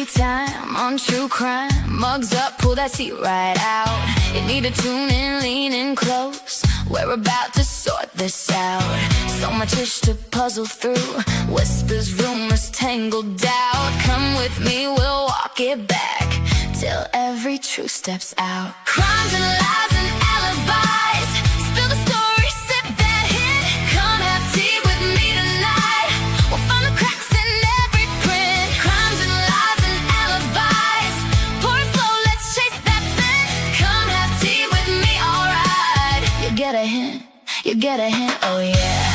tea time on true crime. Mugs up, pull that seat right out. You need to tune in, lean in close. We're about to sort this out. So much ish to puzzle through. Whispers, rumors, tangled doubt. Come with me, we'll walk it back till every truth steps out. Crimes and lies and alibis. Spill the story, sip that hit. Come have tea with me tonight. We'll find the cracks in every print. Crimes and lies and alibis. Pour it slow, let's chase that scent. Come have tea with me, alright. You get a hint, you get a hint, oh yeah.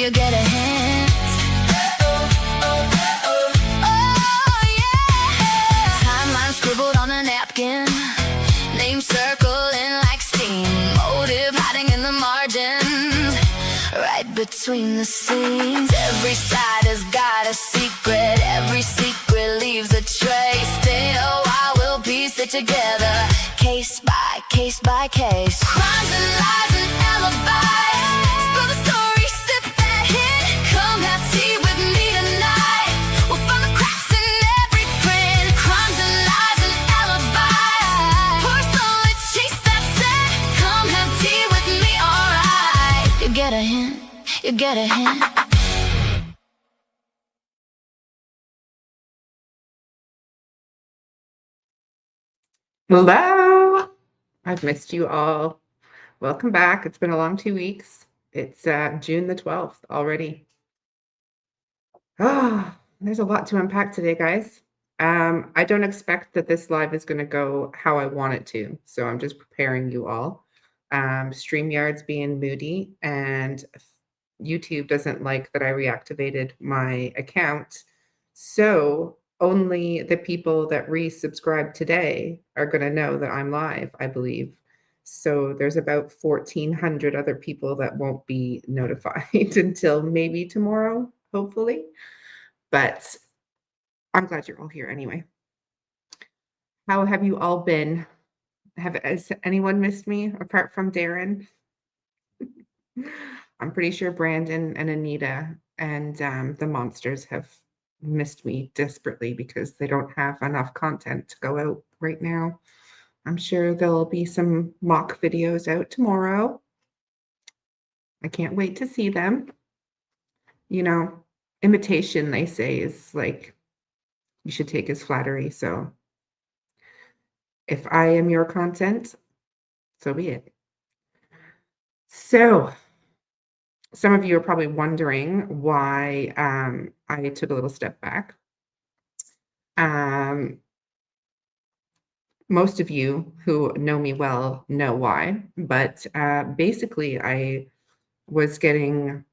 You get a hint. Oh yeah. Timeline scribbled on a napkin. Name circling like steam. Motive hiding in the margins. Right between the scenes. Every side has got a secret. Every secret leaves a trace. Stay a while, we'll piece it together. Case by case by case. Crimes and lies and alibis. Spill the story, sip that hit. Come have tea with me tonight. We'll find the cracks in every print. Crimes and lies and alibis. Pour slow, let's chase that scent. Come have tea with me, alright. You get a hint, you get a hint. Hello, I've missed you all. Welcome back. It's been a long 2 weeks. It's June the 12th already. Oh, there's a lot to unpack today, guys. I don't expect that this live is going to go how I want it to, so I'm just preparing you all. StreamYard's being moody, and YouTube doesn't like that I reactivated my account. So only the people that resubscribe today are going to know that I'm live, I believe. So there's about 1,400 other people that won't be notified until maybe tomorrow, hopefully. But I'm glad you're all here anyway. How have you all been? Has anyone missed me apart from Darin? I'm pretty sure Brandon and Anita and the monsters have missed me desperately because they don't have enough content to go out right now. I'm sure there'll be some mock videos out tomorrow. I can't wait to see them. You know, imitation, they say, is like you should take as flattery. So if I am your content, so be it. So some of you are probably wondering why I took a little step back. Most of you who know me well know why, but basically I was getting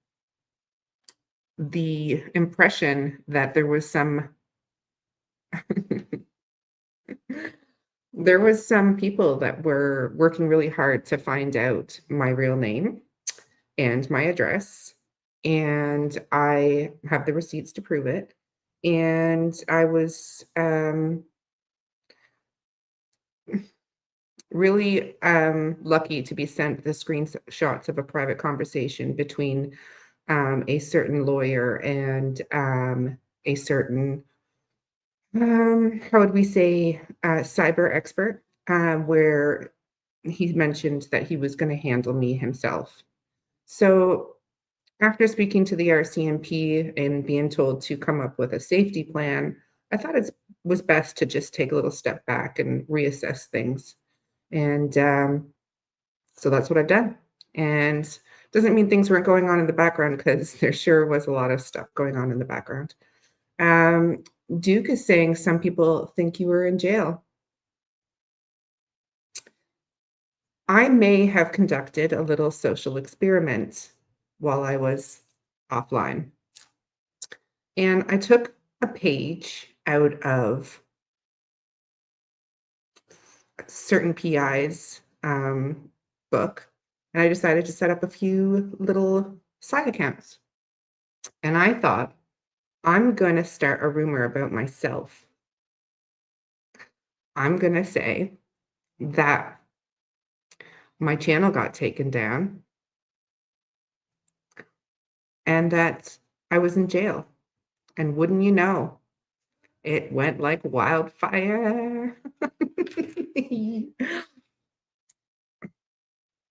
the impression that there was some people that were working really hard to find out my real name and my address, and I have the receipts to prove it. And I was really lucky to be sent the screenshots of a private conversation between a certain lawyer and a certain, how would we say, cyber expert, where he mentioned that he was going to handle me himself. So after speaking to the RCMP and being told to come up with a safety plan, I thought it was best to just take a little step back and reassess things. And so that's what I've done. And doesn't mean things weren't going on in the background, because there sure was a lot of stuff going on in the background. Duke is saying some people think you were in jail. I may have conducted a little social experiment while I was offline. And I took a page out of certain PI's book, and I decided to set up a few little side accounts. And I thought, I'm going to start a rumor about myself. I'm going to say that my channel got taken down and that I was in jail. And wouldn't you know, it went like wildfire.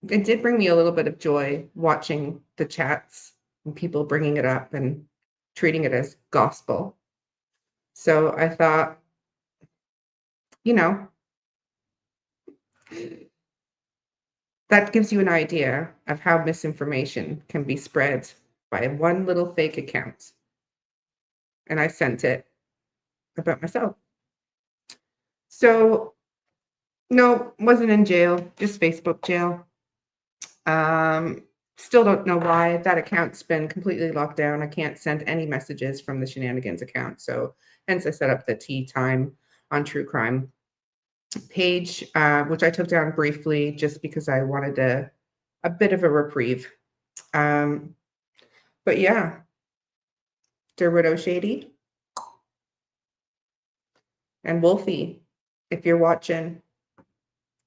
It did bring me a little bit of joy watching the chats and people bringing it up and treating it as gospel. So I thought, you know, that gives you an idea of how misinformation can be spread by one little fake account. And I sent it about myself. So, no, wasn't in jail, just Facebook jail. Um, Still don't know why. That account's been completely locked down. I can't send any messages from the Shenanigans account. So hence I set up the Tea Time on True Crime page, which I took down briefly just because I wanted a bit of a reprieve. But yeah, Derwidow Shady and Wolfie, if you're watching,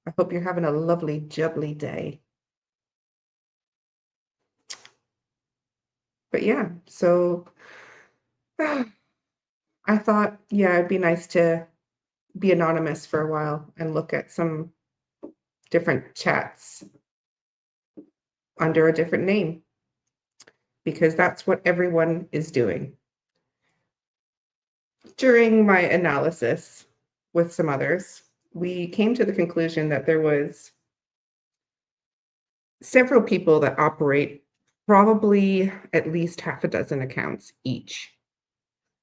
I hope you're having a lovely, jubbly day. But yeah, so I thought, yeah, it'd be nice to be anonymous for a while and look at some different chats under a different name, because that's what everyone is doing. During my analysis with some others, we came to the conclusion that there was several people that operate probably at least half a dozen accounts each.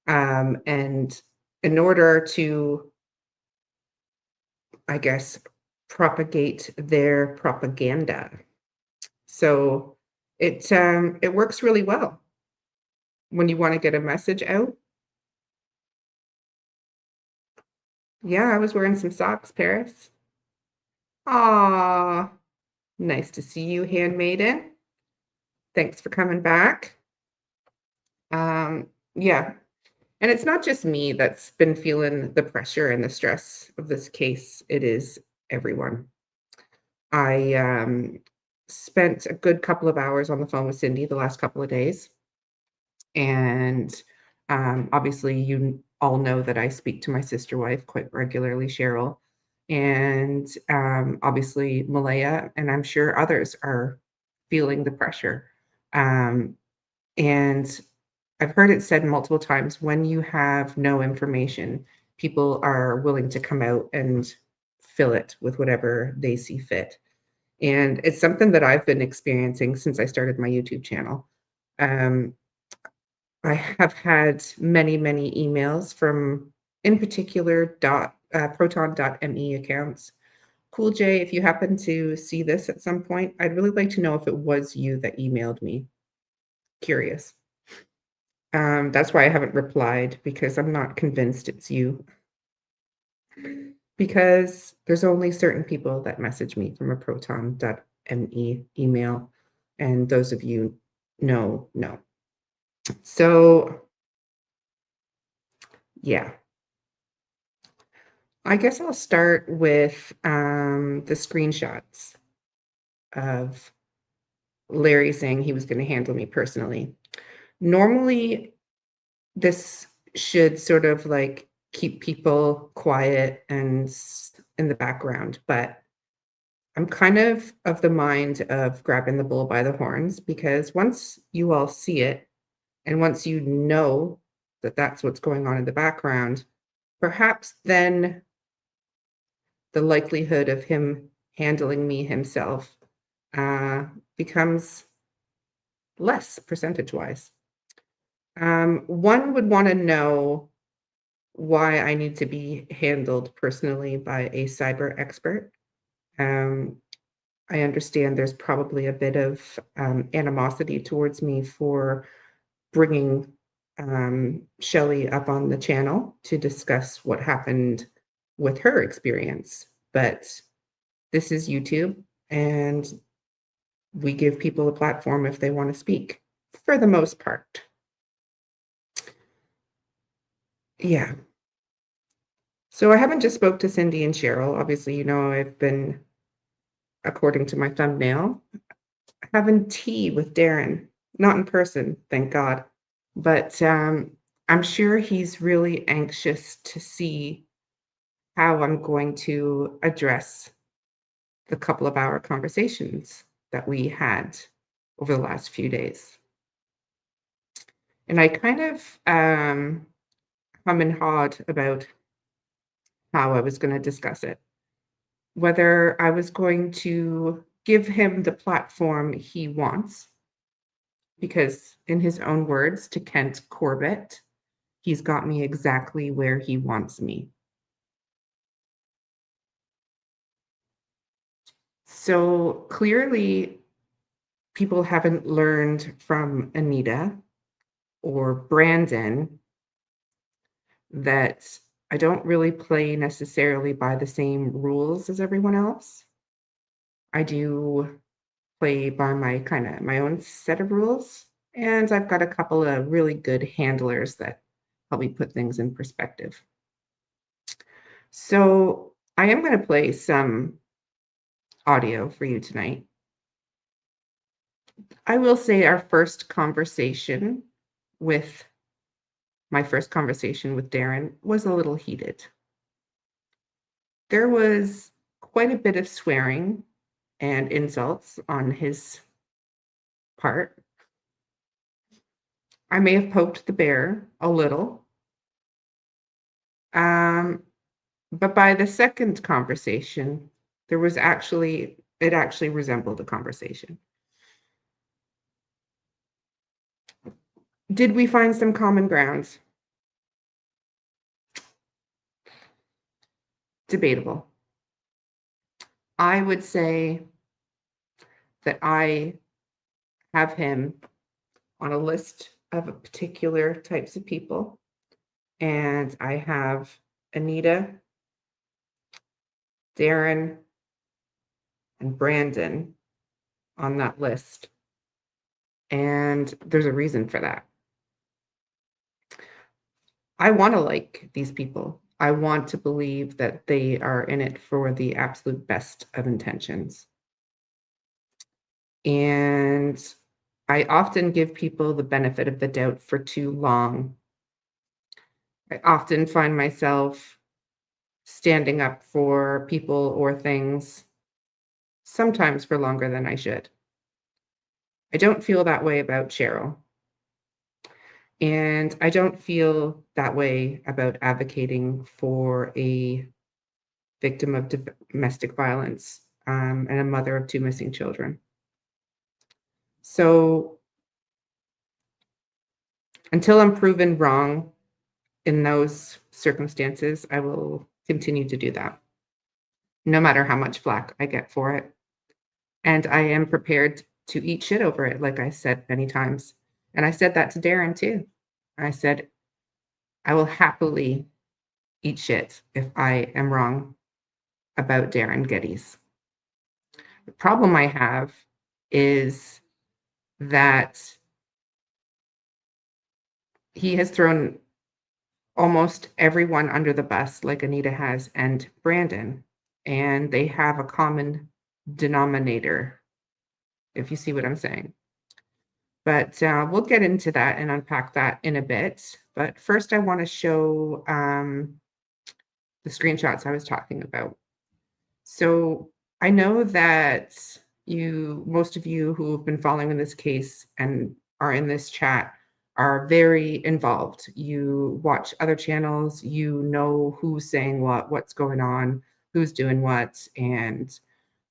And in order to, I guess, propagate their propaganda. So it works really well when you want to get a message out. Yeah, I was wearing some socks, Paris. Ah, nice to see you, handmaiden. Thanks for coming back. Yeah, and it's not just me that's been feeling the pressure and the stress of this case. It is everyone. I spent a good couple of hours on the phone with Cindy the last couple of days. And obviously, you all know that I speak to my sister wife quite regularly, Cheryl. And obviously, Malaya, and I'm sure others are feeling the pressure. And I've heard it said multiple times, when you have no information, people are willing to come out and fill it with whatever they see fit. And it's something that I've been experiencing since I started my YouTube channel. Um, I have had many, many emails from, in particular, proton.me accounts. Cool J, if you happen to see this at some point, I'd really like to know if it was you that emailed me. Curious. That's why I haven't replied, because I'm not convinced it's you. Because there's only certain people that message me from a proton.me email, and those of you know. So, yeah. I guess I'll start with the screenshots of Larry saying he was going to handle me personally. Normally, this should sort of like keep people quiet and in the background, but I'm kind of the mind of grabbing the bull by the horns, because once you all see it and once you know that that's what's going on in the background, perhaps then the likelihood of him handling me himself becomes less percentage-wise. One would want to know why I need to be handled personally by a cyber expert. I understand there's probably a bit of animosity towards me for bringing Shelley up on the channel to discuss what happened with her experience. But this is YouTube, and we give people a platform if they want to speak, for the most part. Yeah. So I haven't just spoke to Cindy and Cheryl. Obviously, you know, I've been, according to my thumbnail, having tea with Darin. Not in person, thank God. But I'm sure he's really anxious to see how I'm going to address the couple of hour conversations that we had over the last few days. And I kind of hum and hawed about how I was going to discuss it, whether I was going to give him the platform he wants, because in his own words to Kent Corbett, he's got me exactly where he wants me. So clearly, people haven't learned from Anita or Brandon that I don't really play necessarily by the same rules as everyone else. I do play by my own set of rules, and I've got a couple of really good handlers that help me put things in perspective. So I am going to play some audio for you tonight. I will say with my first conversation with Darin was a little heated. There was quite a bit of swearing and insults on his part. I may have poked the bear a little. But by the second conversation, it actually resembled a conversation. Did we find some common grounds? Debatable. I would say that I have him on a list of particular types of people, and I have Anita, Darin, and Brandon on that list. And there's a reason for that. I want to like these people. I want to believe that they are in it for the absolute best of intentions. And I often give people the benefit of the doubt for too long. I often find myself standing up for people or things, sometimes for longer than I should. I don't feel that way about Cheryl. And I don't feel that way about advocating for a victim of domestic violence and a mother of two missing children. So until I'm proven wrong in those circumstances, I will continue to do that, no matter how much flack I get for it. And I am prepared to eat shit over it, like I said many times. And I said that to Darin too. I said, I will happily eat shit if I am wrong about Darin Geddes. The problem I have is that he has thrown almost everyone under the bus, like Anita has, and Brandon, and they have a common denominator, if you see what I'm saying. But we'll get into that and unpack that in a bit. But first, I want to show the screenshots I was talking about. So I know that most of you who have been following this case and are in this chat are very involved. You watch other channels, you know who's saying what, what's going on, who's doing what, and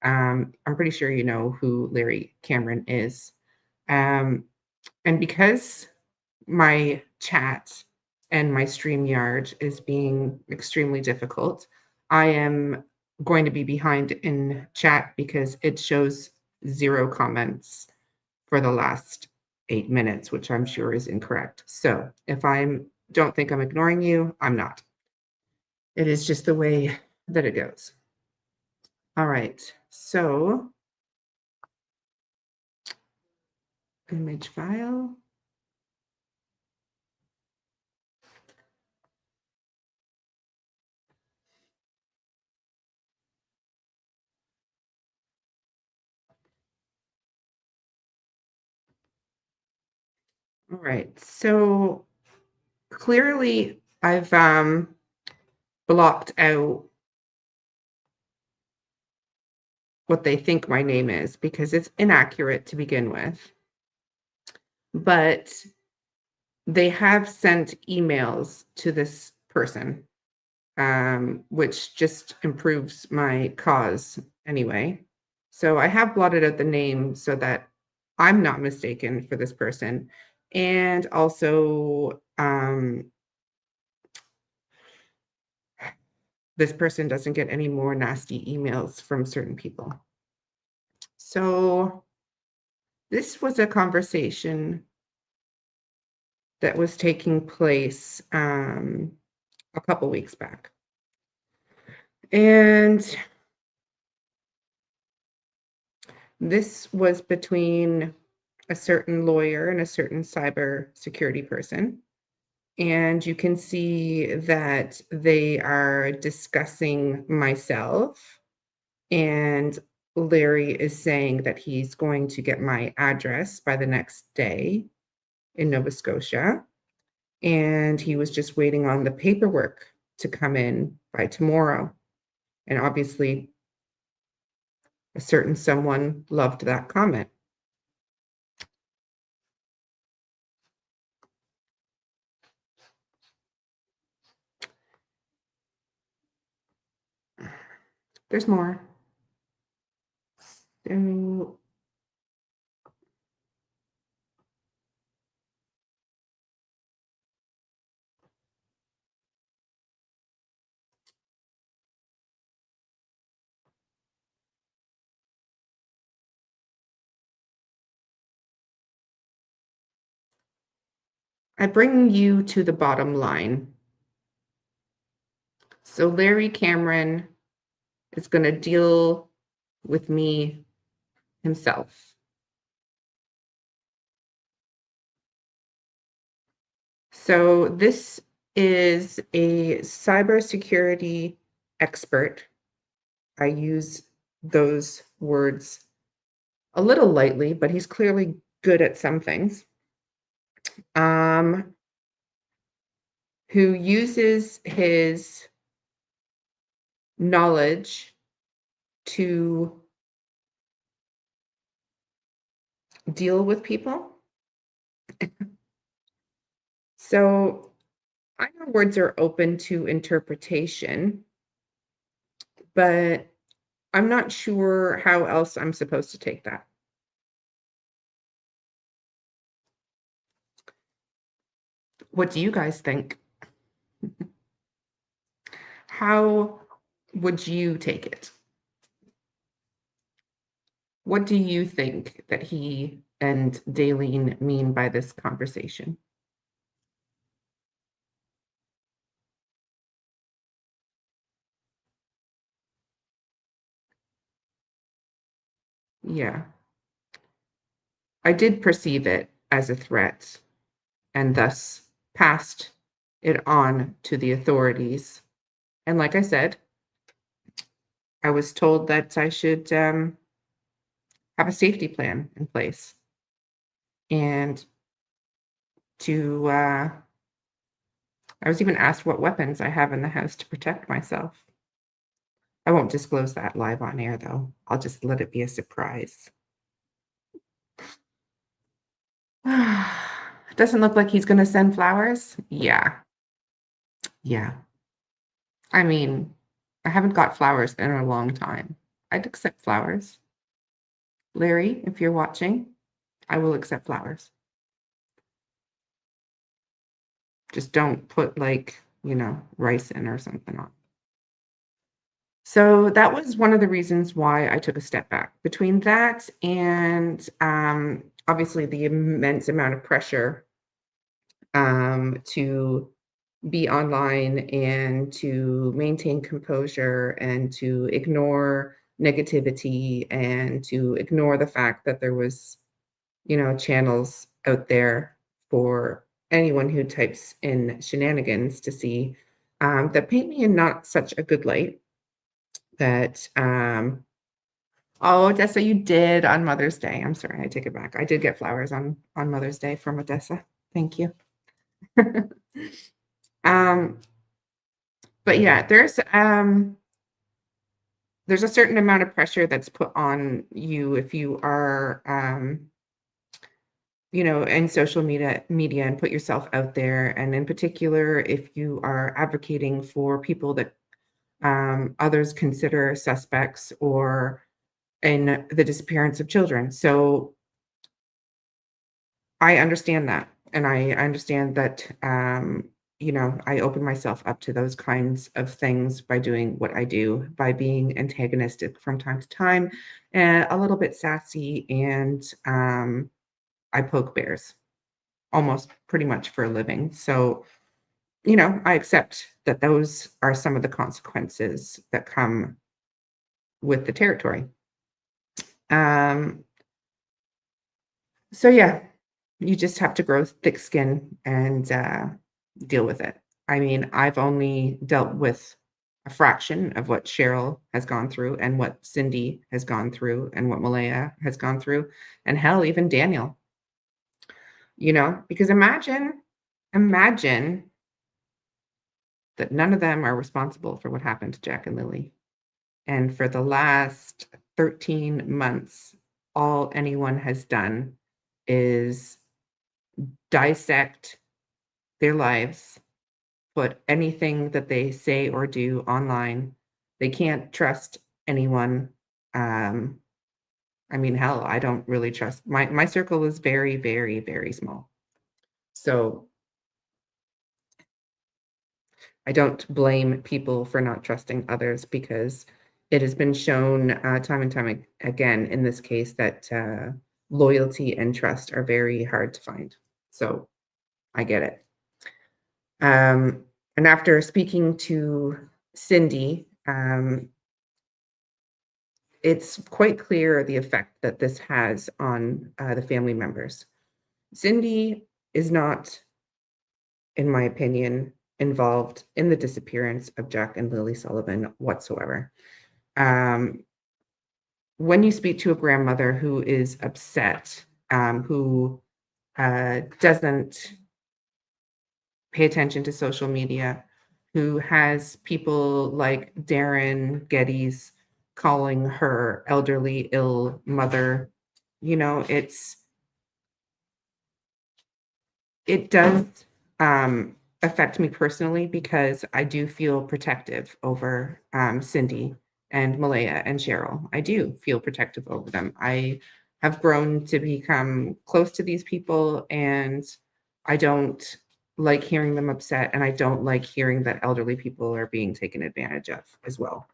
I'm pretty sure you know who Larry Cameron is. And because my chat and my StreamYard is being extremely difficult, I am going to be behind in chat because it shows 0 comments for the last 8 minutes, which I'm sure is incorrect. So if I don't think I'm ignoring you, I'm not. It is just the way that it goes. All right, so image file. All right, so clearly I've blocked out what they think my name is because it's inaccurate to begin with. But they have sent emails to this person, which just improves my cause anyway. So I have blotted out the name so that I'm not mistaken for this person. And also, this person doesn't get any more nasty emails from certain people. So this was a conversation that was taking place a couple weeks back. And this was between a certain lawyer and a certain cyber security person. And you can see that they are discussing myself. And Larry is saying that he's going to get my address by the next day in Nova Scotia. And he was just waiting on the paperwork to come in by tomorrow. And obviously, a certain someone loved that comment. There's more. So I bring you to the bottom line. So Larry Cameron is going to deal with me himself. So this is a cybersecurity expert. I use those words a little lightly, but he's clearly good at some things. Who uses his knowledge to deal with people. So I know words are open to interpretation, but I'm not sure how else I'm supposed to take that. What do you guys think? How would you take it? What do you think that he and Darin mean by this conversation? Yeah, I did perceive it as a threat and thus passed it on to the authorities. And like I said, I was told that I should have a safety plan in place and to, I was even asked what weapons I have in the house to protect myself. I won't disclose that live on air, though. I'll just let it be a surprise. Doesn't look like he's going to send flowers. Yeah. Yeah. I mean, I haven't got flowers in a long time. I'd accept flowers. Larry, if you're watching, I will accept flowers. Just don't put like, rice in or something on. So that was one of the reasons why I took a step back. Between that and obviously the immense amount of pressure to be online and to maintain composure and to ignore negativity and to ignore the fact that there was, channels out there for anyone who types in shenanigans to see that paint me in not such a good light. That oh, Odessa, you did on Mother's Day. I'm sorry, I take it back. I did get flowers on Mother's Day from Odessa. Thank you. Um, but yeah, there's a certain amount of pressure that's put on you if you are in social media and put yourself out there, and in particular, if you are advocating for people that others consider suspects or in the disappearance of children. So I understand that. And I understand that, I open myself up to those kinds of things by doing what I do, by being antagonistic from time to time, and a little bit sassy, and I poke bears almost pretty much for a living. So, I accept that those are some of the consequences that come with the territory. Um, so yeah, you just have to grow thick skin and deal with it. I mean, I've only dealt with a fraction of what Cheryl has gone through and what Cindy has gone through and what Malaya has gone through, and hell, even Daniel, because imagine that none of them are responsible for what happened to Jack and Lily. And for the last 13 months, all anyone has done is dissect their lives, put anything that they say or do online. They can't trust anyone. Um, I mean, hell, I don't really trust my circle is very, very, very small. So I don't blame people for not trusting others, because it has been shown time and time again in this case that loyalty and trust are very hard to find. So I get it. And after speaking to Cindy, it's quite clear the effect that this has on the family members. Cindy is not, in my opinion, involved in the disappearance of Jack and Lily Sullivan whatsoever. Um, when you speak to a grandmother who is upset, who doesn't pay attention to social media, who has people like Darin Geddes calling her elderly, ill mother, it's it does affect me personally, because I do feel protective over Cindy and Malaya and Cheryl. I do feel protective over them. I have grown to become close to these people, and I don't like hearing them upset, and I don't like hearing that elderly people are being taken advantage of as well.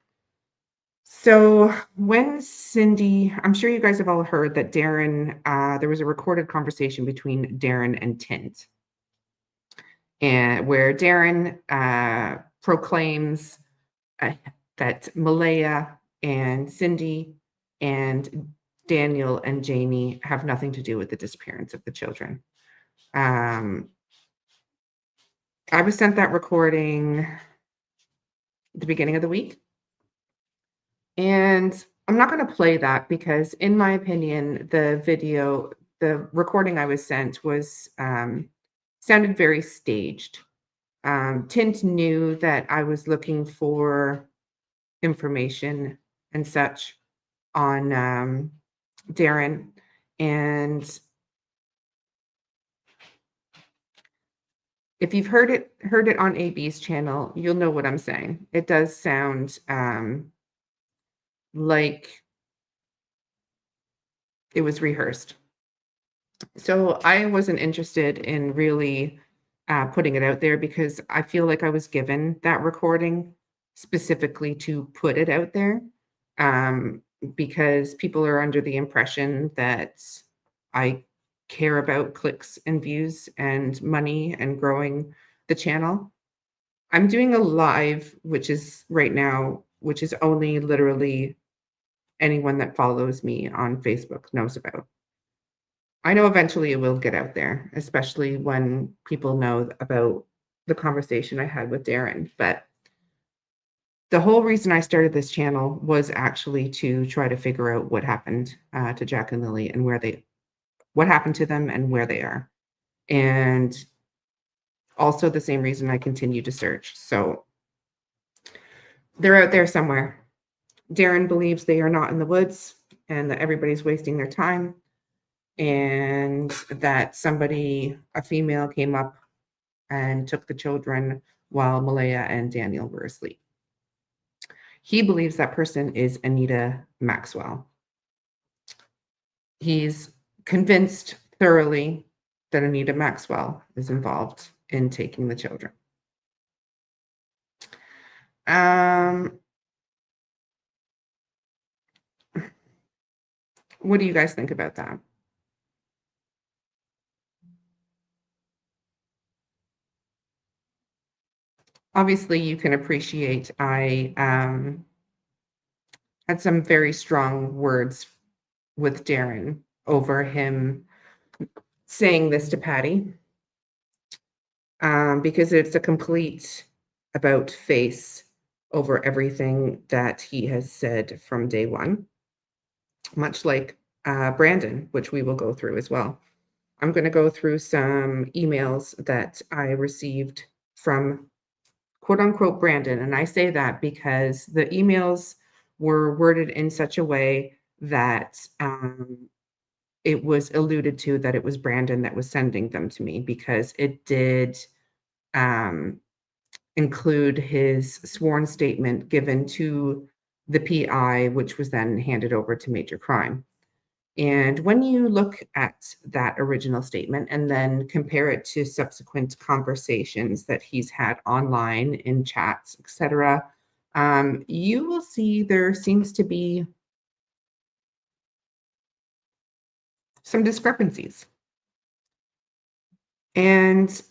So when Cindy, I'm sure you guys have all heard that Darin, there was a recorded conversation between Darin and Tint, and where Darin proclaims that Malaya and Cindy and Daniel and Jamie have nothing to do with the disappearance of the children. I was sent that recording at the beginning of the week, and I'm not going to play that because, in my opinion, the recording I was sent was sounded very staged. Tint knew that I was looking for information and such on Darin, and if you've heard it on AB's channel, you'll know what I'm saying. It does sound like it was rehearsed. So I wasn't interested in really putting it out there, because I feel like I was given that recording specifically to put it out there, um, because people are under the impression that I care about clicks and views and money and growing the channel. I'm doing a live, which is right now, which is only literally anyone that follows me on Facebook knows about. I know eventually it will get out there, especially when people know about the conversation I had with Darin. But the whole reason I started this channel was actually to try to figure out what happened to Jack and Lily, and what happened to them and where they are. And Also the same reason I continue to search. So they're out there somewhere. Darin believes they are not in the woods and that everybody's wasting their time, and that somebody, a female, came up and took the children while Malaya and Daniel were asleep. He believes that person is Anita Maxwell. He's convinced thoroughly that Anita Maxwell is involved in taking the children. What do you guys think about that? Obviously, you can appreciate I had some very strong words with Darin over him saying this to Patty, because it's a complete about face over everything that he has said from day one, much like Brandon, which we will go through as well. I'm going to go through some emails that I received from quote unquote Brandon. And I say that because the emails were worded in such a way that it was alluded to that it was Brandon that was sending them to me, because it did include his sworn statement given to the PI, which was then handed over to Major Crime. And when you look at that original statement and then compare it to subsequent conversations that he's had online in chats, etc., you will see there seems to be some discrepancies. And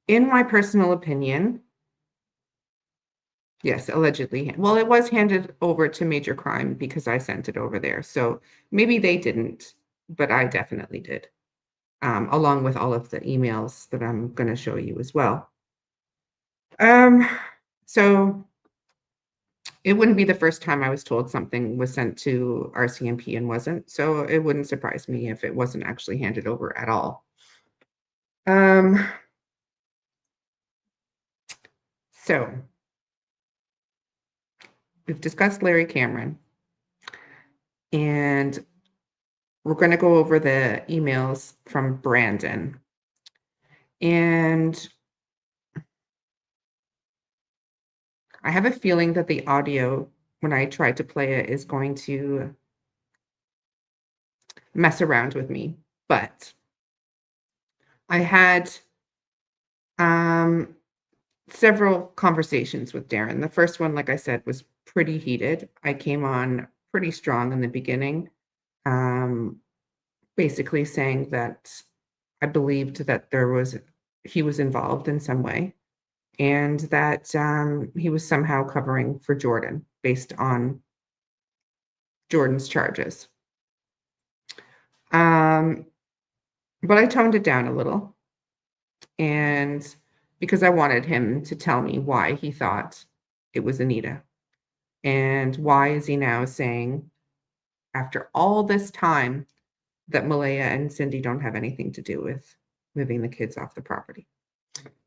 in my personal opinion, yes, allegedly. Well, it was handed over to Major Crime because I sent it over there. So maybe they didn't, but I definitely did, along with all of the emails that I'm going to show you as well. So it wouldn't be the first time I was told something was sent to RCMP and wasn't. So it wouldn't surprise me if it wasn't actually handed over at all. So we've discussed Larry Cameron, and we're going to go over the emails from Brandon. And I have a feeling that the audio, when I try to play it, is going to mess around with me. But I had several conversations with Darin. The first one, like I said, was pretty heated. I came on pretty strong in the beginning, basically saying that I believed that he was involved in some way, and that he was somehow covering for Jordan based on Jordan's charges. But I toned it down a little, and because I wanted him to tell me why he thought it was Anita, and why is he now saying, after all this time, that Malaya and Cindy don't have anything to do with moving the kids off the property.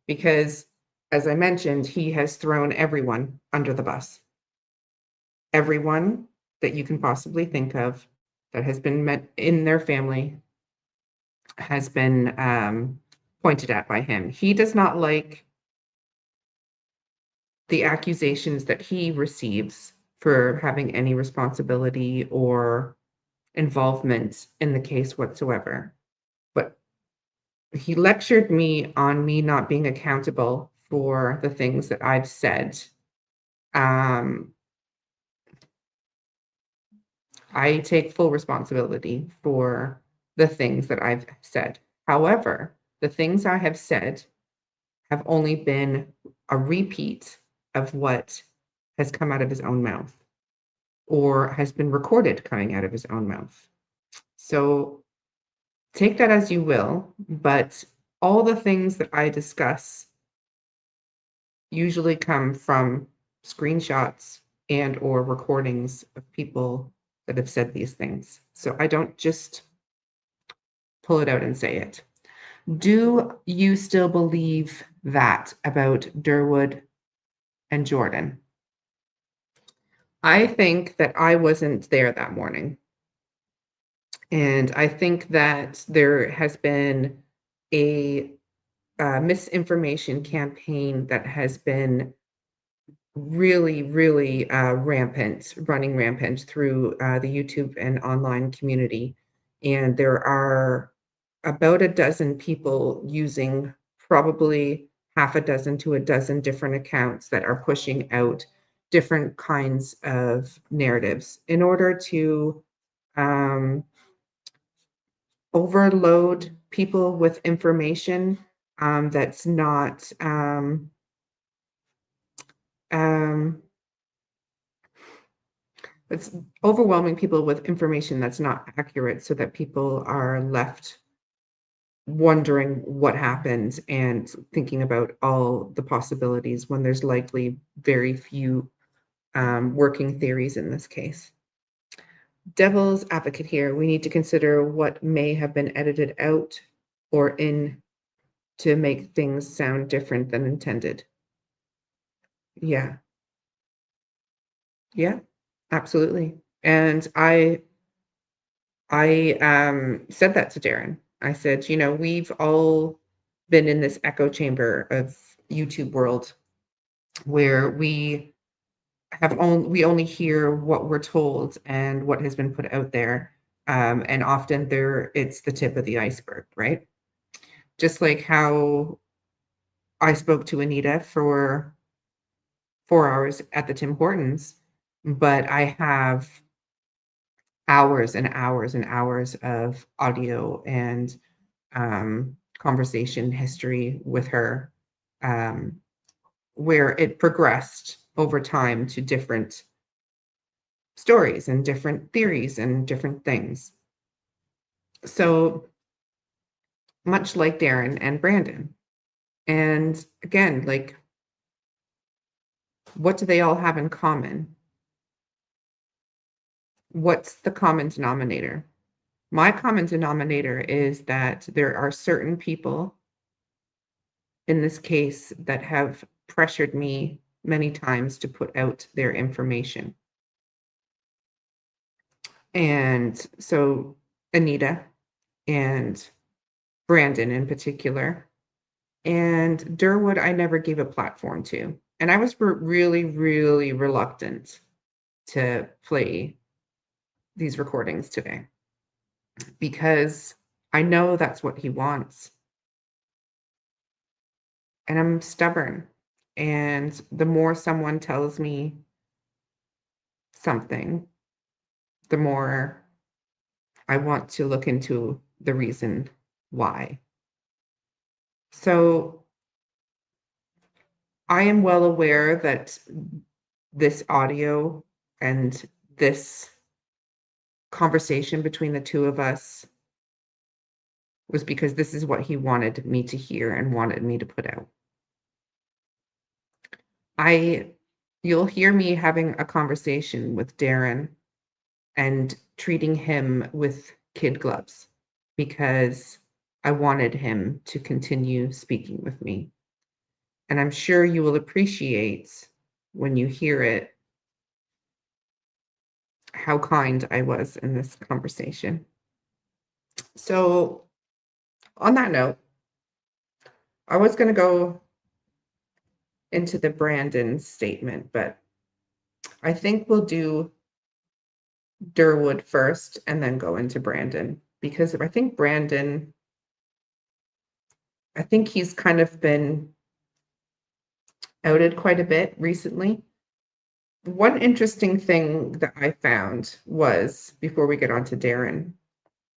Because, as I mentioned, he has thrown everyone under the bus. Everyone that you can possibly think of that has been met in their family has been pointed at by him. He does not like the accusations that he receives for having any responsibility or involvement in the case whatsoever. But he lectured me on me not being accountable for the things that I've said. I take full responsibility for the things that I've said. However, the things I have said have only been a repeat of what has come out of his own mouth or has been recorded coming out of his own mouth. So take that as you will, but all the things that I discuss usually come from screenshots and or recordings of people that have said these things. So I don't just pull it out and say it. Do you still believe that about Durwood and Jordan. I think that I wasn't there that morning. And I think that there has been a misinformation campaign that has been really, really running rampant through the YouTube and online community. And there are about a dozen people using probably half a dozen to a dozen different accounts that are pushing out different kinds of narratives in order to um, overload people with information that's not um, it's overwhelming people with information that's not accurate so that people are left wondering what happened and thinking about all the possibilities when there's likely very few working theories in this case. Devil's advocate here, we need to consider what may have been edited out or in to make things sound different than intended. Yeah, yeah, absolutely. And I said that to Darin. I said, you know, we've all been in this echo chamber of YouTube world where we only hear what we're told and what has been put out there. And often it's the tip of the iceberg, right? Just like how I spoke to Anita for 4 hours at the Tim Hortons, but I have hours and hours and hours of audio and conversation history with her, um, where it progressed over time to different stories and different theories and different things. So much like Darin and Brandon. And again, like, what do they all have in common? What's the common denominator? My common denominator is that there are certain people in this case that have pressured me many times to put out their information. And so Anita and Brandon in particular, and Durwood, I never gave a platform to. And I was really, really reluctant to play these recordings today because I know that's what he wants. And I'm stubborn. And the more someone tells me something, the more I want to look into the reason why. So I am well aware that this audio and this conversation between the two of us was because this is what he wanted me to hear and wanted me to put out. You'll hear me having a conversation with Darin and treating him with kid gloves because I wanted him to continue speaking with me. And I'm sure you will appreciate when you hear it how kind I was in this conversation. So, on that note, I was going to go into the Brandon statement, but I think we'll do Durwood first and then go into Brandon because I think Brandon, I think he's kind of been outed quite a bit recently. One interesting thing that I found was, before we get on to Darin,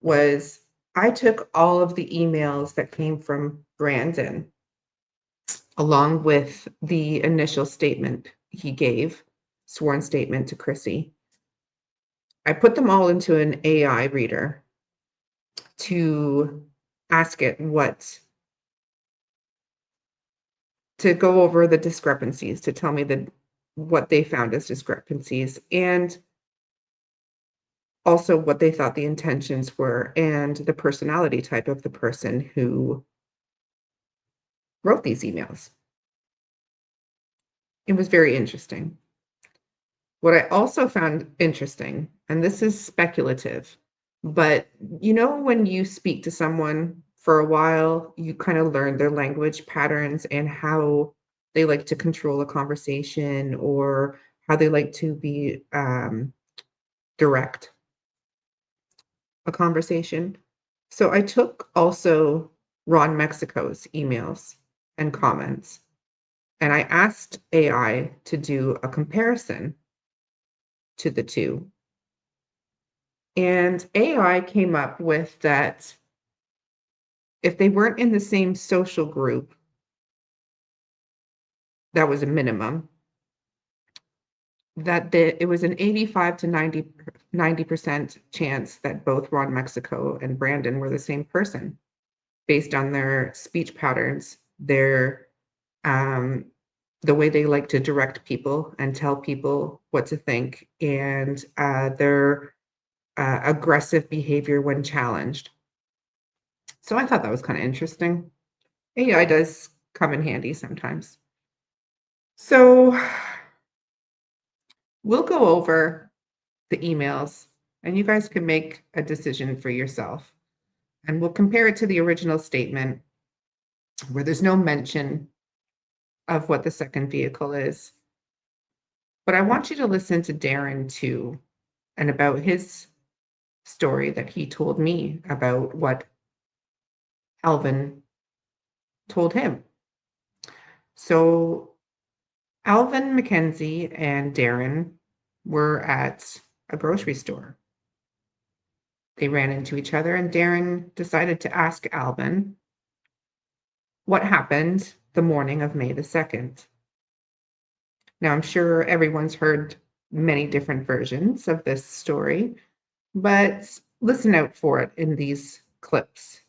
was I took all of the emails that came from Brandon along with the initial statement he gave, sworn statement to Chrissy. I put them all into an AI reader to ask it to go over the discrepancies, to tell me what they found as discrepancies, and also what they thought the intentions were and the personality type of the person who wrote these emails. It was very interesting. What I also found interesting, and this is speculative, but when you speak to someone for a while, you kind of learn their language patterns and how they like to control a conversation or how they like to be direct a conversation. So I took also Ron Mexico's emails and comments, and I asked AI to do a comparison to the two. And AI came up with that if they weren't in the same social group, that was a minimum, that it was an 85 to 90% chance that both Ron Mexico and Brandon were the same person based on their speech patterns, um, the way they like to direct people and tell people what to think, and their aggressive behavior when challenged. So I thought that was kind of interesting. AI does come in handy sometimes. So we'll go over the emails and you guys can make a decision for yourself. And we'll compare it to the original statement where there's no mention of what the second vehicle is. But I want you to listen to Darin too, and about his story that he told me about what Alvin told him. So Alvin Mackenzie and Darin were at a grocery store. They ran into each other, and Darin decided to ask Alvin what happened the morning of May the 2nd. Now, I'm sure everyone's heard many different versions of this story, but listen out for it in these clips.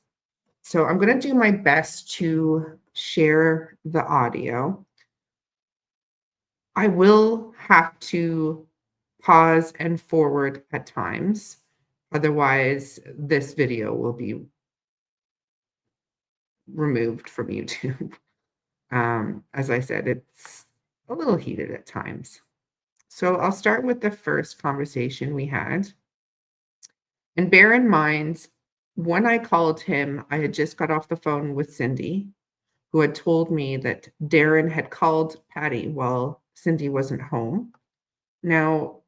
So I'm going to do my best to share the audio. I will have to pause and forward at times. Otherwise, this video will be removed from YouTube. As I said, it's a little heated at times. So I'll start with the first conversation we had. And bear in mind, when I called him, I had just got off the phone with Cindy, who had told me that Darin had called Patty while Cindy wasn't home. Now,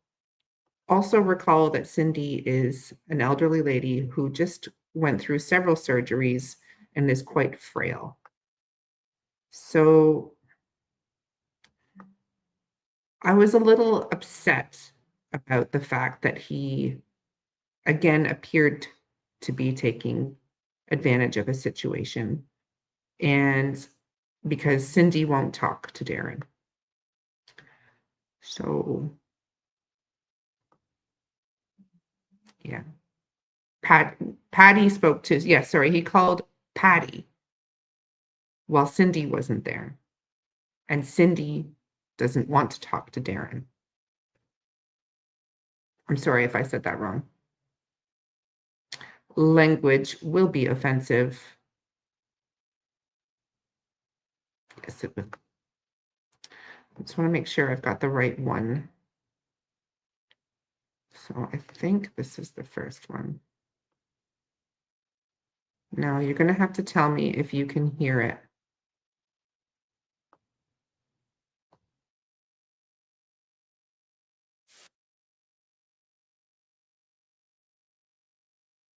also recall that Cindy is an elderly lady who just went through several surgeries and is quite frail. So I was a little upset about the fact that he again appeared to be taking advantage of a situation, and because Cindy won't talk to Darin. So yeah. Patty spoke to, yes, sorry, he called Patty while Cindy wasn't there. And Cindy doesn't want to talk to Darin. I'm sorry if I said that wrong. Language will be offensive. Yes, it will. I just want to make sure I've got the right one. So I think this is the first one. Now you're going to have to tell me if you can hear it.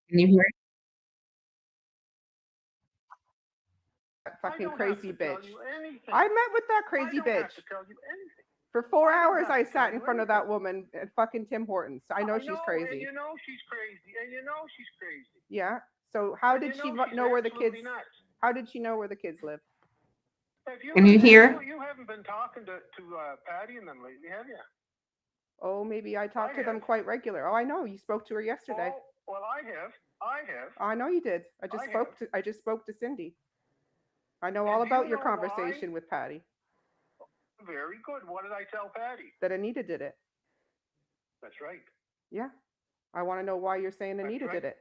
Can you hear it? Fucking crazy bitch. I met with that crazy bitch. For 4 hours, I sat in front of that woman at fucking Tim Hortons. I know she's crazy. And you know she's crazy. And you know she's crazy. Yeah. So how did she know where the kids? How did she know where the kids live? Can you hear? You haven't been talking to Patty and them lately, have you? Oh, maybe I talk to them quite regular. Oh, I know. You spoke to her yesterday. Oh, well, I have. I know you did. I just spoke to Cindy. I know all about your conversation with Patty. Very good. What did I tell Patty? That Anita did it. That's right. Yeah. I want to know why you're saying Anita did it.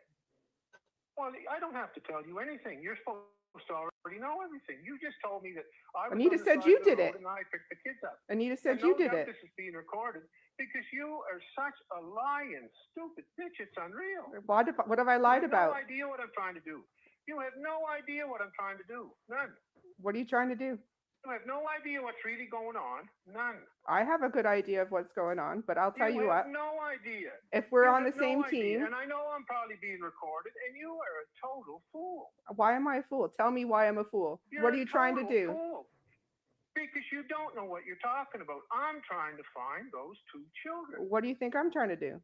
Well, I don't have to tell you anything. You're supposed already know everything. You just told me that I was Anita on the said side you of the did road it. and I picked the kids up. Anita And said no you did doubt it. this is being recorded because you are such a lying, stupid bitch. It's unreal. What have I You lied have about? no idea what I'm trying to do. You have no idea what I'm trying to do. None. What are you trying to do? You have no idea what's really going on. None. I have a good idea of what's going on, but I'll tell you You have what. no idea. If we're You on the have no same idea. team, And I know I'm probably being recorded, and you are a total fool. why am I a fool? Tell me why I'm a fool. You're What a are you trying to total do? Fool. Because you don't know what you're talking about. I'm trying to find those two children. What do you think I'm trying to do?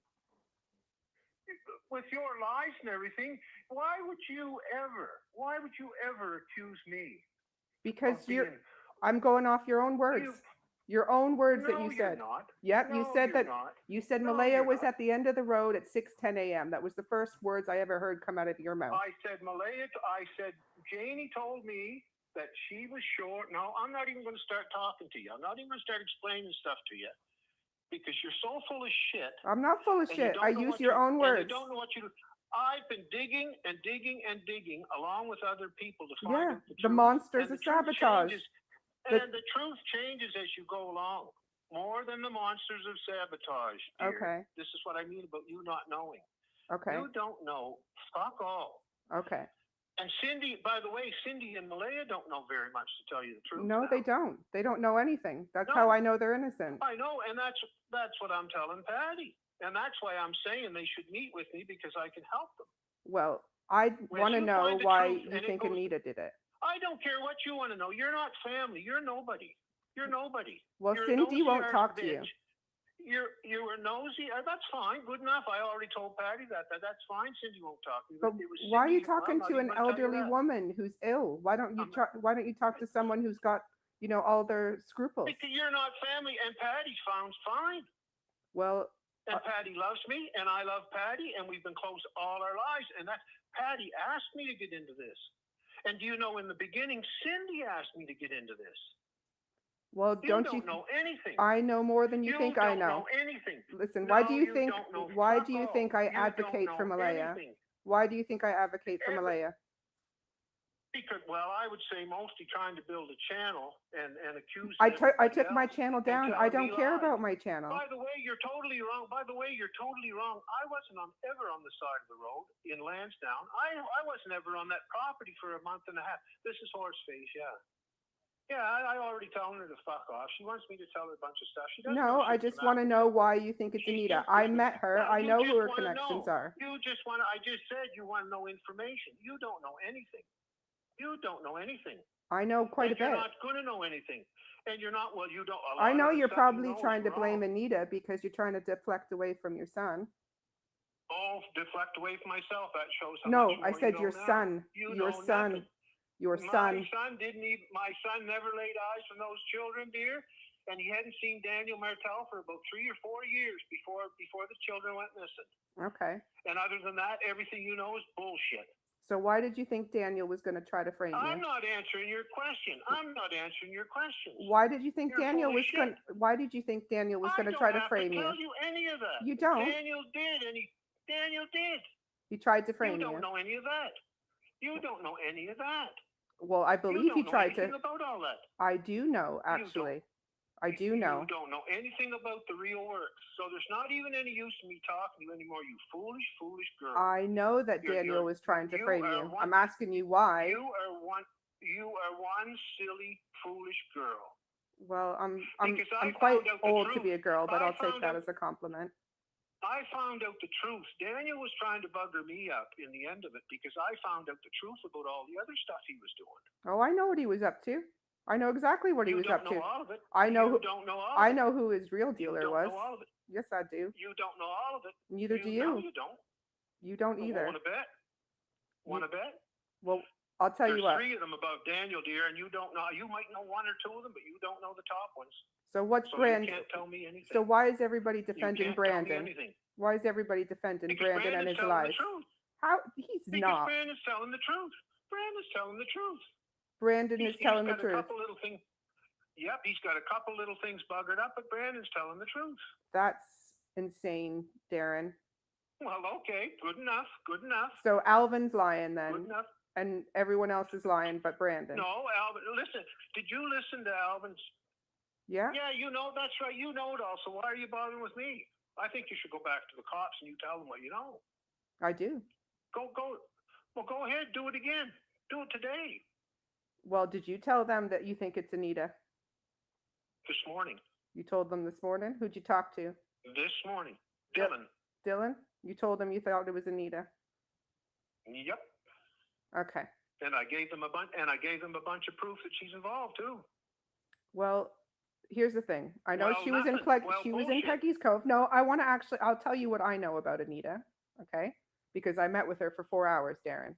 With your lies and everything, why would you ever accuse me? Because of being, I'm going off your own words. Your own words that no, you said. You're not. Yep, No, you said you're that. not. You said No, Malaya you're was not. at the end of the road at 6:10 a.m. That was the first words I ever heard come out of your mouth. I said Malaya. I said Janie told me that she was short. No, I'm not even going to start talking to you. I'm not even going to start explaining stuff to you because you're so full of shit. I'm not full of shit. I use your own words. You don't know what you do. I've been digging and digging and digging along with other people to find out the truth. The monsters of sabotage. And the truth changes as you go along. More than the monsters of sabotage, dear. Okay. This is what I mean about you not knowing. Okay. You don't know fuck all. Okay. And Cindy, by the way, Cindy and Malaya don't know very much, to tell you the truth. No, now. they don't. They don't know anything. That's No. how I know they're innocent. I know, and that's what I'm telling Patty. And that's why I'm saying they should meet with me because I can help them. Well, I want to know why you think Anita did it. I don't care what you want to know. You're not family. You're nobody. You're nobody. Well, You're Cindy won't talk to bitch. you. You were nosy. That's fine. Good enough. I already told Patty that. That's fine. Cindy won't talk to me. But why are you talking to an elderly woman who's ill? Why don't you talk to someone who's got, all their scruples? Because you're not family, and Patty's fine. Well, and Patty loves me, and I love Patty, and we've been close all our lives. And that Patty asked me to get into this. And do you know, in the beginning, Cindy asked me to get into this. Well, you don't know anything. I know more than you think I know. You don't know anything. Listen, no, why do you think I advocate for Malaya? Why do you think I advocate for Malaya? Because, well, I would say mostly trying to build a channel and accuse. I took my channel down. I don't care about my channel. By the way, you're totally wrong. I wasn't ever on the side of the road in Lansdowne. I wasn't ever on that property for a month and a half. This is Horseface, yeah. Yeah, I already told her to fuck off. She wants me to tell her a bunch of stuff. She doesn't. No, I just want to know why you think it's Anita. I met her. I know who her connections are. You just want to. I just said you want to know information. You don't know anything. You don't know anything. I know quite a bit. You're not going to know anything. And you're not, well, you don't. I know you're probably trying to blame Anita because you're trying to deflect away from your son. Oh, deflect away from myself. That shows how much more I said your son. Your son. Your son. My son never laid eyes on those children, dear. And he hadn't seen Daniel Martel for about 3 or 4 years before the children went missing. Okay. And other than that, everything you know is bullshit. So why did you think Daniel was going to try to frame you? I'm not answering your question. Why did you think Daniel was going? Why did you think Daniel was going to try to frame you? I don't have to tell you any of that. You don't. Daniel did. He tried to frame you. You don't know any of that. You don't know any of that. Well, I believe he tried to. You don't know anything about all that. I do know, actually. I do know. You don't know anything about the real works. So there's not even any use in me talking to you anymore, you foolish girl. I know that Daniel was trying to frame you. I'm asking you why. You are one silly, foolish girl. Well, I'm quite old to be a girl, but I'll take that as a compliment. I found out the truth. Daniel was trying to bugger me up in the end of it because I found out the truth about all the other stuff he was doing. Oh, I know what he was up to. I know exactly what he was up to. You don't know all of it. I know I know who his real dealer was. You don't know all of it. Yes, I do. You don't know all of it. Neither do you. No, you don't. You don't either. Want to bet? Want to bet? Well, I'll tell you what. There's 3 of them above Daniel, dear, and you don't know. You might know 1 or 2 of them, but you don't know the top ones. So what's Brando? You can't tell me anything. So why is everybody defending Brandon? Tell me anything. Why is everybody defending Brandon and his lies? How he's because not. Brandon's telling the truth. Brandon's telling the truth. Brandon is telling the truth. Yep, he's got a couple little things buggered up, but Brandon's telling the truth. That's insane, Darin. Well, okay, good enough. So Alvin's lying then. Good enough. and everyone else is lying but Brandon. No, Alvin. Listen, did you listen to Alvin's? Yeah, Yeah, you know that's right. You know it all. So why are you bothering with me? I think you should go back to the cops and you tell them what you know. I do. Go. Well, go ahead. Do it again. Do it today. Well, did you tell them that you think it's Anita? This morning. You told them this morning? Who'd you talk to? This morning. Yep. Dylan. Dylan? You told them you thought it was Anita? Yep. Okay. And I gave them a bunch. And I gave them a bunch of proof that she's involved too. Well, here's the thing. I know Well, she was in nothing. Well, she was in bullshit. Peggy's Cove. No, I want to actually. I'll tell you what I know about Anita. Okay, because I met with her for 4 hours, Darin.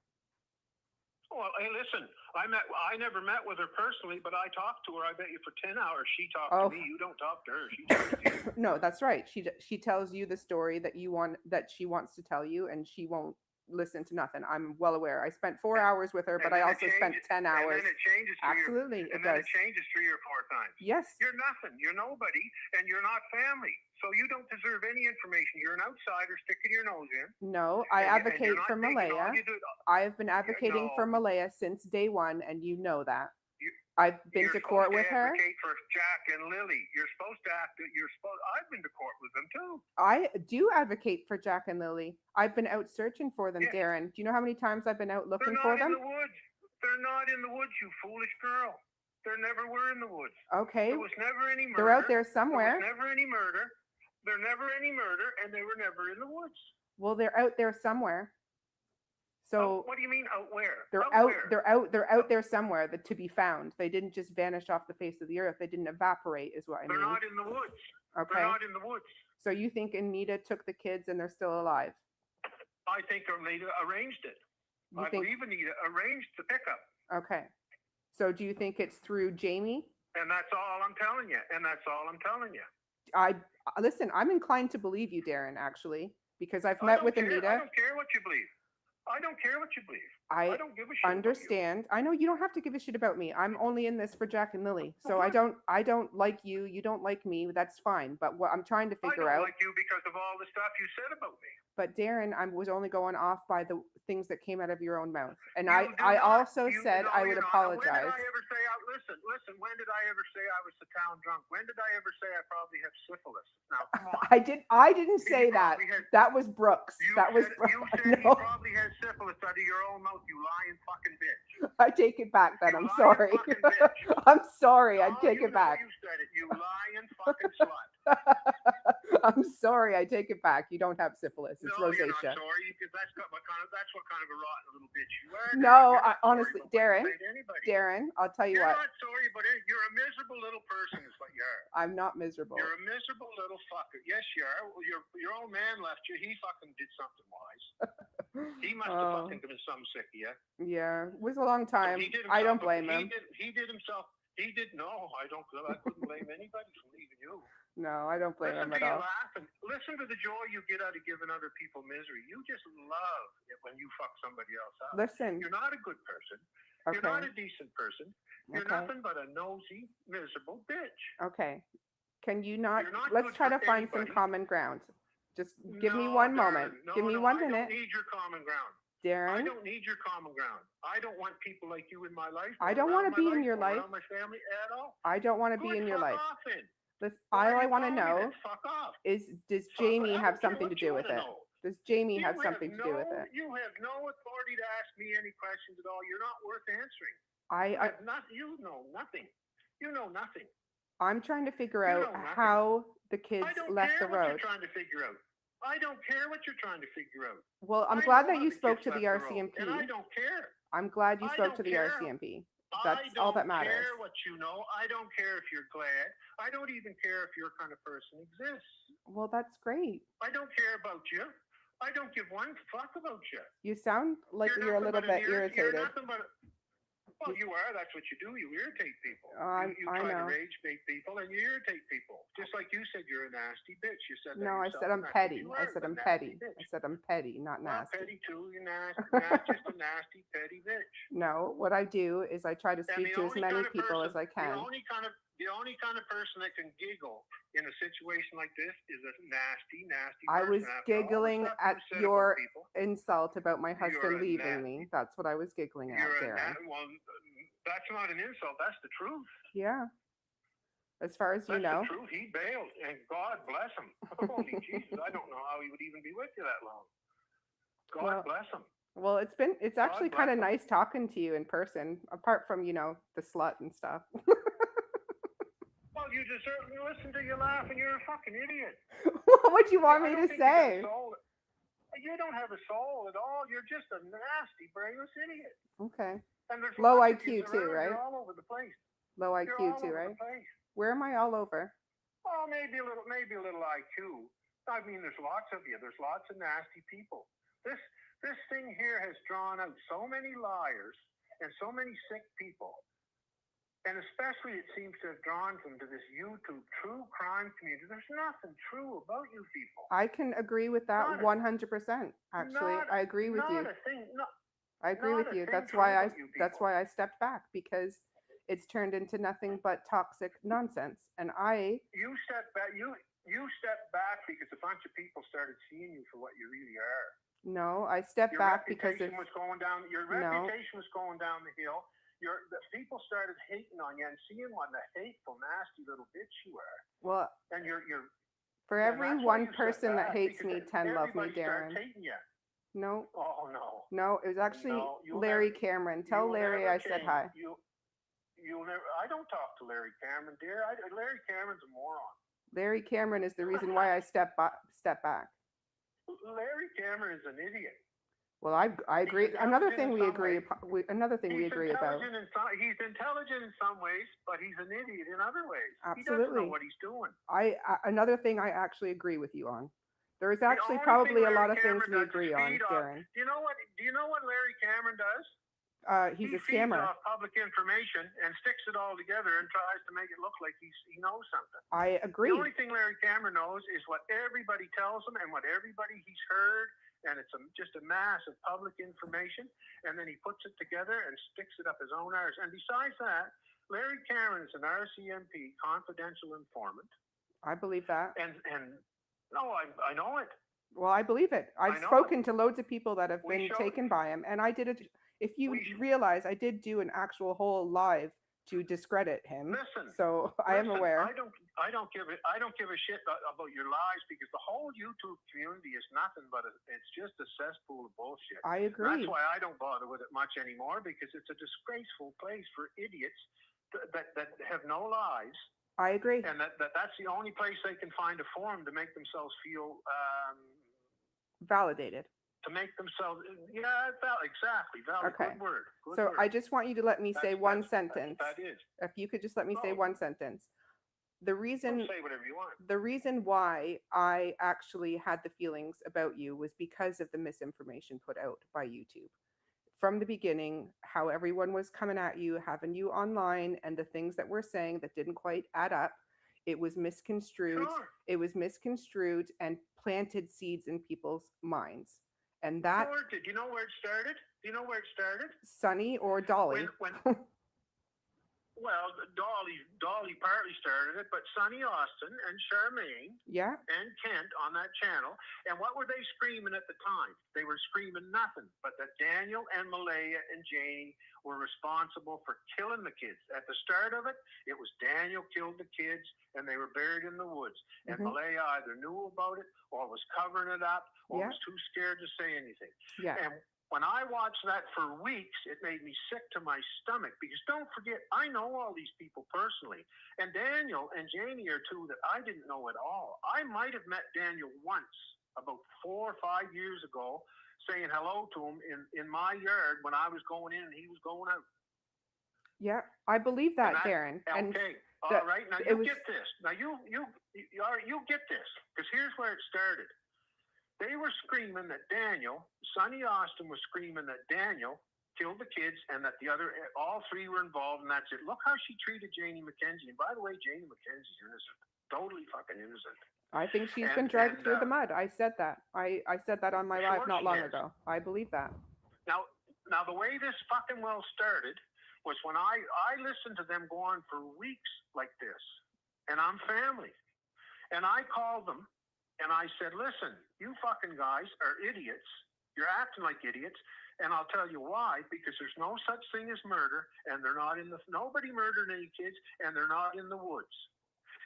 Well, hey, listen. I never met with her personally, but I talked to her. I bet you for 10 hours she talked Oh. to me. You don't talk to her. She talks to you. No, that's right. She tells you the story that she wants to tell you, and she won't listen to nothing. I'm well aware. I spent 4 hours with her, but I also spent 10 hours. And then it changes. Absolutely, it and then does. it changes 3 or 4 times. Yes. You're nothing. You're nobody, and you're not family. So you don't deserve any information. You're an outsider sticking your nose in. No, I and advocate you're not for taking all Malaya. you do. I have been advocating no. for Malaya since day one, and you know that. You- I've been You're to court supposed with to her. advocate for Jack and Lily. You're supposed to act. I've been to court with them too. I do advocate for Jack and Lily. I've been out searching for them, Yeah. Darin. Do you know how many times I've been out They're looking not for in them? the woods. They're not in the woods, you foolish girl. They never were in the woods. Okay, There was never any murder. they're out there There somewhere. was never any murder. There never any murder, and they were never in the woods. Well, they're out there somewhere. So What do you mean out where? they're out out. where? They're out there somewhere to be found. They didn't just vanish off the face of the earth. They didn't evaporate, is what I They're mean. not in the woods. Okay. They're not in the woods. So you think Anita took the kids and they're still alive? I think Anita arranged it. You I think? believe Anita arranged the pickup. Okay. So do you think it's through Jamie? And that's all I'm telling you. Listen. I'm inclined to believe you, Darin. Actually, because I've I met don't with care. Anita. I don't care what you believe. I don't care what you believe. I don't give a shit. understand. I know you don't have to give a shit about me. I'm only in this for Jack and Lily. So I good. don't like you. You don't like me. That's fine. But what I'm trying to I figure don't out. like you because of all the stuff you said about me. But Darin, I was only going off by the things that came out of your own mouth. And You do I not- also you- said no, I you're would not. apologize. When did I ever say? Listen. When did I ever say I was the town drunk? When did I ever say I probably have syphilis? Now, come on. I didn't say You that. probably had- That was Brooks. You That was said, Brooks. you said No, he probably had syphilis out of your own mouth, you lying fucking bitch. I take it back then. You I'm lying sorry. fucking bitch. I'm sorry. I Oh, take you it know back. You said it, you lying fucking slut. I'm sorry. I take it back. You don't have syphilis. It's No, you're not rosacea. sorry, because that's what kind of a rotten little bitch you are. No, You're not sorry honestly, about what you Darin, say to anybody. Darin, I'll tell you You're what. not sorry, but you're a miserable little person is what you are. I'm not miserable. You're a miserable little fucker. Yes, you are. Well, your old man left you. He fucking did something wise. He must have Oh, fucking been something sick of you. yeah, it was a long time. He did I don't himself- blame him. He did himself. He did no. I couldn't blame anybody for leaving you. No, I don't blame Listen him to at you all. laughing. Listen to the joy you get out of giving other people misery. You just love it when you fuck somebody else up. Listen, You're not a good person. You're not okay, a decent person. You're okay, nothing but a nosy, miserable bitch. okay. Can you not? You're not Let's good try to for find some anybody. common ground. Just give me No, one Darin, moment. No, Give me no, 1 I minute, don't need your common ground. I Darin. don't need your common ground. I don't want people like you in my life. I or don't around wanna my be in life, your or life. around my family at all. I don't want to be Good, in your fuck life. off then. Listen, Why all are I you want to calling me know then? Fuck off. is does Fuck Jamie off. I have don't care something to what you do with wanna it? know. Does Jamie You have something to do with it? You have no authority to ask me any questions at all. You're not worth answering. I You know nothing. You know nothing. I'm trying to figure You out know nothing. how the kids I don't left care the what road. you're trying to figure out. I don't care what you're trying to figure out. Well, I'm I glad know that how you the spoke kids to the left the road, RCMP. and I don't care. I'm glad you I spoke to don't the care. RCMP. I That's don't all that matters. care what you know. I don't care if you're glad. I don't even care if your kind of person exists. Well, that's great. I don't care about you. I don't give one fuck about you. You sound like you're a nothing little but an bit You're irritated. nothing but well, you are. That's what you do. You irritate people. I You try know. to rage bait people, and you irritate people. Just like you said, you're a nasty bitch. You said that No, I yourself, said I'm and that's what petty. you I are, said a I'm nasty petty. bitch. I said I'm petty, not Well, nasty. petty too. You're nasty, just a nasty, petty bitch. No, what I do is I try to And speak the to as only many kind of people as person, I can. The only kind of The only kind of person that can giggle in a situation like this is a nasty, nasty I person. was After all the giggling stuff at you said your about people, insult about my You're husband a leaving nasty- me. That's what I was giggling at, Darin. well, that's not an insult. That's the truth. Yeah. As far as you That's know. the truth. He bailed, and God bless him. Holy Jesus, I don't know how he would even be with you that long. God Well, bless him. Well, it's actually God kind of bless him. nice talking to you in person, apart from, the slut and stuff. Well, you deserve to listen to you laugh, and you're a fucking idiot. What would you want I me don't to think you got a say? soul. You don't have a soul at all. You're just a nasty, brainless idiot. Okay. And there's Low lots of IQ yous too, around. right? You're all over the place. Low You're IQ all too, over right? the place. Where am I all over? Well, maybe a little IQ. I mean, there's lots of you. There's lots of nasty people. This thing here has drawn out so many liars and so many sick people. And especially it seems to have drawn them to this YouTube true crime community. There's nothing true about you people. I can agree with that 100%. Actually, I agree with you. Not a thing. I agree not with a you. thing That's true why about you that's people. why I stepped back, because it's turned into nothing but toxic nonsense. And You stepped back. You stepped back because a bunch of people started seeing you for what you really are. no, I stepped Your back because reputation was going down. Your reputation was going down the hill. The people started hating on you and seeing what a hateful, nasty little bitch you are. well, And you're for and every that's why one you person stepped that back, hates because me, 10 love me, everybody starts Darin. hating you. No, Oh no. no, it was actually No, you'll Larry never- Cameron. Tell You'll Larry never I said change. hi. You'll never. I don't talk to Larry Cameron, dear. Larry Cameron's a moron. Larry Cameron is the reason why I step back. Larry Cameron is an idiot. Well, I agree. Another thing we agree. He's about. He's intelligent in some ways, but he's an idiot in other ways. He Absolutely. doesn't know what he's doing. Another thing I actually agree with you on. There is actually The only probably thing a lot Larry of things Cameron we does is agree on, feed off- Darin. Do you know what Larry Cameron does? He's a He scammer. feeds off public information and sticks it all together and tries to make it look like he knows something. I agree. The only thing Larry Cameron knows is what everybody tells him and what everybody he's heard, and it's just a mass of public information, and then he puts it together and sticks it up his own arse. And besides that, Larry Cameron is an RCMP confidential informant. I believe that. And no, I know it. Well, I believe it. I've know spoken to loads of people that have We been showed- taken by him, and I did it. If you We sh- realize, I did do an actual whole live to discredit him. Listen, So I am Listen, aware. I don't give a shit about your lies, because the whole YouTube community is nothing but it's just a cesspool of bullshit. I And agree. that's why I don't bother with it much anymore, because it's a disgraceful place for idiots that have no lives, I agree. and that's the only place they can find a forum to make themselves feel Validated. to make themselves exactly valid. Okay. Good word. Good So word. I just want you to let me say one That's- sentence. That is. If you could just let me say Oh. one sentence. The reason Say whatever you want. the reason why I actually had the feelings about you was because of the misinformation put out by YouTube. From the beginning, how everyone was coming at you, having you online, and the things that we're saying that didn't quite add up. It was misconstrued. Sure. It was misconstrued and planted seeds in people's minds. And that, Sure. Did you know where it started? Do you know where it started? Sonny or Dolly, Well, Dolly partly started it, but Sonny Austin and Charmaine yeah, and Kent on that channel. And what were they screaming at the time? They were screaming nothing but that Daniel and Malaya and Janie were responsible for killing the kids. At the start of it, it was Daniel killed the kids and they were buried in the woods. And Mhm. Malaya either knew about it or was covering it up or Yeah. was too scared to say anything. yeah, And when I watched that for weeks, it made me sick to my stomach, because don't forget, I know all these people personally. And Daniel and Janie are two that I didn't know at all. I might have met Daniel once, about 4 or 5 years ago, saying hello to him in my yard when I was going in and he was going out. yeah. I believe that, And Darin. And Okay, the- all right. Now it you was- get this. Now you get this, because here's where it started. They were screaming that Sonny Austin was screaming that Daniel killed the kids and that all three were involved, and that's it. Look how she treated Janie McKenzie. And by the way, Janie McKenzie's innocent. Totally fucking innocent. I think she's been And- dragged and, through the mud. I said that. I said that on my Sure live not she long is. ago. I believe that. Now the way this fucking well started was when I listened to them go on for weeks like this, and I'm family. And I called them and I said, listen, you fucking guys are idiots. You're acting like idiots. And I'll tell you why, because there's no such thing as murder, and they're not in the, nobody murdered any kids, and they're not in the woods.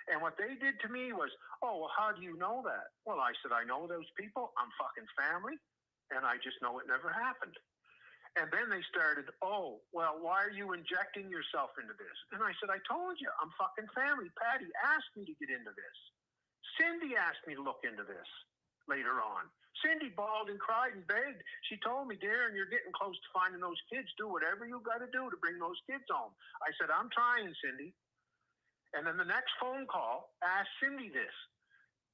And what they did to me was, oh, well, how do you know that? Well, I said, I know those people. I'm fucking family, and I just know it never happened. And then they started, oh, well, why are you injecting yourself into this? And I said, I told you, I'm fucking family. Patty asked me to get into this. Cindy asked me to look into this later on. Cindy bawled and cried and begged. She told me, Darin, you're getting close to finding those kids. Do whatever you got to do to bring those kids home. I said, I'm trying, Cindy. And then the next phone call asked Cindy this,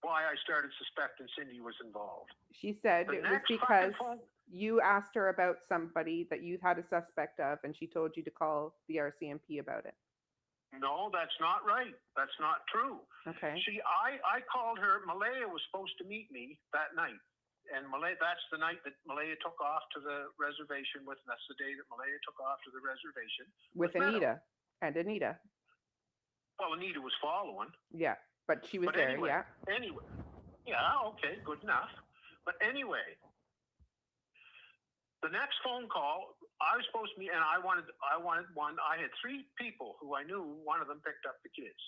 why I started suspecting Cindy was involved. She said The it was next because fucking phone, you asked her about somebody that you had a suspect of, and she told you to call the RCMP about it. no, that's not right. That's not true. Okay. See, I called her. Malaya was supposed to meet me that night. And Malaya, that's the night that Malaya took off to the reservation with, that's the day that Malaya took off to the reservation. With Meadow. Anita. And Anita. Well, Anita was following. Yeah. But she was But there, anyway, yeah. Anyway. Yeah, okay, good enough. But anyway, the next phone call, I was supposed to meet, and I wanted one. I had 3 people who I knew, one of them picked up the kids.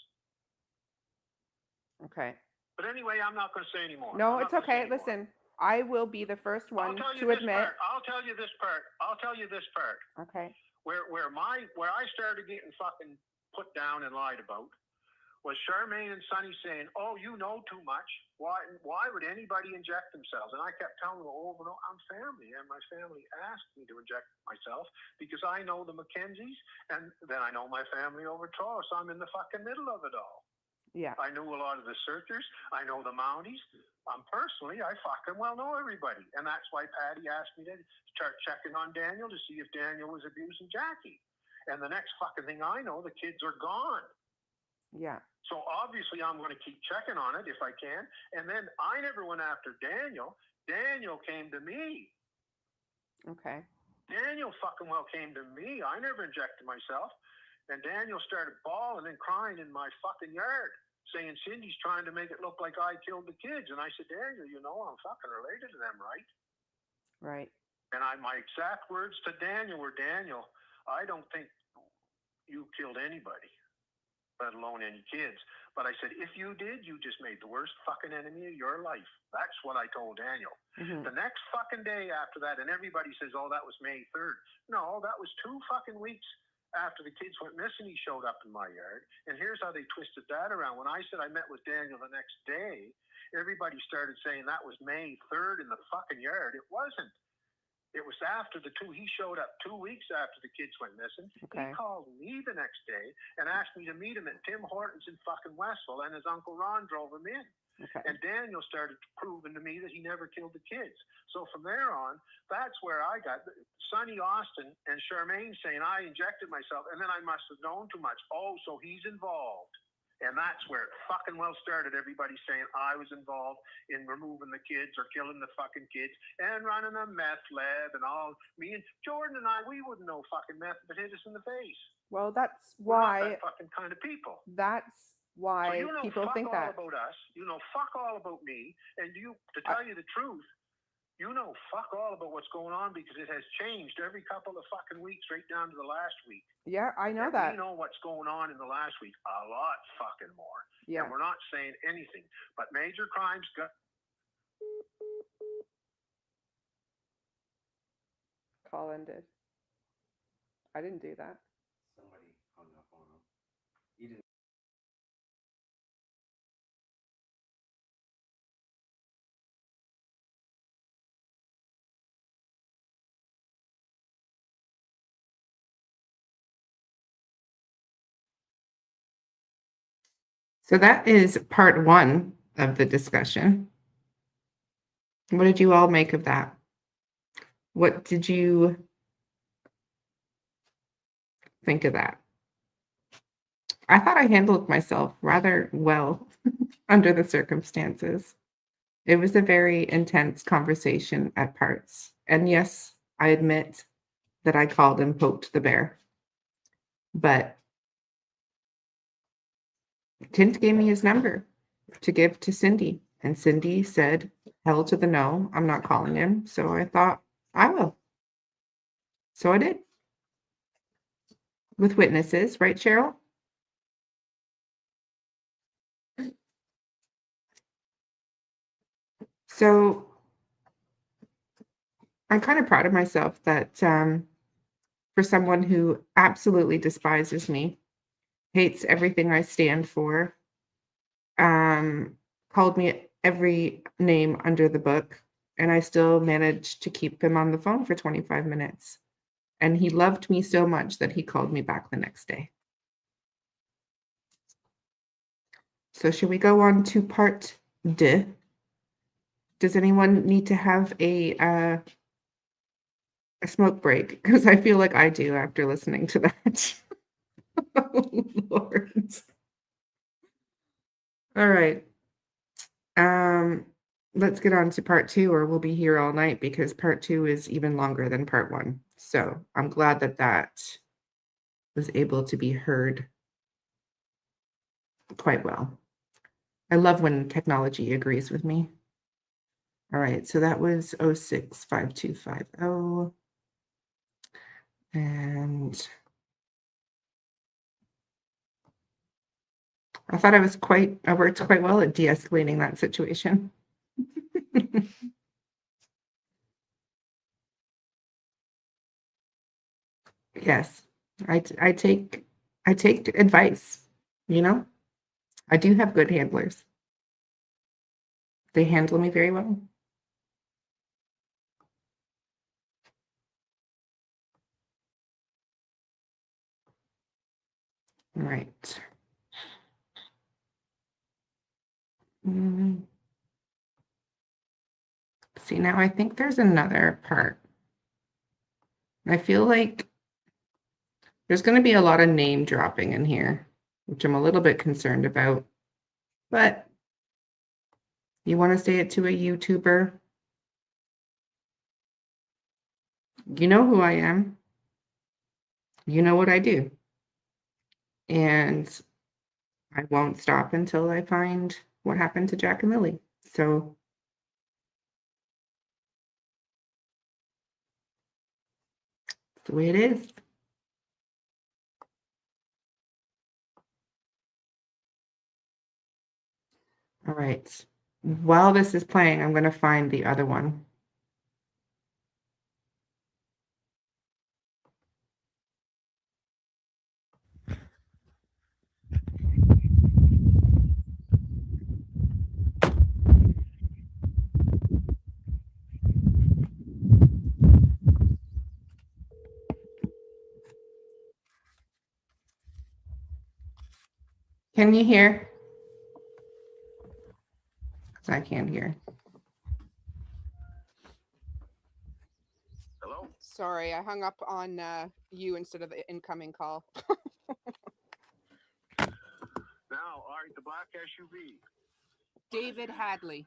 Okay. But anyway, I'm not going to say anymore. No, it's okay. Listen, I will be the first one to admit. I'll tell you this part. Okay. Where I started getting fucking put down and lied about was Charmaine and Sonny saying, oh, you know too much. Why would anybody inject themselves? And I kept telling them over and over, I'm family, and my family asked me to inject myself because I know the Mackenzies, and then I know my family over Toronto, so I'm in the fucking middle of it all. Yeah. I knew a lot of the searchers. I know the Mounties. Personally, I fucking well know everybody. And that's why Patty asked me to start checking on Daniel to see if Daniel was abusing Jackie. And the next fucking thing I know, the kids are gone. Yeah. So obviously I'm going to keep checking on it if I can. And then I never went after Daniel. Daniel came to me. Okay. Daniel fucking well came to me. I never injected myself. And Daniel started bawling and crying in my fucking yard, saying Cindy's trying to make it look like I killed the kids. And I said, Daniel, you know I'm fucking related to them, right? Right. And my exact words to Daniel were, Daniel, I don't think you killed anybody, let alone any kids. But I said, if you did, you just made the worst fucking enemy of your life. That's what I told Daniel. Mm-hmm. The next fucking day after that, and everybody says, oh, that was May 3rd. No, that was 2 fucking weeks after the kids went missing. He showed up in my yard. And here's how they twisted that around. When I said I met with Daniel the next day, everybody started saying that was May 3rd in the fucking yard. It wasn't. It was after the 2. He showed up 2 weeks after the kids went missing. Okay. He called me the next day and asked me to meet him at Tim Hortons in fucking Westville, and his Uncle Ron drove him in. Okay. And Daniel started proving to me that he never killed the kids. So from there on, that's where I got Sonny Austin and Charmaine saying I injected myself, and then I must have known too much. Oh, so he's involved. And that's where it fucking well started. Everybody saying I was involved in removing the kids or killing the fucking kids and running a meth lab and all. Me and Jordan and I, we wouldn't know fucking meth if it hit us in the face. Well, that's We're why. not that fucking kind of people. That's why So you know people fuck think all that. about us. You know fuck all about me. And to tell you the truth, you know fuck all about what's going on because it has changed every couple of fucking weeks right down to the last week. Yeah, I know And that. we know what's going on in the last week a lot fucking more. Yeah. And we're not saying anything. But major crimes got. Call ended. I didn't do that. Somebody hung up on him. He didn't. So that is part 1 of the discussion. What did you all make of that? What did you think of that? I thought I handled myself rather well under the circumstances. It was a very intense conversation at parts. And yes, I admit that I called and poked the bear. But Tint gave me his number to give to Cindy, and Cindy said, hell to the no, I'm not calling him. So I thought, I will. So I did. With witnesses, right, Cheryl? So I'm kind of proud of myself that for someone who absolutely despises me, hates everything I stand for, called me every name under the book, and I still managed to keep him on the phone for 25 minutes. And he loved me so much that he called me back the next day. So should we go on to part D? Does anyone need to have a smoke break? Because I feel like I do after listening to that. Oh, Lord. All right. Let's get on to part 2, or we'll be here all night because part 2 is even longer than part 1. So I'm glad that that was able to be heard quite well. I love when technology agrees with me. All right, so that was 065250. And I thought I worked quite well at de-escalating that situation. Yes, I take advice, you know? I do have good handlers. They handle me very well. All right. See, now I think there's another part. I feel like there's going to be a lot of name dropping in here, which I'm a little bit concerned about. But you want to say it to a YouTuber? You know who I am. You know what I do. And I won't stop until I find what happened to Jack and Lily. So it's the way it is. All right. While this is playing, I'm going to find the other one. Can you hear? Because I can't hear. Hello? Sorry, I hung up on you instead of the incoming call. Now, all right, the black SUV. David Hadley.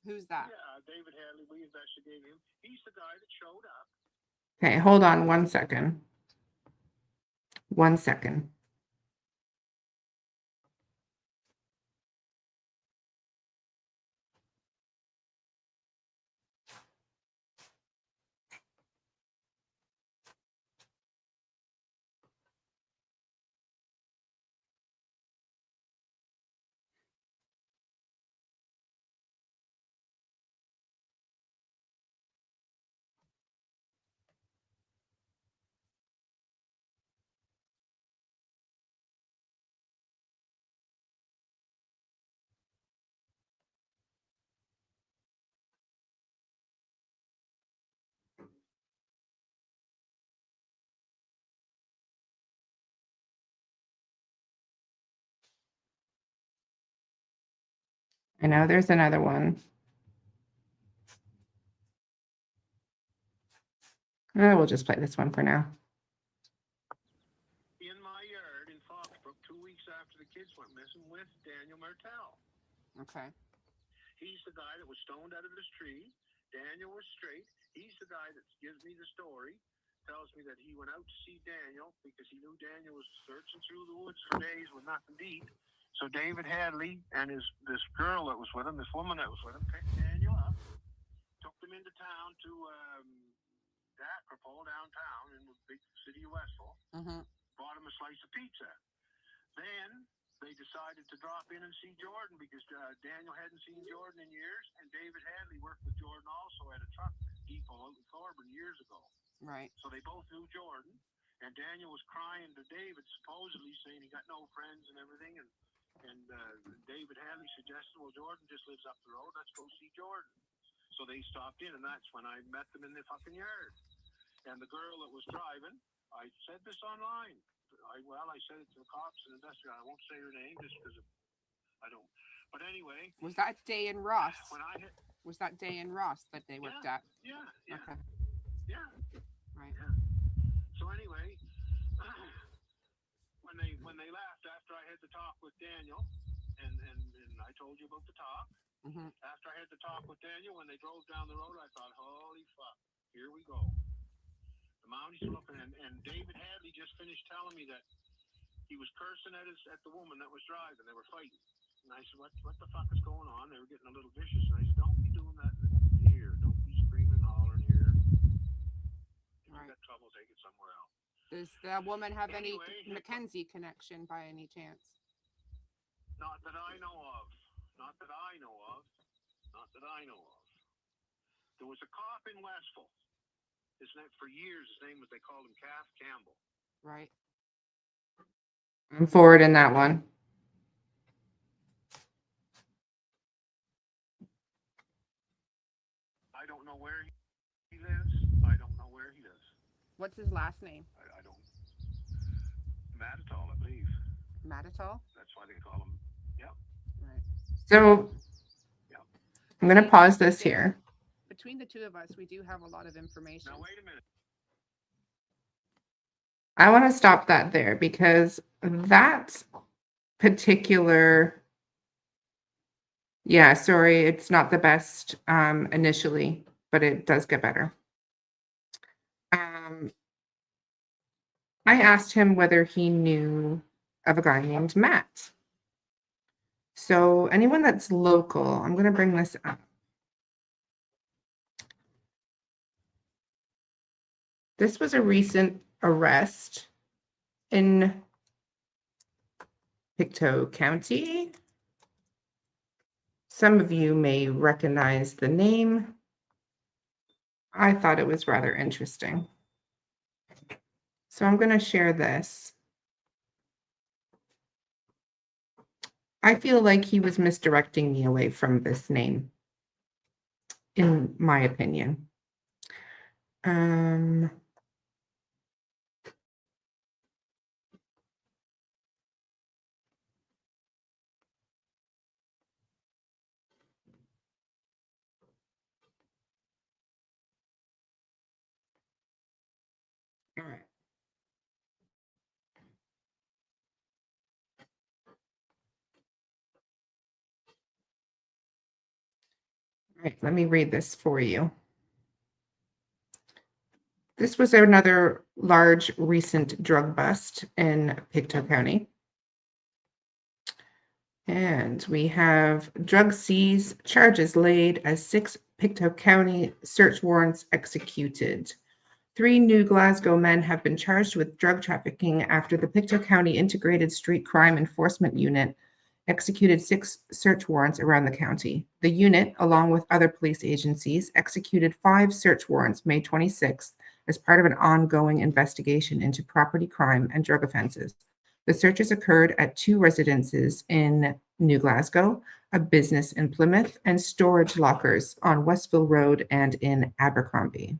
Who's that? Yeah, David Hadley, we investigated him. He's the guy that showed up. Okay, hold on 1 second. 1 second. I know there's another one. We'll just play this one for now. In my yard in Foxbrook 2 weeks after the kids went missing with Daniel Martel. Okay. He's the guy that was stoned out of his tree. Daniel was straight. He's the guy that gives me the story. tells me that he went out to see Daniel because he knew Daniel was searching through the woods for days with nothing to eat. So David Hadley and this girl that was with him, this woman that was with him, picked Daniel up, took them into town to Acropole downtown in the big city of Westville. Bought him a slice of pizza. Then they decided to drop in and see Jordan because Daniel hadn't seen Jordan in years, and David Hadley worked with Jordan also at a truck depot out in Thorburn years ago. Right. So they both knew Jordan, and Daniel was crying to David, supposedly saying he got no friends and everything, and David Hadley suggested, well, Jordan just lives up the road, let's go see Jordan. So they stopped in, and that's when I met them in the fucking yard. And the girl that was driving, I said this online. I said it to the cops and investigators. I won't say her name just because I don't. But anyway. Was that Darin Ross? Was that Darin Ross that they worked at? Yeah. Okay. Yeah. Right. Yeah. So anyway, when they left after I had the talk with Daniel, and I told you about the talk. After I had the talk with Daniel, when they drove down the road, I thought, holy fuck, here we go. The Mounties are looking, and David Hadley just finished telling me that he was cursing at the woman that was driving. They were fighting. And I said, what the fuck is going on? They were getting a little vicious. And I said, don't be doing that here. Don't be screaming, hollering here. If you got trouble, take it somewhere else. Does that woman have any Mackenzie connection by any chance? Not that I know of. Not that I know of. Not that I know of. There was a cop in Westville. His name, for years, they called him Calf Campbell. Right. I'm forward in that one. I don't know where he lives. I don't know where he lives. What's his last name? I don't. Matitol, I believe. Matitol? That's why they call him. Yeah. Right. So I'm going to pause this here. Between the two of us, we do have a lot of information. Now, wait a minute. I want to stop that there because that particular, sorry, it's not the best initially, but it does get better. I asked him whether he knew of a guy named Matt. So anyone that's local, I'm going to bring this up. This was a recent arrest in Pictou County. Some of you may recognize the name. I thought it was rather interesting. So I'm going to share this. I feel like he was misdirecting me away from this name, in my opinion. All right. All right, let me read this for you. This was another large recent drug bust in Pictou County. And we have drug seize, charges laid as 6 Pictou County search warrants executed. 3 New Glasgow men have been charged with drug trafficking after the Pictou County Integrated Street Crime Enforcement Unit executed 6 search warrants around the county. The unit, along with other police agencies, executed 5 search warrants May 26th as part of an ongoing investigation into property crime and drug offenses. The searches occurred at 2 residences in New Glasgow, a business in Plymouth, and storage lockers on Westville Road and in Abercrombie.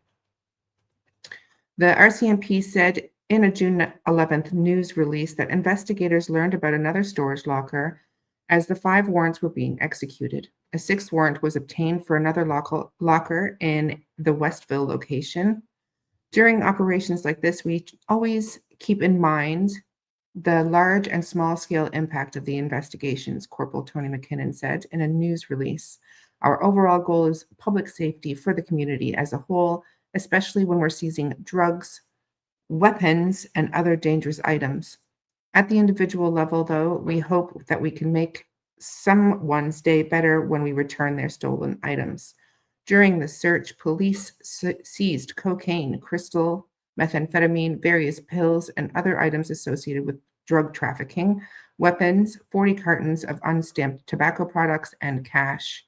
The RCMP said in a June 11th news release that investigators learned about another storage locker as the 5 warrants were being executed. A 6th warrant was obtained for another locker in the Westville location. During operations like this, we always keep in mind the large and small-scale impact of the investigations, Corporal Tony McKinnon said in a news release. Our overall goal is public safety for the community as a whole, especially when we're seizing drugs, weapons, and other dangerous items. At the individual level, though, we hope that we can make someone's day better when we return their stolen items. During the search, police seized cocaine, crystal, methamphetamine, various pills, and other items associated with drug trafficking, weapons, 40 cartons of unstamped tobacco products, and cash.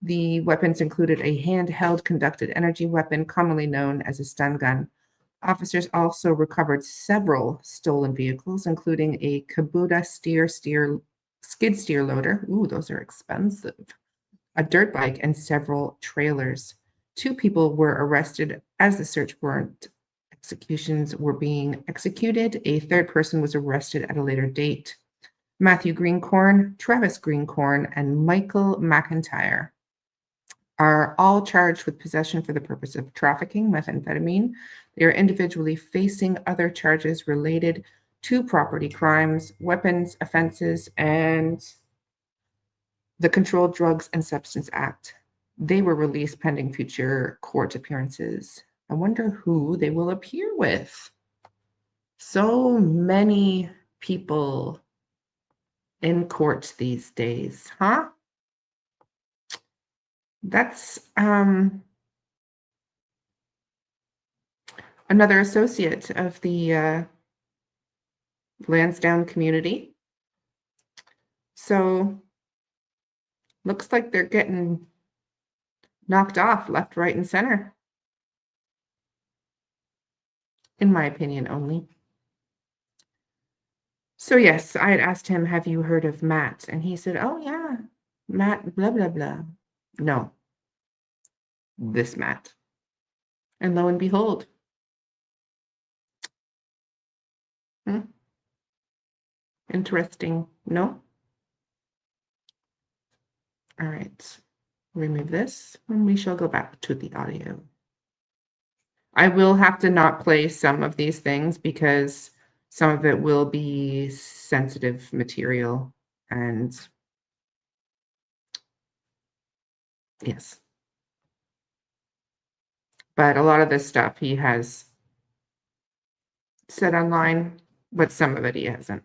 The weapons included a handheld conducted energy weapon, commonly known as a stun gun. Officers also recovered several stolen vehicles, including a Kubota skid steer loader. Ooh, those are expensive. A dirt bike and several trailers. 2 people were arrested as the search warrant executions were being executed. A third person was arrested at a later date. Matthew Greencorn, Travis Greencorn, and Michael McIntyre are all charged with possession for the purpose of trafficking methamphetamine. They are individually facing other charges related to property crimes, weapons offenses, and the Controlled Drugs and Substance Act. They were released pending future court appearances. I wonder who they will appear with. So many people in court these days, huh? That's another associate of the Lansdowne community. So looks like they're getting knocked off left, right, and center. In my opinion only. So yes, I had asked him, have you heard of Matt? And he said, oh yeah, Matt, blah, blah, blah. No, this Matt. And lo and behold. Interesting, no? All right, remove this and we shall go back to the audio. I will have to not play some of these things because some of it will be sensitive material and yes. But a lot of this stuff he has said online, but some of it he hasn't.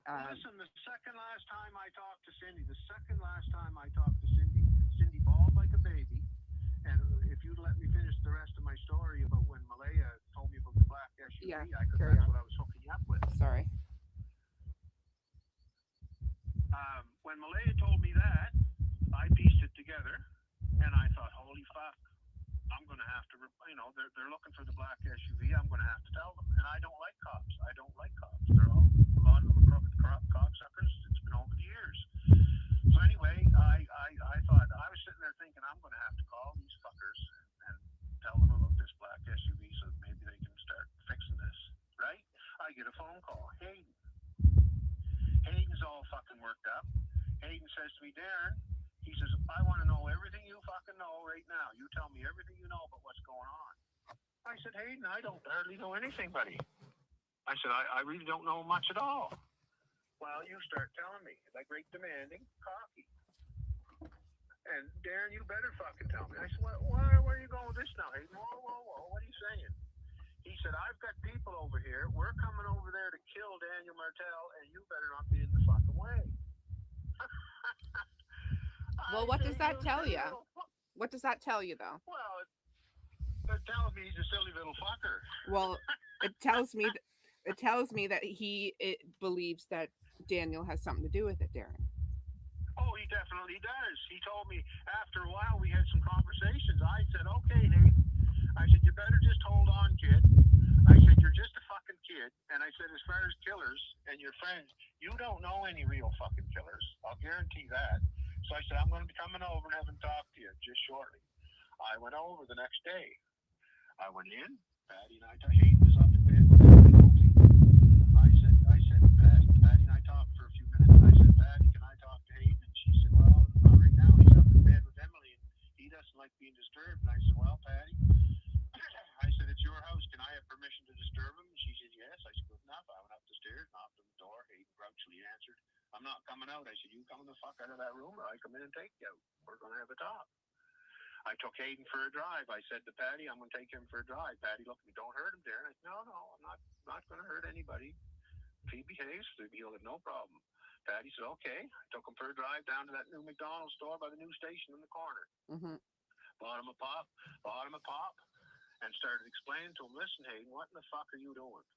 Listen, the second last time I talked to Cindy, Cindy bawled like a baby. And if you'd let me finish the rest of my story about when Malaya told me about the black SUV, Yeah, that's what I was hooking you up with. Sorry. When Malaya told me that, I pieced it together, and I thought, holy fuck, I'm going to have to, they're looking for the black SUV. I'm going to have to tell them. And I don't like cops. They're all, a lot of them are crooked cocksuckers. It's been over the years. So anyway, I thought, I was sitting there thinking, I'm going to have to call these fuckers and tell them about this black SUV so that maybe they can start fixing this, right? I get a phone call. Hayden's all fucking worked up. Hayden says to me, Darin, he says, I want to know everything you fucking know right now. You tell me everything you know about what's going on. I said, Hayden, I don't hardly know anything, buddy. I said, I really don't know much at all. Well, you start telling me, like great demanding, cocky. And Darin, you better fucking tell me. I said, where are you going with this now, Hayden? Whoa, what are you saying? He said, I've got people over here. We're coming over there to kill Daniel Martel, and you better not be in the fucking way. Well, what does that tell you? What does that tell you, though? Well, they're telling me he's a silly little fucker. Well, it tells me that he believes that Daniel has something to do with it, Darin. Oh, he definitely does. He told me after a while we had some conversations. I said, okay, Nate. I said, you better just hold on, kid. I said, you're just a fucking kid. And I said, as far as killers and your friends, you don't know any real fucking killers. I'll guarantee that. So I said, I'm going to be coming over and having talked to you just shortly. I went over the next day. I went in. Patty and Hayden was up in bed with Guilty. I said, Patty and I talked for a few minutes. I said, Patty, can I talk to Hayden? And she said, well, not right now. He's up in bed with Emily, and he doesn't like being disturbed. And I said, well, Patty, I said, it's your house. Can I have permission to disturb him? And she said, yes. I said, good enough. I went up the stairs, knocked on the door. Hayden grouchily answered, I'm not coming out. I said, you come the fuck out of that room, or I come in and take you out. We're going to have a talk. I took Hayden for a drive. I said to Patty, I'm going to take him for a drive. Patty looked at me, don't hurt him, Darin. I said, no, I'm not going to hurt anybody. If he behaves, he'll have no problem. Patty said, okay. I took him for a drive down to that new McDonald's store by the new station in the corner. Mm-hmm. Bought him a pop, and started explaining to him, listen, Hayden, what in the fuck are you doing?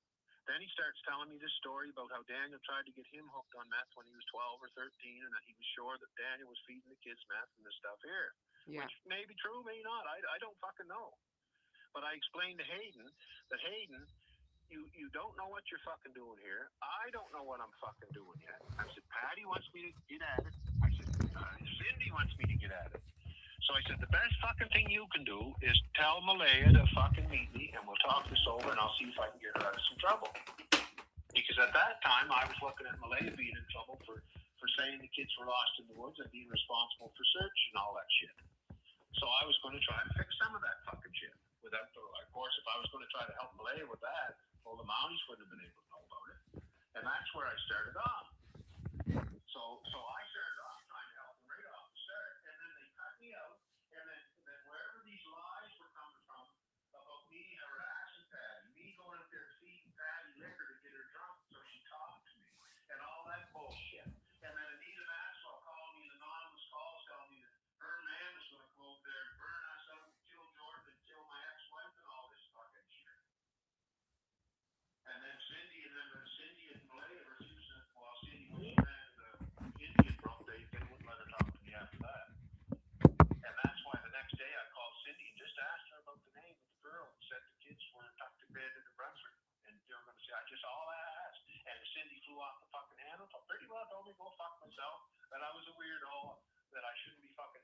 Then he starts telling me this story about how Daniel tried to get him hooked on meth when he was 12 or 13, and that he was sure that Daniel was feeding the kids meth and this stuff here. Yeah. Which may be true, may not. I don't fucking know. But I explained to Hayden that, Hayden, you don't know what you're fucking doing here. I don't know what I'm fucking doing yet. I said, Patty wants me to get at it. I said, Cindy wants me to get at it. So I said, the best fucking thing you can do is tell Malaya to fucking meet me, and we'll talk this over, and I'll see if I can get her out of some trouble. Because at that time, I was looking at Malaya being in trouble for saying the kids were lost in the woods and being responsible for search and all that shit. So I was going to try and fix some of that fucking shit. Of course, if I was going to try to help Malaya with that, well, the Mounties wouldn't have been able to know about it. And that's where I started off. So I started off trying to help them right off the start, and then they cut me out. And then wherever these lies were coming from about me harassing Patty, me going up there feeding Patty liquor to get her drunk so she talked to me, and all that bullshit. And then Anita Maxwell called me in anonymous calls telling me that her man was going to go over there and burn us out and kill Jordan and kill my ex-wife and all this fucking shit. And then Cindy and Malaya refused it. Well, Cindy was mad at the Indian broke. They wouldn't let her talk to me after that. And that's why the next day I called Cindy and just asked her about the name of the girl and said the kids were tucked in bed in New Brunswick. And they were going to say, I just all I asked. And Cindy flew off the fucking handle. Pretty well told me go fuck myself. That I was a weirdo. That I shouldn't be fucking.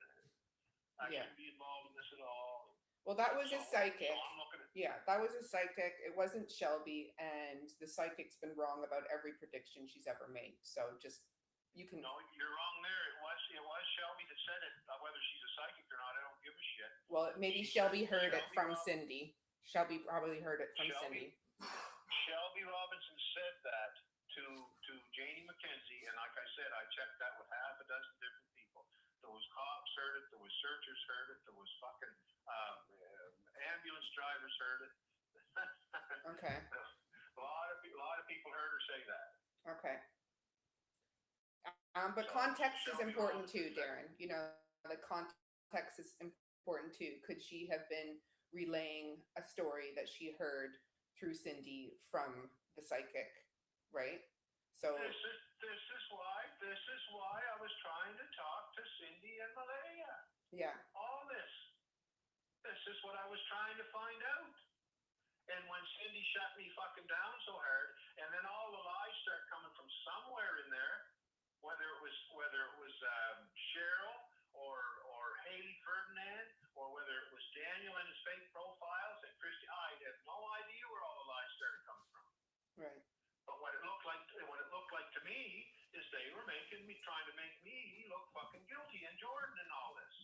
I shouldn't be involved in this at all. Well, that was a psychic. So I'm looking at. Yeah, that was a psychic. It wasn't Shelby, and the psychic's been wrong about every prediction she's ever made. So just you can. No, you're wrong there. It was Shelby that said it. Whether she's a psychic or not, I don't give a shit. Well, maybe Shelby heard it from Cindy. Shelby probably heard it from Cindy. Shelby Robinson said that to Janie McKenzie, and like I said, I checked that with half a dozen different people. There was cops heard it, there was searchers heard it, there was fucking ambulance drivers heard it. Okay. A lot of people heard her say that. Okay. But context is important too, Darin. You know, the context is important too. Could she have been relaying a story that she heard through Cindy from the psychic, right? So this is why I was trying to talk to Cindy and Malaya. Yeah. All this. This is what I was trying to find out. And when Cindy shut me fucking down so hard, and then all the lies start coming from somewhere in there, whether it was Cheryl or Haley Ferdinand, or whether it was Daniel and his fake profiles and Christy, I had no idea where all the lies started coming from. Right. But what it looked like to me is they were trying to make me look fucking guilty and Jordan and all this.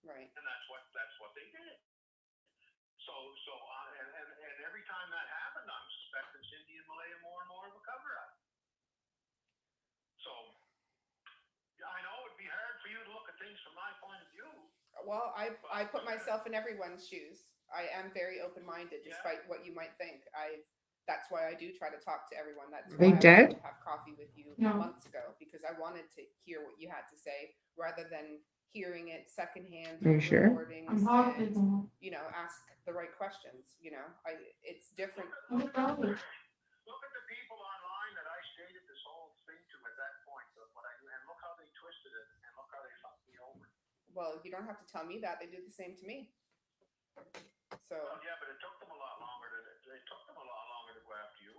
Right. And that's what they did. So and every time that happened, I'm suspecting Cindy and Malaya more and more of a cover up. So I know it'd be hard for you to look at things from my point of view. Well, I put myself in everyone's shoes. I am very open-minded, despite what you might think. That's why I do try to talk to everyone. That's why I wanted to have coffee with you months ago, because I wanted to hear what you had to say rather than hearing it secondhand Are you through sure? recordings and, you know, ask the right questions. You know, it's different. Look at the people online that I stated this whole thing to at that point of what I do, and look how they twisted it, and look how they fucked me over. Well, you don't have to tell me that. They do the same to me. So, Well, yeah, but it took them a lot longer to go after you.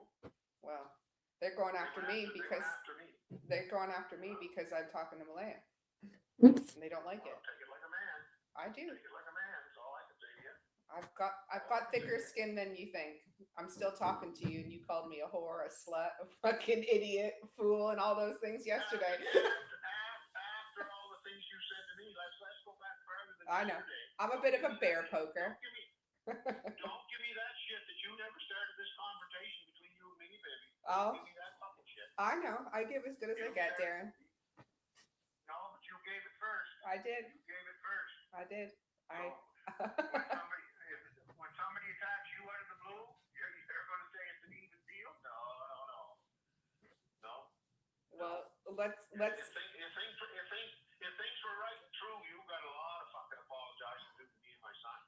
well, they're going after me because After me. they're going after me because I'm talking to Malaya. Oops. And they don't like it. Take it like a man. I do. Take it like a man is all I can say to you. I've got thicker skin than you think. I'm still talking to you, and you called me a whore, a slut, a fucking idiot, fool, and all those things yesterday. After all the things you said to me, let's go back further than I know. yesterday. I'm a bit of a bear poker. Don't give me that shit that you never started this conversation between you and me, baby. Oh, Give me that fucking shit. I know. I give as good as I get, Darin. No, but you gave it first. I did. You gave it first. I did. When somebody attacks you out of the blue, you're going to say it's an even deal? No. Well, let's. If things were right and true, you got a lot of fucking apologizing to me and my son,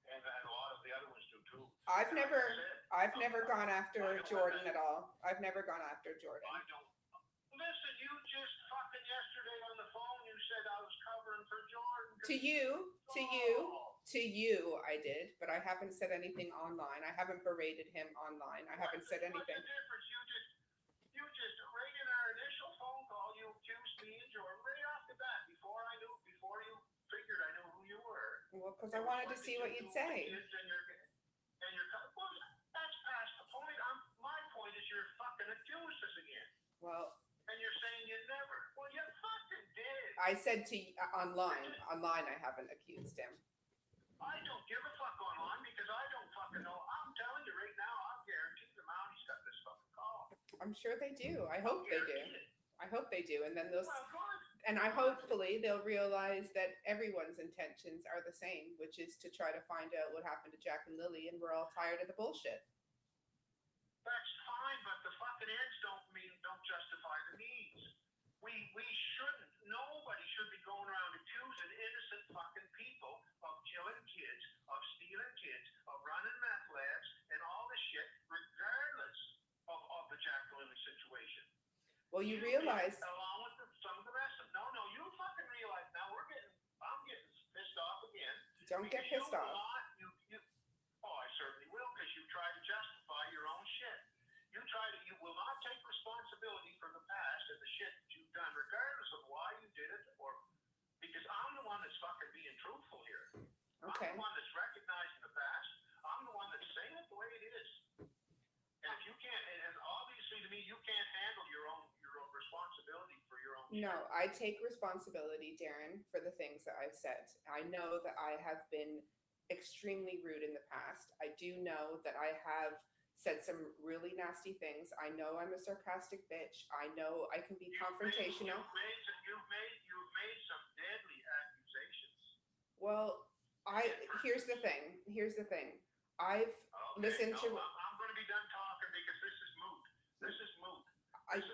and a lot of the other ones do too. I've never gone after Jordan at all. I've never gone after Jordan. I don't. Listen, you just fucking yesterday on the phone, you said I was covering for Jordan. To you, I did, but I haven't said anything online. I haven't berated him online. I haven't said anything. What's the difference? You just right in our initial phone call, you accused me and Jordan right off the bat before you figured I knew who you were. Well, because I wanted to see what you'd say. Well, that's past the point. My point is you're fucking accused us again. Well. And you're saying you never. Well, you fucking did. I said to online. Online, I haven't accused him. I don't give a fuck online because I don't fucking know. I'm telling you right now, I'm guaranteed the Mounties got this fucking call. I'm sure they do. I hope they do. I hope they do. And then hopefully they'll realize that everyone's intentions are the same, which is to try to find out what happened to Jack and Lily, and we're all tired of the bullshit. That's fine, but the fucking ends don't justify the means. We shouldn't. Nobody should be going around accusing innocent fucking people of killing kids, of stealing kids, of running meth labs, and all this shit, regardless of the Jack and Lily situation. Well, you realize. Along with some of the rest of them. No, you fucking realize now I'm getting pissed off again. Don't get pissed off. I certainly will, because you try to justify your own shit. You will not take responsibility for the past and the shit that you've done, regardless of why you did it, or because I'm the one that's fucking being truthful here. Okay. I'm the one that's recognizing the past. I'm the one that's saying it the way it is. And if you can't, and obviously to me, you can't handle your own responsibility for your own shit. No, I take responsibility, Darin, for the things that I've said. I know that I have been extremely rude in the past. I do know that I have said some really nasty things. I know I'm a sarcastic bitch. I know I can be confrontational. You've made some deadly accusations. Well, here's the thing. I've listened to. I'm going to be done talking because this is moot. This is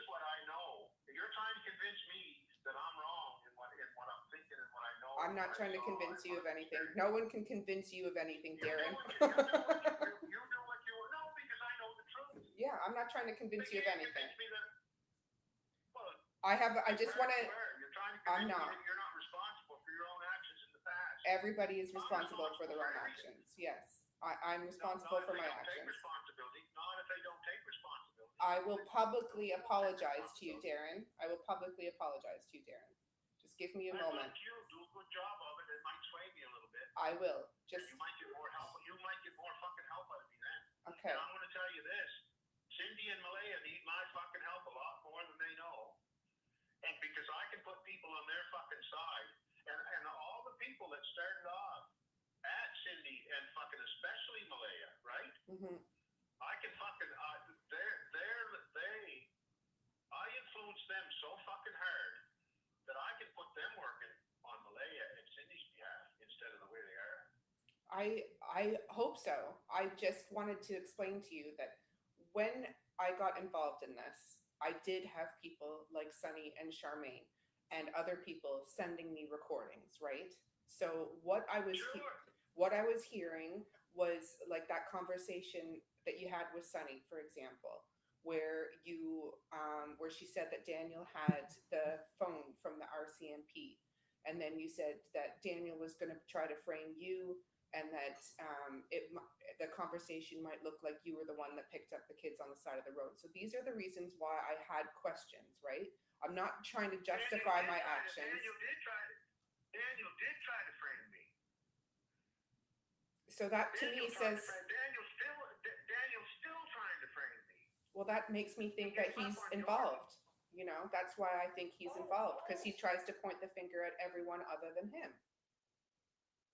what I know. You're trying to convince me that I'm wrong in what I'm thinking and what I know. I'm not trying to convince you of anything. No one can convince you of anything, Darin. You do what you know because I know the truth. Yeah, I'm not trying to convince you of anything. I just want to. You're trying to I'm convince not. me that you're not responsible for your own actions in the past. Everybody is responsible for their own actions. Yes, I'm responsible for my actions. Not if they don't take responsibility. I will publicly apologize to you, Darin. Just give me a moment. You do a good job of it. It might sway me a little bit. I will. Just. You might get more help. You might get more fucking help out of me then. Okay. And I'm going to tell you this. Cindy and Malaya need my fucking help a lot more than they know. And because I can put people on their fucking side. And all the people that started off at Cindy and fucking especially Malaya, right? Mm-hmm. I can fucking, I influenced them so fucking hard that I can put them working on Malaya and Cindy's behalf instead of the way they are. I hope so. I just wanted to explain to you that when I got involved in this, I did have people like Sunny and Charmaine. and other people sending me recordings, right? So what I was Sure. what I was hearing was like that conversation that you had with Sunny, for example, where where she said that Daniel had the phone from the RCMP, and then you said that Daniel was going to try to frame you, and that the conversation might look like you were the one that picked up the kids on the side of the road. So these are the reasons why I had questions, right? I'm not trying to justify my actions. Daniel did try to frame me. So that to me says, Daniel's still trying to frame me. well, that makes me think that he's involved. You know, that's why I think he's involved, because he tries to point the finger at everyone other than him.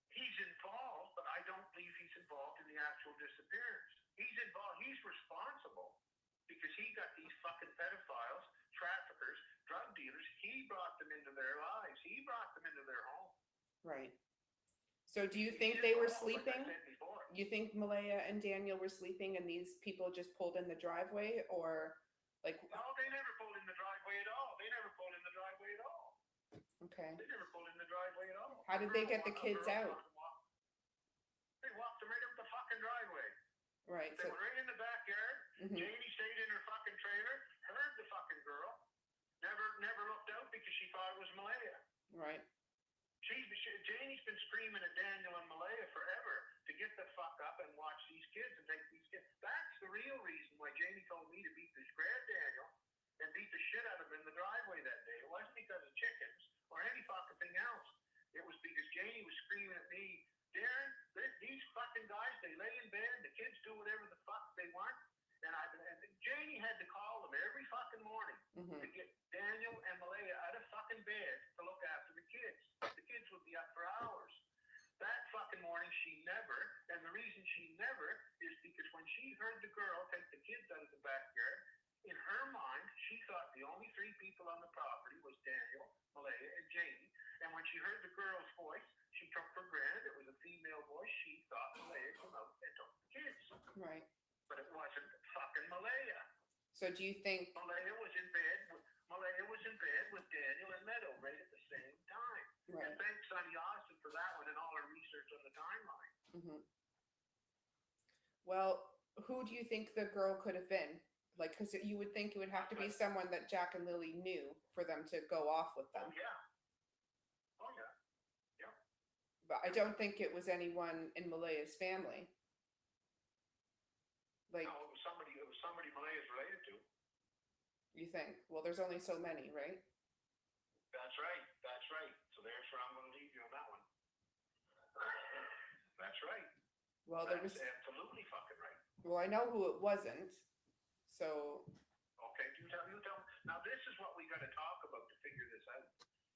He's involved, but I don't believe he's involved in the actual disappearance. He's involved. He's responsible because he got these fucking pedophiles, traffickers, drug dealers. He brought them into their lives. He brought them into their home. Right. So do you think they were sleeping? You think Malaya and Daniel were sleeping and these people just pulled in the driveway, or like? No, they never pulled in the driveway at all. They never pulled in the driveway at all. Okay. They never pulled in the driveway at all. How did they get the kids out? They walked them right up the fucking driveway. Right. They went right in the backyard. Mhm. Janie stayed in her fucking trailer, heard the fucking girl, never looked out because she thought it was Malaya. Right. Janie's been screaming at Daniel and Malaya forever to get the fuck up and watch these kids and take these kids. That's the real reason why Janie told me to beat the grab Daniel and beat the shit out of him in the driveway that day. It wasn't because of chickens or any fucking thing else. It was because Janie was screaming at me, Darin, these fucking guys, they lay in bed, the kids do whatever the fuck they want. And Janie had to call them every fucking morning to get Daniel and Malaya out of fucking bed to look after the kids. The kids would be up for hours. That fucking morning she never, and the reason she never is because when she heard the girl take the kids out of the backyard, in her mind, she thought the only three people on the property was Daniel, Malaya, and Janie. And when she heard the girl's voice, she took for granted it was a female voice. She thought Malaya came out and took the kids. Right. But it wasn't fucking Malaya. So do you think Malaya was in bed with Daniel and Meadow right at the same time? Right. And thanks Sonny Austin for that one and all her research on the timeline. Well, who do you think the girl could have been? Like, because you would think it would have to be someone that Jack and Lily knew for them to go off with them. Oh yeah. Yep. But I don't think it was anyone in Malaya's family. Like, no, it was somebody Malaya's related to. You think? Well, there's only so many, right? That's right. So there's where I'm going to leave you on that one. That's right. Well, That's absolutely fucking right. Well, I know who it wasn't. So. Okay, you tell me. Now this is what we got to talk about to figure this out.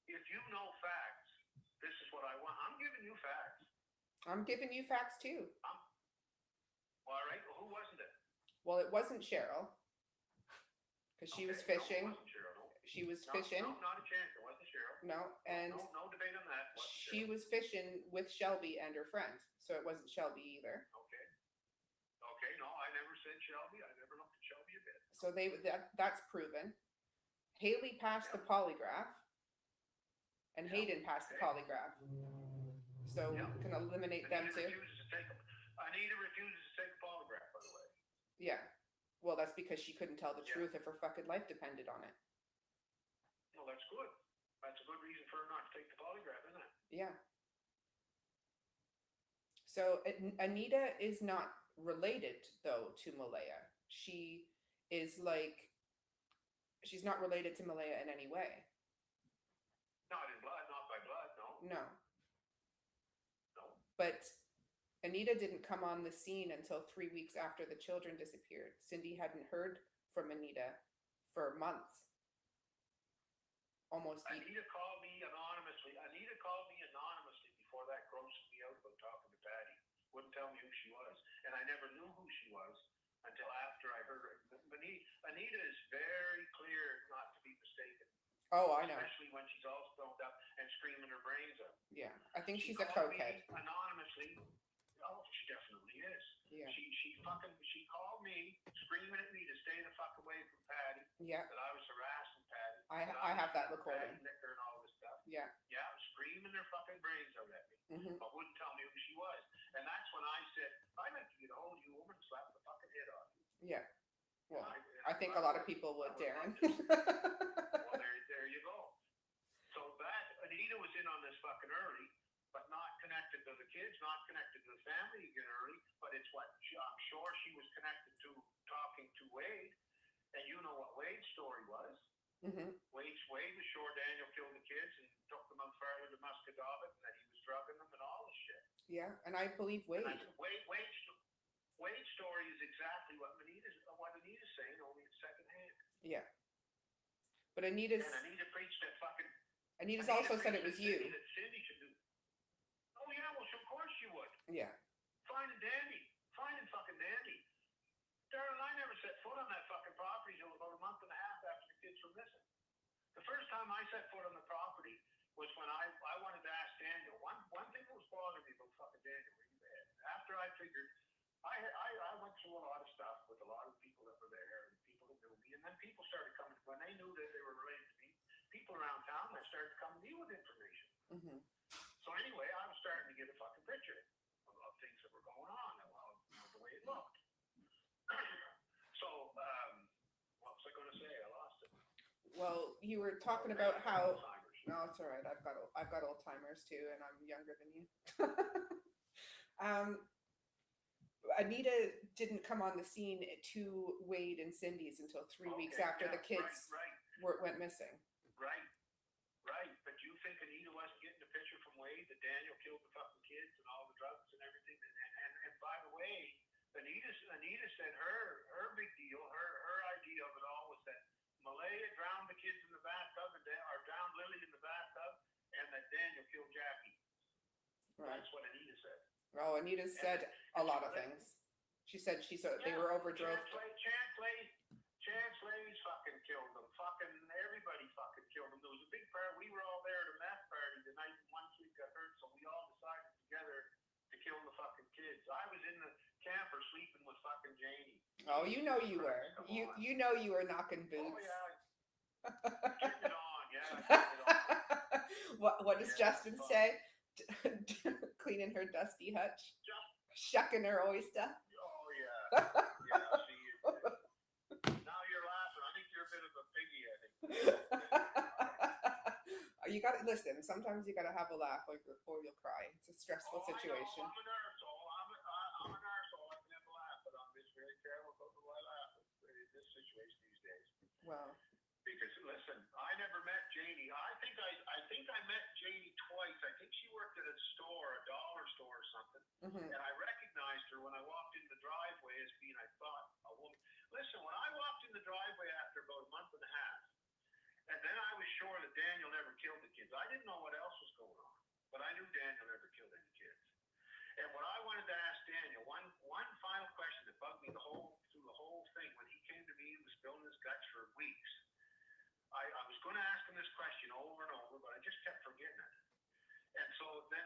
If you know facts, this is what I want. I'm giving you facts. I'm giving you facts too. All right. Well, who wasn't it? Well, it wasn't Cheryl, because she was fishing. No, it wasn't Cheryl, no. She was fishing. No, not a chance. It wasn't Cheryl. No, and no debate on that. she was fishing with Shelby and her friend, so it wasn't Shelby either. Okay. No, I never said Shelby. I never looked at Shelby a bit. So that's proven. Haley passed the polygraph, and Hayden passed the polygraph. So we can eliminate them too. Anita refuses to take a polygraph, by the way. Yeah. Well, that's because she couldn't tell the truth if her fucking life depended on it. Well, that's good. That's a good reason for her not to take the polygraph, isn't it? Yeah. So Anita is not related, though, to Malaya. She is like, she's not related to Malaya in any way. Not in blood, not by blood, no. No. No. But Anita didn't come on the scene until 3 weeks after the children disappeared. Cindy hadn't heard from Anita for months. Almost. Anita called me anonymously before that grossed me out about talking to Patty. Wouldn't tell me who she was. And I never knew who she was until after I heard her. Anita is very clear not to be mistaken. Oh, I know. Especially when she's all stoned up and screaming her brains out. Yeah, I think she's a cokehead. Anonymously. Oh, she definitely is. Yeah. She called me screaming at me to stay the fuck away from Patty. Yeah. That I was harassing Patty. I have that recording. Patty liquor and all Yeah. Yeah, screaming their fucking brains out at me. Mm-hmm. But wouldn't tell me who she was. And that's when I said, I'd like to get a hold of you, woman, and slap the fucking head off you. Yeah. Well, And I think a lot of people would, Darin. Well, there you go. So that Anita was in on this fucking early, but not connected to the kids, not connected to the family again early. But it's what I'm sure she was connected to, talking to Wade. And you know what Wade's story was. Mm-hmm. Wade was sure Daniel killed the kids and took them on further to Muscatawbin, and that he was drugging them and all this shit. Yeah, and I believe Wade. Wade's story is exactly what Anita's saying, only in secondhand. Yeah. But Anita preached that fucking. Anita's also said it was you. That Cindy should do. Oh yeah, well of course she would. Yeah. Fine and dandy. Darin, I never set foot on that fucking property until about a month and a half after the kids were missing. The first time I set foot on the property was when I wanted to ask Daniel. One thing that was bothering me about fucking Daniel, after I figured, I went through a lot of stuff with a lot of people that were there and people that knew me, and then people started coming, when they knew that they were related to me, people around town that started coming to me with information. Mm-hmm. So anyway, I was starting to get a fucking picture of things that were going on and the way it looked. So, what was I going to say? I lost it. Well, you were talking about how. No, it's all right. I've got old timers too, and I'm younger than you. Anita didn't come on the scene to Wade and Cindy's until 3 weeks after the kids went missing. Right. But do you think Anita wasn't getting the picture from Wade that Daniel killed the fucking kids and all the drugs and everything? And by the way, Anita said her big deal, her idea of it all was that Malaya drowned the kids in the bathtub or drowned Lily in the bathtub, and that Daniel killed Jackie. Right. That's what Anita said. Oh, Anita said a lot of things. She said they were overdrove. Chance Lay's fucking killed them. Fucking everybody fucking killed them. There was a big party. We were all there at a meth party the night once we got hurt, so we all decided together to kill the fucking kids. I was in the camper sleeping with fucking Janie. Oh, you know you were. You know you were knocking boots. Oh yeah. Getting it on, yeah. Getting it on. What does Justin say? Cleaning her dusty hutch, shucking her oyster. Oh yeah. Yeah. See, now you're laughing. I think you're a bit of a piggy. I think. You got to listen. Sometimes you got to have a laugh, or you'll cry. It's a stressful situation. I'm an arsehole. I'm an arsehole. I can have a laugh, but I'm just very careful about the way I laugh in this situation these days. Well. Because listen, I never met Janie. I think I met Janie twice. I think she worked at a store, a dollar store or something. Mm-hmm. And I recognized her when I walked in the driveway as being, I thought, a woman. Listen, when I walked in the driveway after about a month and a half, and then I was sure that Daniel never killed the kids. I didn't know what else was going on, but I knew Daniel never killed any kids. And what I wanted to ask Daniel, one final question that bugged me through the whole thing, when he came to me and was spilling his guts for weeks. I was going to ask him this question over and over, but I just kept forgetting it. And so then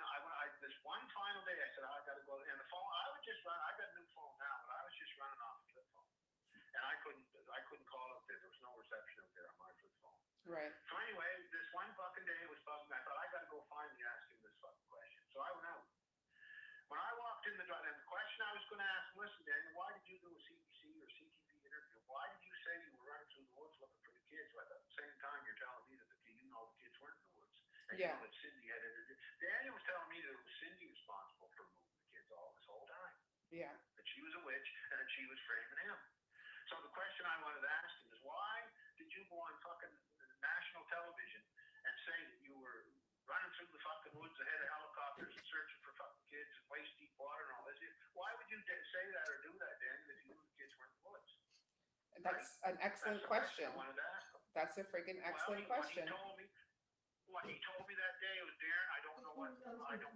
this one final day, I said, I got to go. And the phone, I would just run. I got a new phone now, but I was just running off the flip phone. And I couldn't call up there. There was no reception up there on my flip phone. Right. So anyway, this one fucking day it was bugging me. I thought, I got to go finally ask him this fucking question. So I went out. When I walked in the door, and the question I was going to ask him, listen, Daniel, why did you do a CBC or CTV interview? Why did you say you were running through the woods looking for the kids, but at the same time you're telling me that the kids weren't in the woods? And you know that Cindy had interviewed. Daniel was telling me that it was Cindy responsible for moving the kids all this whole time. Yeah. That she was a witch and that she was framing him. So the question I wanted to ask him is, why did you go on fucking national television and say that you were running through the fucking woods ahead of helicopters and searching for fucking kids and waist deep water and all this? Why would you say that or do that, Dan, if you knew the kids were in the woods? That's an excellent question. I wanted to ask him. That's a freaking excellent question. What he told me that day was, Darin, I don't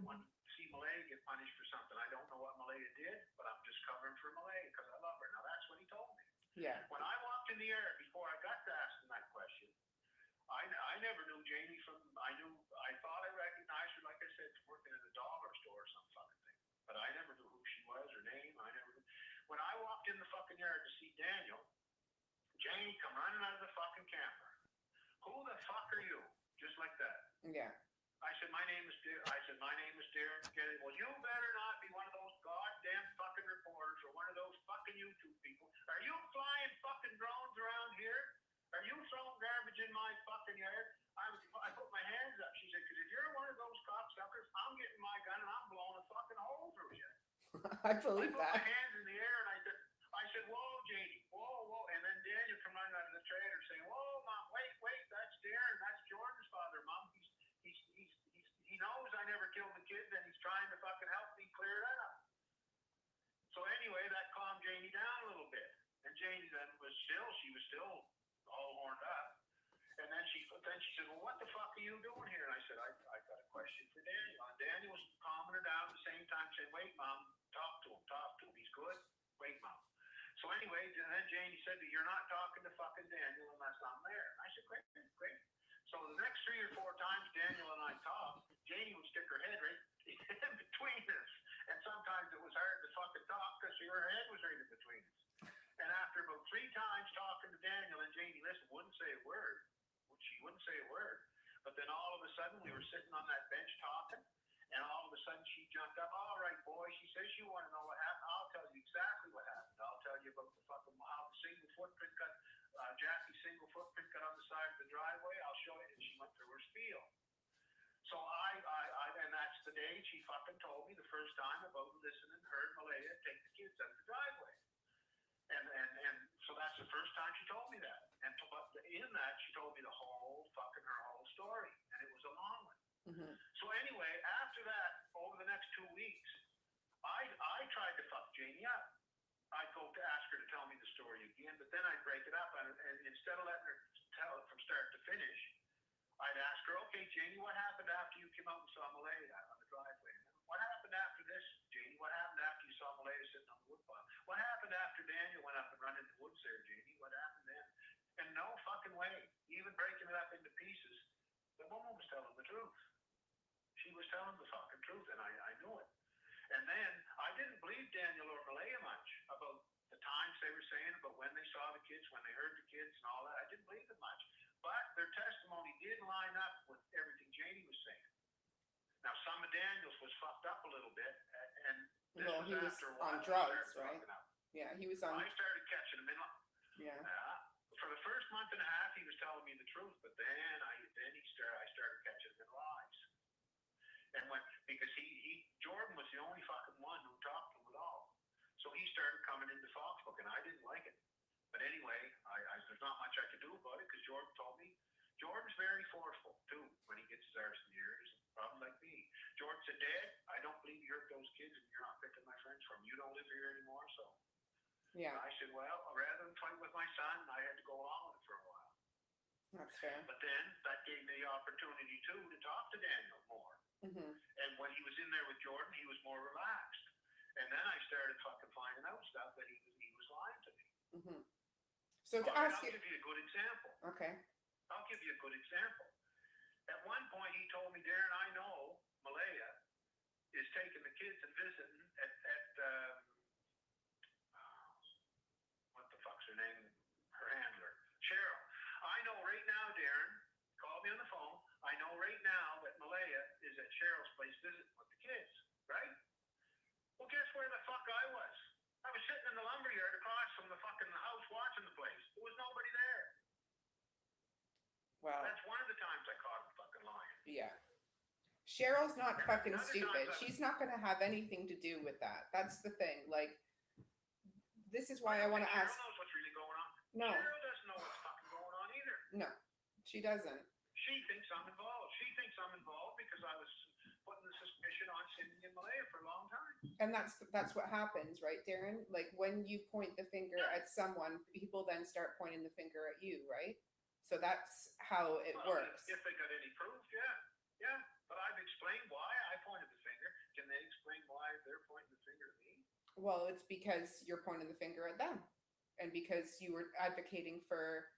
want to see Malaya get punished for something. I don't know what Malaya did, but I'm just covering for Malaya because I love her. Now that's what he told me. Yeah. When I walked in the air, before I got to ask him that question, I never knew Janie I thought I recognized her, like I said, from working at a dollar store or some fucking thing. But I never knew who she was, her name, I never knew. When I walked in the fucking yard to see Daniel, Janie come running out of the fucking camper. Who the fuck are you? Just like that. Yeah. I said, my name is Darin. Well, you better not be one of those goddamn fucking reporters or one of those fucking YouTube people. Are you flying fucking drones around here? Are you throwing garbage in my fucking yard? I put my hands up. She said, because if you're one of those cocksuckers, I'm getting my gun and I'm blowing a fucking hole through you. I believe I put that. my hands in the air and I said, whoa, Janie, whoa. And then Daniel come running out of the trailer saying, whoa, Mom, wait, that's Darin. That's Jordan's father, Mom. He knows I never killed the kids and he's trying to fucking help me clear it up. So anyway, that calmed Janie down a little bit. And Janie then was still all horned up. And then she said, well, what the fuck are you doing here? And I said, I got a question for Daniel. And Daniel was calming her down at the same time, saying, wait, Mom, talk to him. He's good. Wait, Mom. So anyway, and then Janie said, you're not talking to fucking Daniel unless I'm there. And I said, great. So the next 3 or 4 times Daniel and I talked, Janie would stick her head right in between us. And sometimes it was hard to fucking talk because her head was right in between us. And after about 3 times talking to Daniel and Janie, wouldn't say a word. She wouldn't say a word. But then all of a sudden we were sitting on that bench talking, and all of a sudden she jumped up. All right, boy, she says you want to know what happened. I'll tell you exactly what happened. I'll tell you about the fucking how the single footprint got Jackie's single footprint got on the side of the driveway. I'll show you. And she went through her spiel. So and that's the day she fucking told me the first time about listening to her and Malaya take the kids out of the driveway. And so that's the first time she told me that. And in that, she told me her whole story. And it was a long one. Mm-hmm. So anyway, after that, over the next 2 weeks, I tried to fuck Janie up. I'd go to ask her to tell me the story again, but then I'd break it up. And instead of letting her tell it from start to finish, I'd ask her, okay, Janie, what happened after you came out and saw Malaya on the driveway? What happened after this, Janie? What happened after you saw Malaya sitting on the woodpile? What happened after Daniel went up and ran in the woods there, Janie? What happened then? And no fucking way, even breaking it up into pieces, the woman was telling the truth. She was telling the fucking truth, and I knew it. And then I didn't believe Daniel or Malaya much about the times they were saying about when they saw the kids, when they heard the kids and all that. I didn't believe them much. But their testimony did line up with everything Janie was saying. Now, some of Daniel's was fucked up a little bit, and this Well, he was after a while on drugs, started right? fucking up. Yeah, he was on. I started catching him in. Yeah. For the first month and a half, he was telling me the truth, but then I started catching him in lies. And because Jordan was the only fucking one who talked to him at all. So he started coming into Foxbook, and I didn't like it. But anyway, there's not much I could do about it because Jordan told me. Jordan's very forceful, too, when he gets his arse in the ear. He's a problem like me. Jordan said, Dad, I don't believe you hurt those kids and you're not picking my friends from. You don't live here anymore, so. Yeah. I said, well, rather than fight with my son, I had to go along with it for a while. That's fair. But then that gave me the opportunity, too, to talk to Daniel more. Mm-hmm. And when he was in there with Jordan, he was more relaxed. And then I started fucking finding out stuff that he was lying to me. Mm-hmm. So to ask you. I'll give you a good example. Okay. I'll give you a good example. At one point, he told me, Darin, I know Malaya is taking the kids and visiting at what the fuck's her name? Her handler, Cheryl. I know right now, Darin, call me on the phone. I know right now that Malaya is at Cheryl's place visiting with the kids, right? Well, guess where the fuck I was? I was sitting in the lumberyard across from the fucking house watching the place. There was nobody there. Wow. That's one of the times I caught him fucking lying. Yeah. Cheryl's not fucking Other stupid. times She's not going to have anything to do with that. That's the thing. Like, this is why I want to ask. Cheryl knows what's really going on. No. Cheryl doesn't know what's fucking going on either. No, she doesn't. She thinks I'm involved. She thinks I'm involved because I was putting the suspicion on Cindy and Malaya for a long time. And that's what happens, right, Darin? Like, when you point the finger at someone, people then start pointing the finger at you, right? So that's how it works. If they got any proof, yeah. But I've explained why I pointed the finger. Can they explain why they're pointing the finger at me? Well, it's because you're pointing the finger at them, and because you were advocating for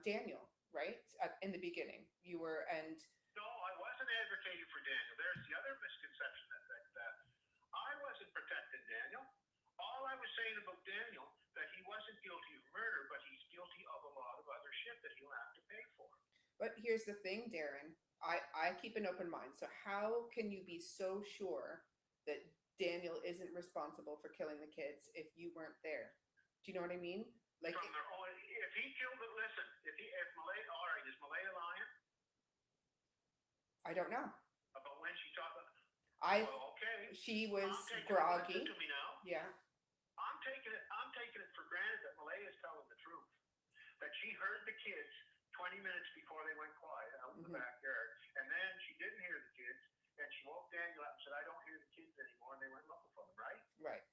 Daniel, right? In the beginning, you were, and no, I wasn't advocating for Daniel. There's the other misconception that I wasn't protecting Daniel. All I was saying about Daniel, that he wasn't guilty of murder, but he's guilty of a lot of other shit that he'll have to pay for. But here's the thing, Darin. I keep an open mind. So how can you be so sure that Daniel isn't responsible for killing the kids if you weren't there? Do you know what I mean? Like, From their own, if he killed it, listen, if Malaya, all right, is Malaya lying I don't know. about when she talked? I Well, okay. She was I'm taking groggy. Listen to me now. Yeah. I'm taking it for granted that Malaya is telling the truth. That she heard the kids 20 minutes before they went quiet out in the backyard, and then she didn't hear the kids, and she woke Daniel up and said, "I don't hear the kids anymore," and they went looking for them, right? Right.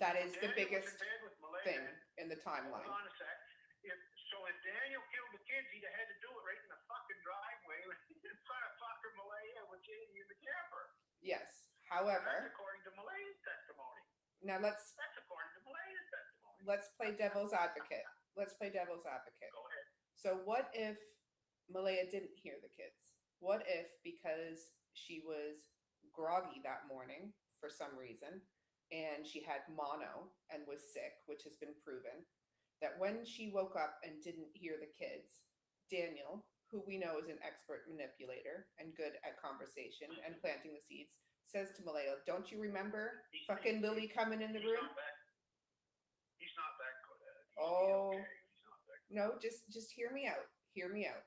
That is the Daniel biggest was in bed with Malaya, thing and in the timeline. hold on a sec. If Daniel killed the kids, he'd have had to do it right in the fucking driveway in front of fucking Malaya with Jamie in the camper. Yes. That's However, according to Malaya's testimony. now That's according to Malaya's testimony. let's play devil's advocate. Let's play devil's advocate. Go ahead. So what if Malaya didn't hear the kids? What if because she was groggy that morning for some reason and she had mono and was sick, which has been proven, that when she woke up and didn't hear the kids, Daniel, who we know is an expert manipulator and good at conversation and planting the seeds, says to Malaya, "Don't you remember fucking Lily coming in the room?" He's not that good at it. Oh. Okay. He's not that good. No, just hear me out. Hear me out.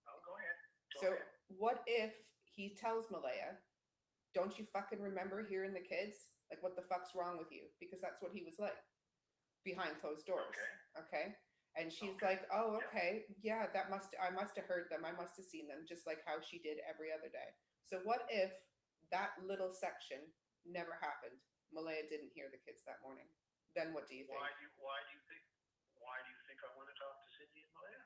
Oh, go ahead. Go So ahead. what if he tells Malaya, "Don't you fucking remember hearing the kids? Like, what the fuck's wrong with you?" Because that's what he was like behind closed doors. Okay. And she's Okay. like, "Oh, okay. Yeah, I must have heard them. I must have seen them, just like how she did every other day." So what if that little section never happened? Malaya didn't hear the kids that morning. Then what do you think? Why do you think I want to talk to Cindy and Malaya?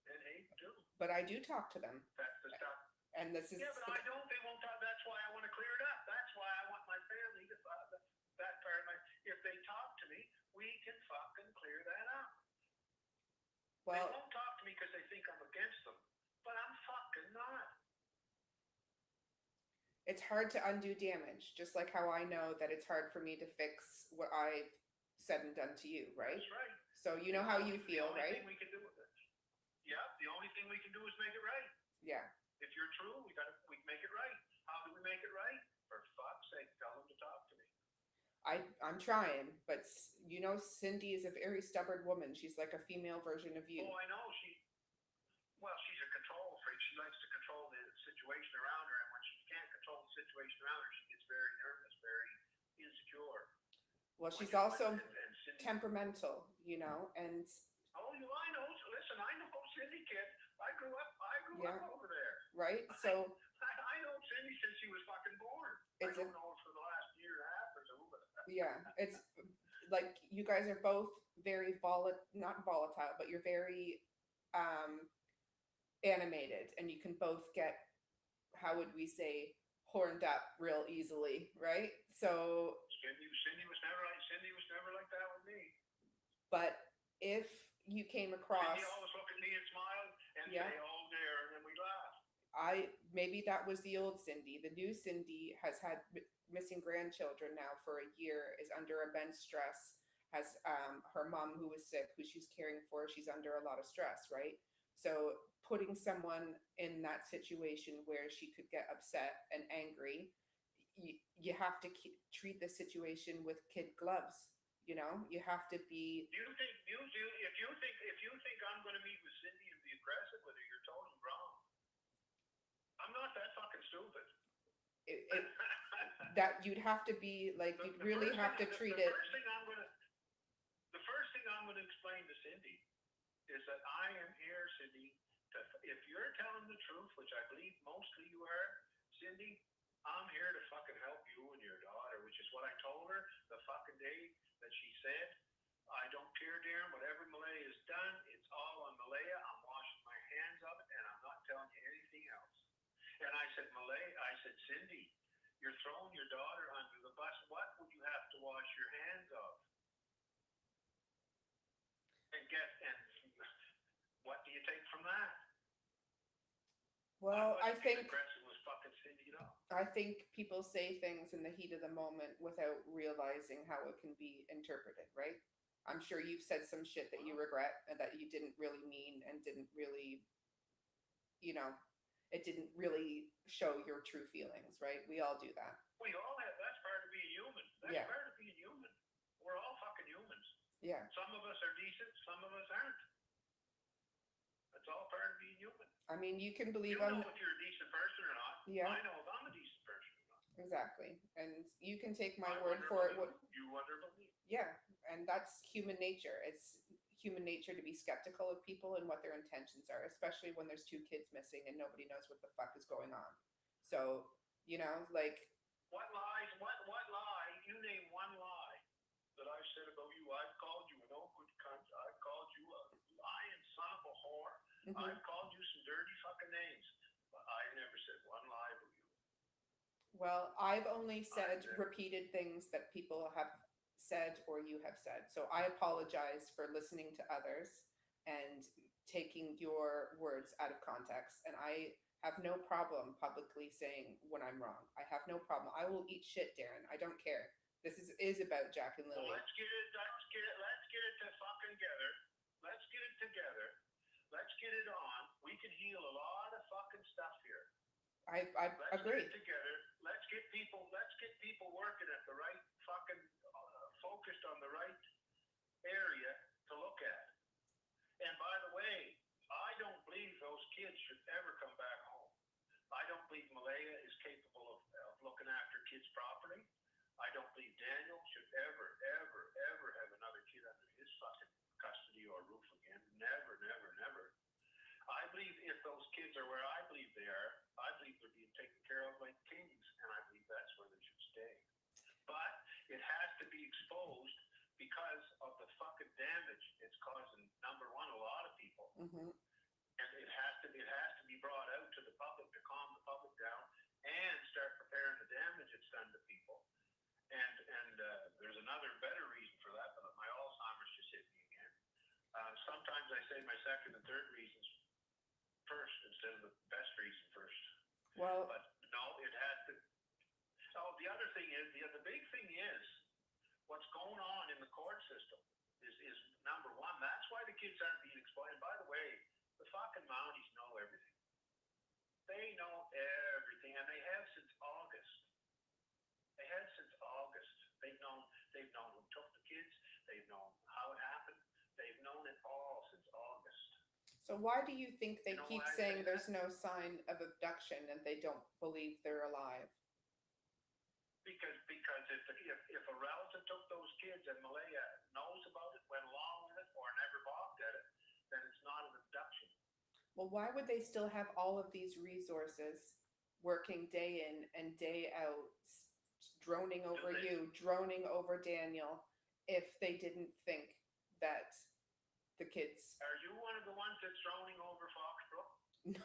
And Abe too. But I do talk to them. That's the stuff. And this is Yeah, but I don't. They won't talk. That's why I want to clear it up. That's why I want my family to that part of my. If they talk to me, we can fucking clear that up. They well, won't talk to me because they think I'm against them, but I'm fucking not. it's hard to undo damage, just like how I know that it's hard for me to fix what I've said and done to you, right? That's right. So you know how you feel, The only right? thing we can do with it. Yeah, the only thing we can do is make it right. Yeah. If you're true, we make it right. How do we make it right? For fuck's sake, tell them to talk to me. I'm trying, but you know, Cindy is a very stubborn woman. She's like a female version of you. Oh, I know. She's a control freak. She likes to control the situation around her, and when she can't control the situation around her, she gets very nervous, very insecure. Well, she's also temperamental, you know, and oh, I know. Listen, I know Cindy, kid. I grew up over there. Right. So I know Cindy since she was fucking born. I don't know her for the last year and a half or so, but yeah, it's like you guys are both very not volatile, but you're very animated, and you can both get, how would we say, horned up real easily, right? So Cindy was never like that with me. But if you came across, Cindy always looked at me and smiled and say, "Oh, there," and then we laughed. Maybe that was the old Cindy. The new Cindy has had missing grandchildren now for a year, is under immense stress, has her mom who was sick, who she's caring for, she's under a lot of stress, right? So putting someone in that situation where she could get upset and angry, you have to treat the situation with kid gloves. You know, you have to be. If you think I'm going to meet with Cindy and be aggressive with her, you're totally wrong. I'm not that fucking stupid. That you'd have to be like, you'd really have to treat it. The first thing I'm going to explain to Cindy is that I am here, Cindy. If you're telling the truth, which I believe mostly you are, Cindy, I'm here to fucking help you and your daughter, which is what I told her the fucking day that she said, "I don't care, Darin, whatever Malaya has done, it's all on Malaya. I'm washing my hands of it, and I'm not telling you anything else." And I said, "Cindy, you're throwing your daughter under the bus. What would you have to wash your hands of? And what do you take from that?" Well, I think aggressive was fucking Cindy, I think people say things in the heat of the moment without realizing how it can be interpreted, right? I'm sure you've said some shit that you regret and that you didn't really mean and didn't really, you know. it didn't really show your true feelings, right? We all do that. We all have, that's part of being human. That's Yeah. part of being human. We're all fucking humans. Yeah. Some of us are decent, some of us aren't. That's all part of being human. I mean, you can You believe know on, if you're a decent person or not. Yeah. I know if I'm a decent person or not. exactly. And you can take my I word wonder for it. about you wonder about me. Yeah, and that's human nature. It's human nature to be skeptical of people and what their intentions are, especially when there's two kids missing and nobody knows what the fuck is going on. So, you know, like, What lies, what lie, you name one lie that I've said about you. I've called you an old good cunt. I've called you a lying son of a whore. mhm. I've called you some dirty fucking names. But I never said one lie about you. Well, I've only said never- repeated things that people have said or you have said. So I apologize for listening to others and taking your words out of context. And I have no problem publicly saying when I'm wrong. I have no problem. I will eat shit, Darin. I don't care. This is about Jack and Well, Lily. let's get it to fucking together. Let's get it together. Let's get it on. We can heal a lot of fucking stuff here. I Let's agree. get it together. Let's get people working at the right fucking focused on the right area to look at. And by the way, I don't believe those kids should ever come back home. I don't believe Malaya is capable of looking after kids properly. I don't believe Daniel should ever have another kid under his fucking custody or roof again. Never, never, never. I believe if those kids are where I believe they are, I believe they're being taken care of like kings, and I believe that's where they should stay. But it has to be exposed because of the fucking damage it's causing, number one, a lot of people. Mhm. And it has to be brought out to the public to calm the public down and start preparing the damage it's done to people. And there's another better reason for that, but my Alzheimer's just hit me again. Sometimes I say my second and third reasons first instead of the best reason first. Well, But no, it has to. So the other thing is, the big thing is, what's going on in the court system is number one. That's why the kids aren't being explained. And by the way, the fucking Mounties know everything. They know everything, and they have since August. They've known who took the kids. They've known how it happened. They've known it all since August. so why do you think they You know keep why I saying say there's no sign of abduction and they don't believe they're alive? Because if a relative took those kids and Malaya knows about it, went along with it, or never balked at it, then it's not an abduction. Well, why would they still have all of these resources working day in and day out, droning over they? you, droning over Daniel, if they didn't think that the kids? Are you one of the ones that's droning over Foxborough?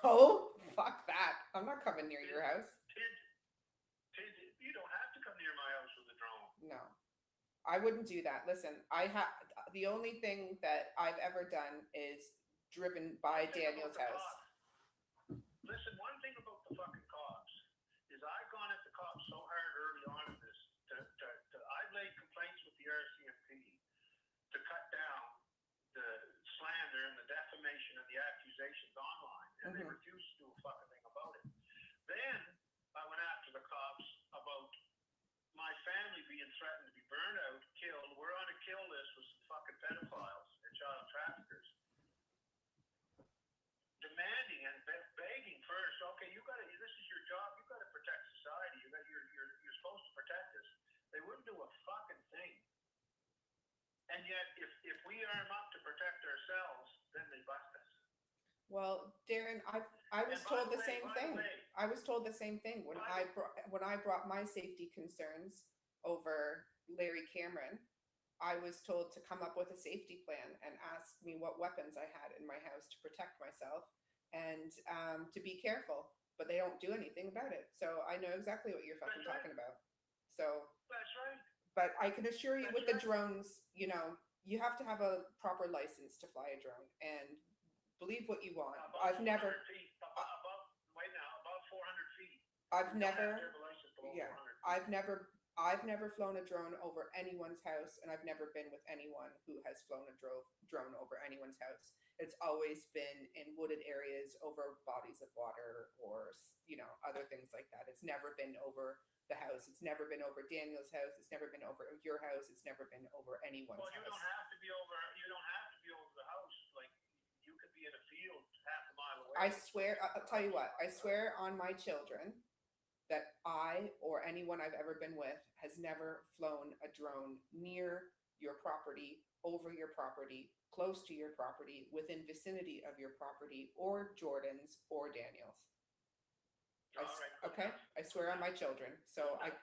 No, fuck that. I'm not coming near your house. Tid, you don't have to come near my house with a drone. No, I wouldn't do that. Listen, the only thing that I've ever done is driven by One thing Daniel's about the house. cops- Listen, one thing about the fucking cops is I've gone at the cops so hard early on in this. I've laid complaints with the RCMP to cut down the slander and the defamation and the accusations online, and they Mhm. refused to do a fucking thing about it. Then I went after the cops about my family being threatened to be burned out, killed. We're on a kill list with some fucking pedophiles and child traffickers. Demanding and begging first, okay, this is your job, you gotta protect society, you're supposed to protect us. They wouldn't do a fucking thing. And yet, if we arm up to protect ourselves, then they bust us. Well, Darin, I was And by told the the way- same by the thing. way- I was told the same thing when By I brought my safety concerns over Larry Cameron. I was told to come up with a safety plan and ask me what weapons I had in my house to protect myself and to be careful. But they don't do anything about it. So I know exactly what you're fucking That's right. talking about. So, That's right. but I can assure you That's with the right. drones, you know, you have to have a proper license to fly a drone. And believe what you want. Above I've never, 400 feet, above 400 feet. I've You don't have never, to have a license below yeah, 400 feet. I've never I've never flown a drone over anyone's house, and I've never been with anyone who has flown a drone over anyone's house. It's always been in wooded areas over bodies of water or, other things like that. It's never been over the house. It's never been over Daniel's house. It's never been over your house. It's never been over anyone's Well, you house. don't have to be over. You don't have to be over the house. Like you could be in a field half a mile away. I swear, I'll tell you what, I swear on my children that I or anyone I've ever been with has never flown a drone near your property, over your property, close to your property, within vicinity of your property, or Jordan's or Daniel's. Okay, I swear on my children. So I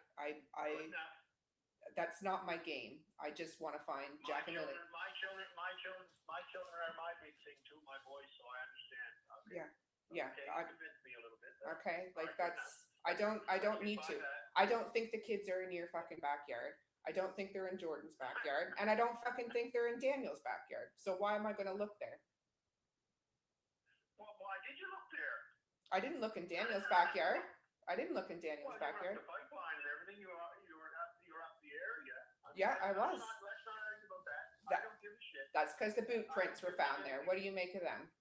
that's not my game. I just want to find Jack and Lily. My children are my big thing too, my boys. So I understand. Okay. Yeah. Okay, you convinced me a little bit. Okay, like that's. I don't need to. I don't think the kids are in your fucking backyard. I don't think they're in Jordan's backyard, and I don't fucking think they're in Daniel's backyard. So why am I going to look there? Well, why did you look there? I didn't look in Daniel's backyard. I didn't look in Daniel's backyard. You were up the pipeline and everything. You were up the area. Yeah, I was. Let's not argue about that. I don't give a shit. That's because the boot prints were found there. What do you make of them?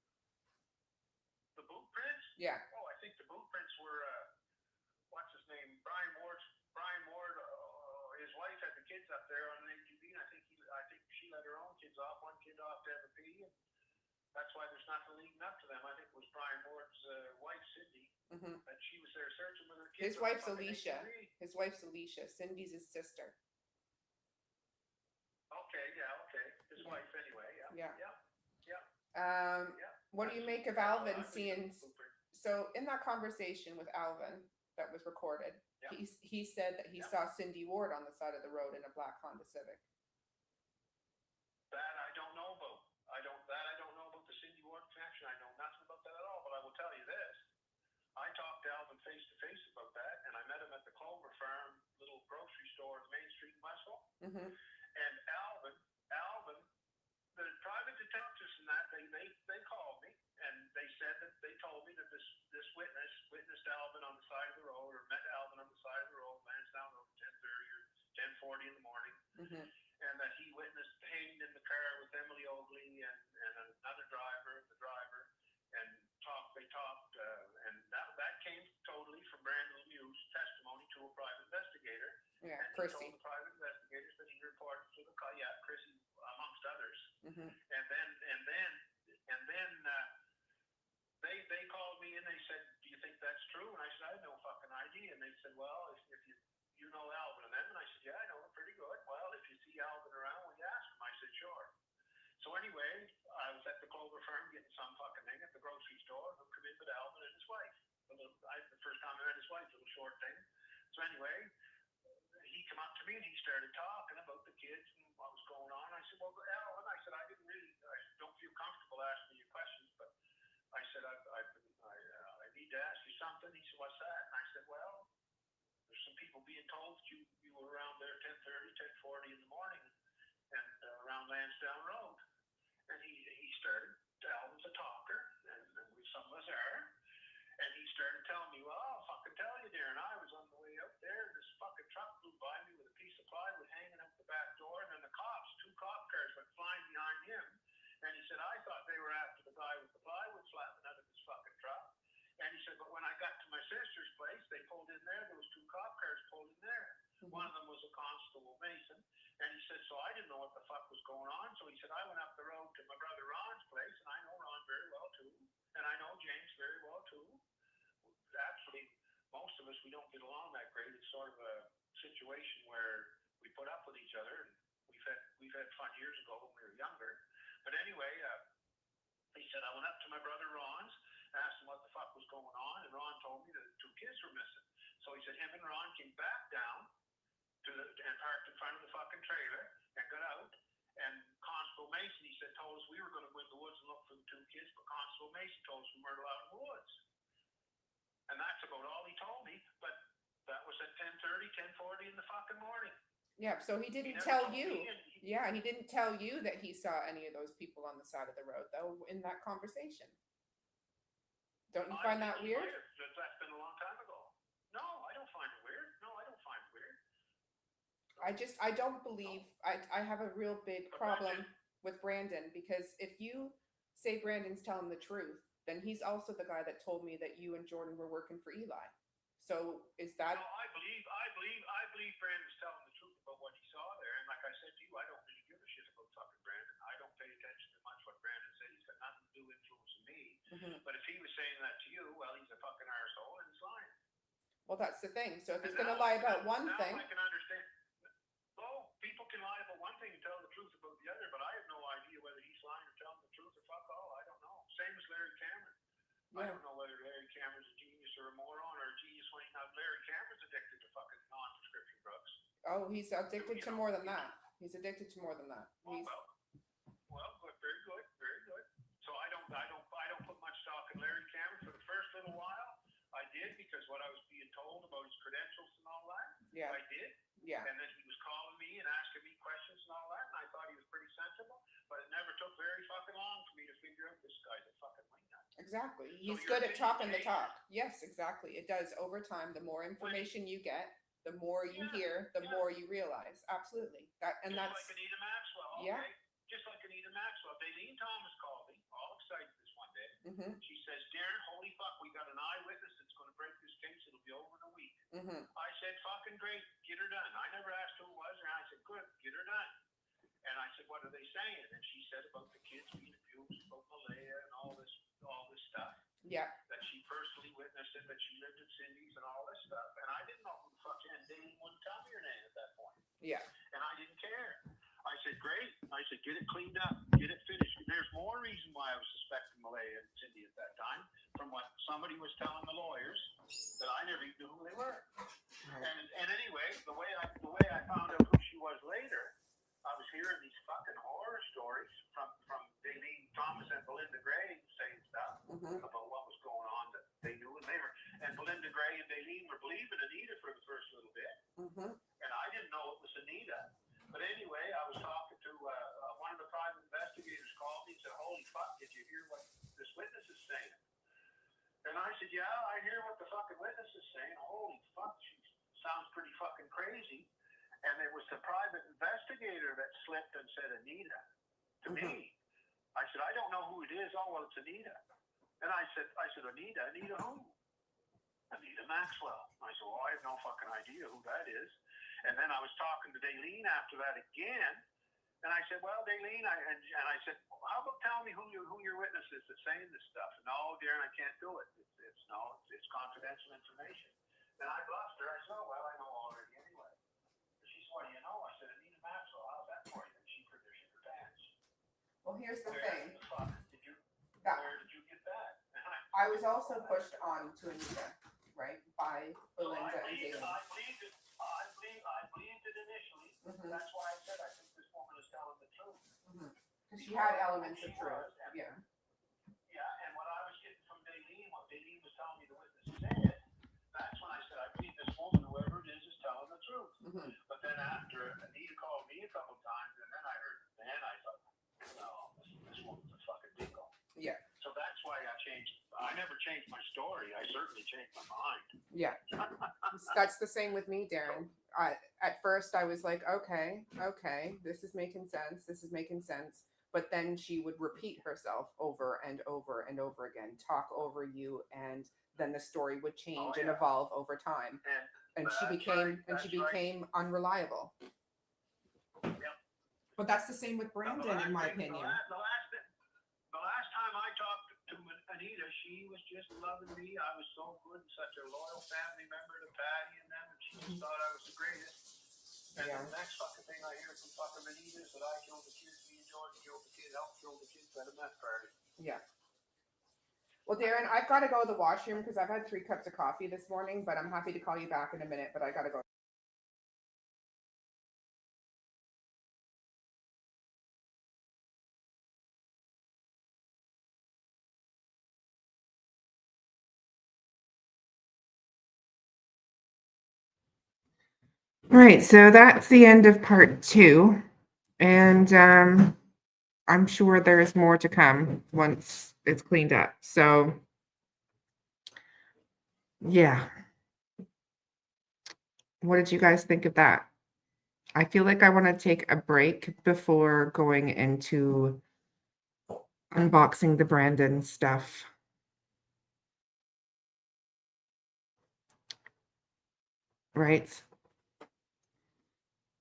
The boot prints? Yeah. Oh, I think the boot prints were. What's his name? Brian Ward. His wife had the kids up there on an ATV, and I think she let her own kids off. One kid off to have a pee, and that's why there's nothing leading up to them. I think it was Brian Ward's wife, Cindy, and she was there searching with her kids. His wife's Alicia. His wife's Alicia. Cindy's his sister. Okay, yeah, okay. His wife, anyway. Yeah. What do you make of Alvin seeing? So in that conversation with Alvin that was recorded, he said that he saw Cindy Ward on the side of the road in a black Honda Civic. That I don't know about. I don't know about the Cindy Ward connection. I know nothing about that at all. But I will tell you this: I talked to Alvin face to face about that, and I met him at the Clover Farm little grocery store on Main Street in Westville. And Alvin, the private detectives and that they called me, and they said that they told me that this witness witnessed Alvin on the side of the road, or met Alvin on the side of the road, Lansdowne Road, 10:30 or 10:40 in the morning, and that he witnessed Hayden in the car with Emily Oakley and another driver, and they talked, and that came totally from Brando Lemieux's testimony to a private investigator. Yeah, and Chrissy. he told the private investigators that he reported to the Chrissy amongst others. And then they called me and they said, "Do you think that's true?" And I said, "I had no fucking idea." And they said, "Well, if you know Alvin and them," and I said, "Yeah, I know him pretty good." "Well, if you see Alvin around, will you ask him?" I said, "Sure." So anyway, I was at the Clover Farm getting some fucking thing at the grocery store. Who come in but Alvin and his wife? The first time I met his wife, little short thing. So anyway, he came up to me and he started talking about the kids and what was going on. I said, "Well, Alvin," I said, I don't feel comfortable asking you questions, but I said, I need to ask you something." He said, "What's that?" And I said, "Well, there's some people being told that you were around there 10:30, 10:40 in the morning, and around Lansdowne Road." And he started. Alvin's a talker, and some of us are. And he started telling me, "Well, I'll fucking tell you, Darin, I was on the way out there, and this fucking truck flew by me with a piece of plywood hanging out the back door, and then the two cop cars went flying behind him." And he said, "I thought they were after the guy with the plywood flapping out of his fucking truck." And he said, "But when I got to my sister's place, they pulled in there. There was two cop cars pulled in there. One of them was a Constable Mason." And he said, "So I didn't know what the fuck was going on." So he said, "I went up the road to my brother Ron's place, and I know Ron very well too, and I know James very well too. Actually, most of us, we don't get along that great. It's sort of a situation where we put up with each other, and we've had fun years ago when we were younger. But anyway, he said, "I went up to my brother Ron's, asked him what the fuck was going on, and Ron told me that 2 kids were missing." So he said him and Ron came back down and parked in front of the fucking trailer and got out. And Constable Mason, he said, told us we were going to go in the woods and look for the 2 kids, but Constable Mason told us we weren't allowed in the woods. And that's about all he told me. But that was at 10:30, 10:40 in the fucking morning. Yeah, so he didn't tell you. Yeah, he didn't tell you that he saw any of those people on the side of the road, though, in that conversation. Don't you find that weird? That's been a long time ago. No, I don't find it weird. No, I don't find it weird. I don't believe, I have a real big problem with Brandon, because if you say Brandon's telling the truth, then he's also the guy that told me that you and Jordan were working for Eli. So is that, No, I believe Brandon's telling the truth about what he saw there. And like I said to you, I don't really give a shit about fucking Brandon. I don't pay attention to much what Brandon said. He's got nothing to do influencing me. But if he was saying that to you, well, he's a fucking arsehole and he's lying. well, that's the thing. So if he's And going to now- lie about one now thing, I can understand. Oh, people can lie about one thing and tell the truth about the other, but I have no idea whether he's lying or telling the truth or fuck all. I don't know. Same as Larry Cameron. I yeah. don't know whether Larry Cameron's a genius or a moron or a genius when he's not. Larry Cameron's addicted to fucking non-prescription drugs. Oh, he's addicted to more than that. He's addicted to more than that. He's, Well, good, very good, very good. So I don't put much stock in Larry Cameron for the first little while. I did, because what I was being told about his credentials and all that. yeah, I did. yeah. And then he was calling me and asking me questions and all that, and I thought he was pretty sensible. But it never took very fucking long for me to figure out this guy's a fucking wingnut. Exactly. He's your good at opinion talking the changes. talk. Yes, exactly. It does over time. The more information you get, the more you hear, the more you realize. Absolutely. That, and Just that's, like Anita Maxwell. Okay? yeah. Just like Anita Maxwell. Darin Thomas called me, all excited this one day. She says, Darin, holy fuck, we got an eyewitness that's going to break this case. It'll be over in a week. I said, fucking great, get her done. I never asked who it was, and I said, good, get her done. And I said, what are they saying? And she said about the kids being abused, about Malaya and all this stuff. Yeah. That she personally witnessed it, that she lived at Cindy's and all this stuff. And I didn't know who the fuck Darin wouldn't tell me her name at that point. Yeah. And I didn't care. I said, great. I said, get it cleaned up, get it finished. And there's more reason why I was suspecting Malaya and Cindy at that time, from what somebody was telling the lawyers, that I never even knew who they were. And anyway, the way I found out who she was later, I was hearing these fucking horror stories from Darin Thomas and Belinda Gray saying stuff about what was going on that they knew, and Belinda Gray and Darin were believing Anita for the first little bit, and I didn't know it was Anita. But anyway, I was talking to one of the private investigators called me and said, holy fuck, did you hear what this witness is saying? And I said, yeah, I hear what the fucking witness is saying. Holy fuck, she sounds pretty fucking crazy. And it was the private investigator that slipped and said Anita to me. I said, I don't know who it is. Oh, well, it's Anita. And I said, Anita who? Anita Maxwell. I said, well, I have no fucking idea who that is. And then I was talking to Darin after that again, and I said, well, Darin, and I said, well, how about tell me who your witness is that's saying this stuff? And no, Darin, I can't do it. It's confidential information. And I bluffed her. I said, oh, well, I know already anyway. She said, what do you know? I said, Anita Maxwell, how's that for you? And she put her shit her pants. Well, here's the Where thing. the fuck where did you get that? And I was also pushed on to Anita, right, by Belinda and Darin. I believed it initially. That's why I said I think this woman is telling the truth. Because she had elements of truth. Yeah. Yeah, and what I was getting from Darin, what Darin was telling me the witness said, that's when I said I believe this woman, whoever it is telling the truth. But then after Anita called me a couple times, and then I thought, no, this woman's a fucking dingo. Yeah. So that's why I never changed my story. I certainly changed my mind. Yeah. That's the same with me, Darin. At first I was like, okay, this is making sense. But then she would repeat herself over and over and over again, talk over you, and then the story would change and evolve over time. And she became unreliable. Yep. But that's the same with Brandon, in my opinion. The last time I talked to Anita, she was just loving me. I was so good and such a loyal family member to Patty and them, and she just thought I was the greatest. And the next fucking thing I hear from fucking Anita is that I killed the kids, me and Jordan killed the kids, helped kill the kids at a meth party. Yeah. Well, Darin, I've got to go to the washroom because I've had 3 cups of coffee this morning, but I'm happy to call you back in a minute, but I got to go. All right, so that's the end of part 2. And I'm sure there's more to come once it's cleaned up. So, yeah. What did you guys think of that? I feel like I want to take a break before going into unboxing the Brandon stuff. Right?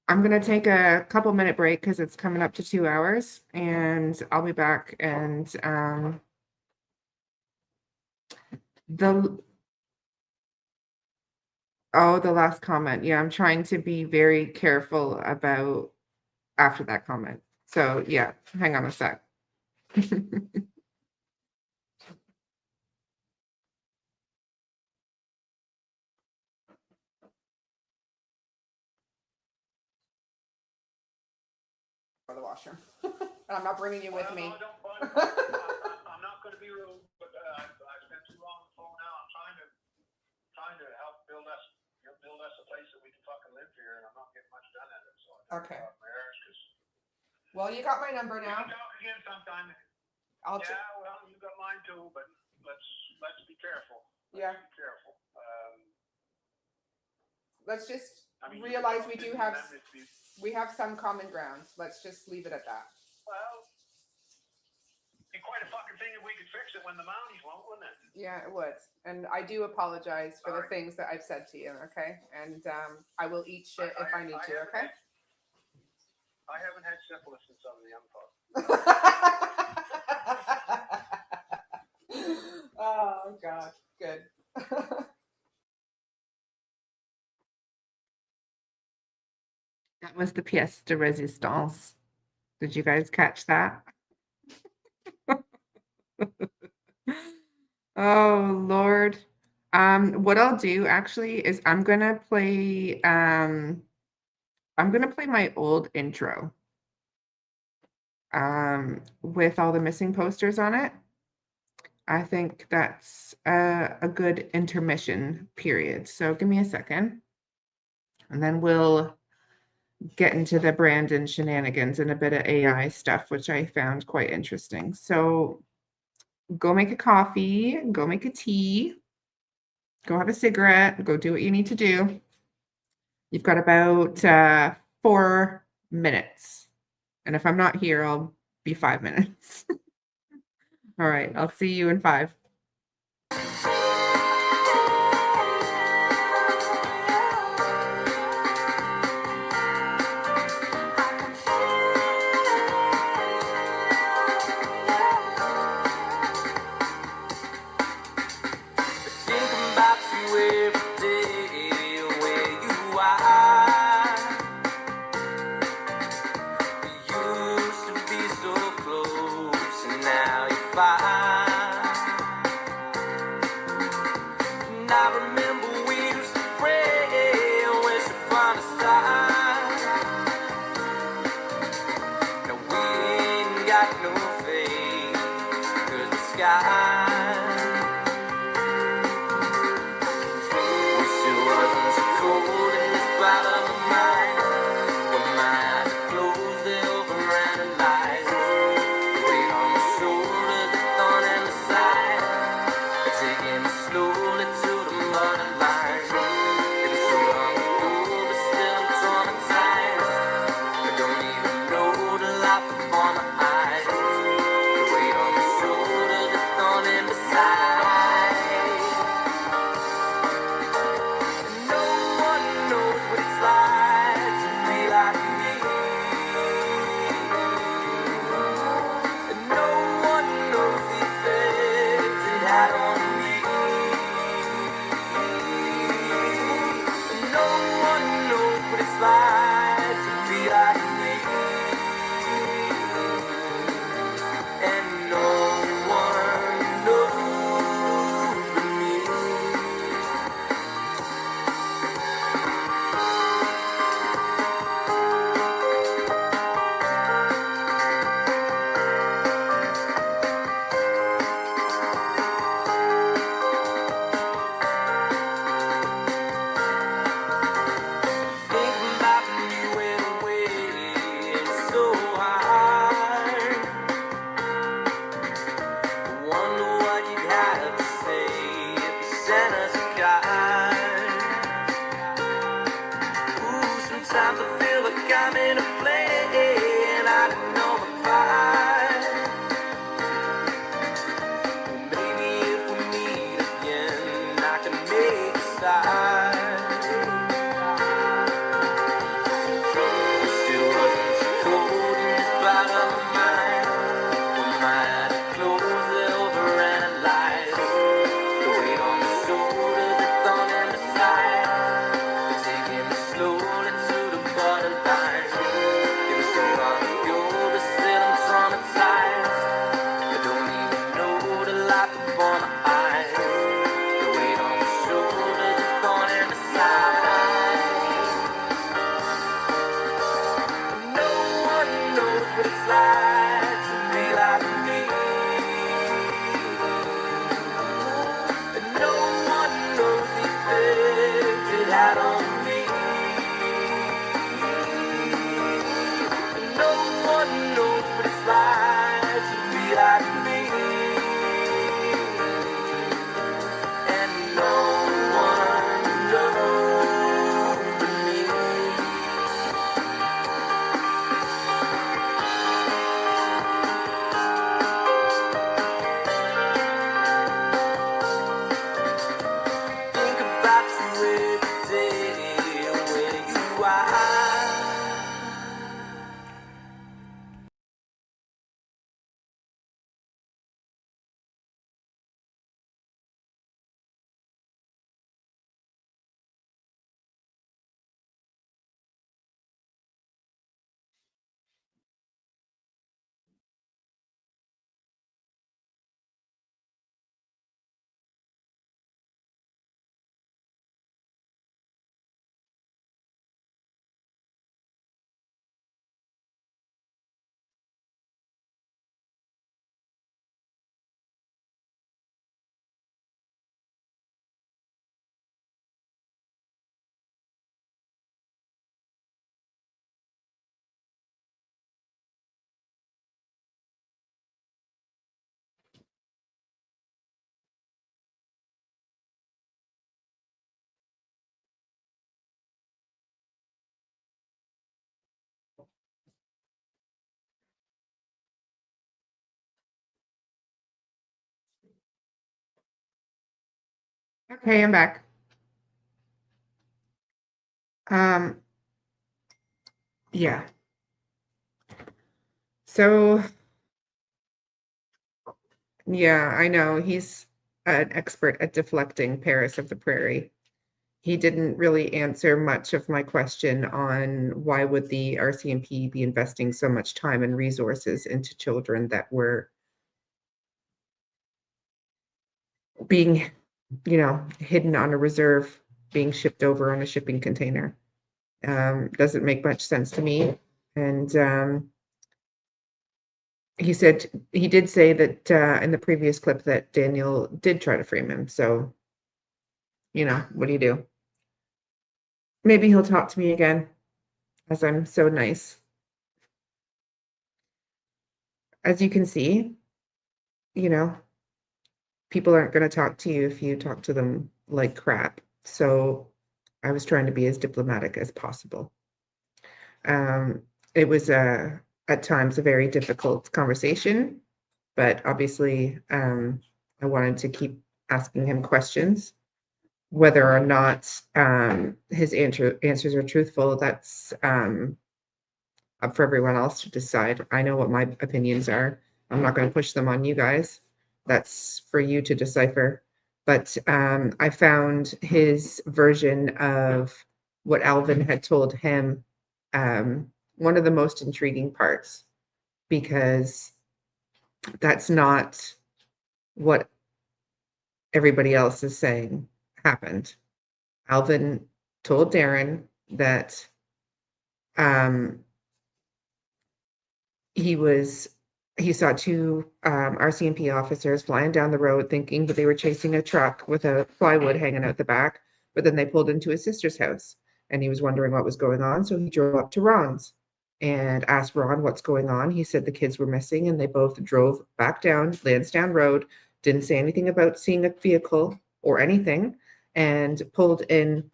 I'm going to take a couple minute break because it's coming up to 2 hours, and I'll be back. And the last comment. Yeah, I'm trying to be very careful about after that comment. So yeah, hang on a sec. For the washroom. And I'm not bringing you with me. No, don't bother. I'm not going to be rude, but I've spent too long on the phone now. I'm trying to help build us a place that we can fucking live here, and I'm not getting much done at it. So Okay. Because Well, you got my number now. we'll talk again sometime. I'll Well, you got mine too, but let's be careful. Yeah. Be careful. Let's just I mean, realize we you do can have remember if you- we have some common grounds. Let's just leave it at that. Well, it'd be quite a fucking thing if we could fix it when the Mounties won't, wouldn't it? Yeah, it would. And I do apologize for the Alright. things that I've said to you, okay? And I will eat shit if I need to, okay? I haven't had syphilis since I was a young pup. Oh, God. Good. That was the pièce de résistance. Did you guys catch that? Oh Lord. What I'll do actually is I'm gonna play my old intro with all the missing posters on it. I think that's a good intermission period. So give me a second, and then we'll get into the Brandon shenanigans and a bit of AI stuff, which I found quite interesting. So go make a coffee, go make a tea, go have a cigarette, go do what you need to do. You've got about 4 minutes. And if I'm not here, I'll be 5 minutes. All right, I'll see you in 5. Thinking about you every day, where you are. We used to be so close, and now you're far. try to close it over and lies. The weight on the shoulders, the thorn in the side. They're taking me slowly to the borderline. It was so long ago, but still I'm traumatized. I don't even know the light before my eyes. The weight on the shoulders, the thorn in the side. No one knows what it's like to be like me. And no one knows the effect it had on me. And no one knows what it's like to be like me. And no one knows but me. Think about you every day and where you are. Okay, I'm back. Yeah. So, yeah, I know he's an expert at deflecting Paris of the Prairie. He didn't really answer much of my question on why would the RCMP be investing so much time and resources into children that were being, hidden on a reserve, being shipped over on a shipping container. Doesn't make much sense to me. And he did say that in the previous clip that Daniel did try to frame him. So, what do you do? Maybe he'll talk to me again, as I'm so nice. As you can see, people aren't going to talk to you if you talk to them like crap. So I was trying to be as diplomatic as possible. It was at times a very difficult conversation, but obviously I wanted to keep asking him questions. Whether or not his answers are truthful, that's up for everyone else to decide. I know what my opinions are. I'm not going to push them on you guys. That's for you to decipher. But I found his version of what Alvin had told him one of the most intriguing parts, because that's not what everybody else is saying happened. Alvin told Darin that he saw two RCMP officers flying down the road thinking that they were chasing a truck with a plywood hanging out the back, but then they pulled into his sister's house and he was wondering what was going on. So he drove up to Ron's and asked Ron what's going on. He said the kids were missing and they both drove back down Lansdowne Road, didn't say anything about seeing a vehicle or anything, and pulled in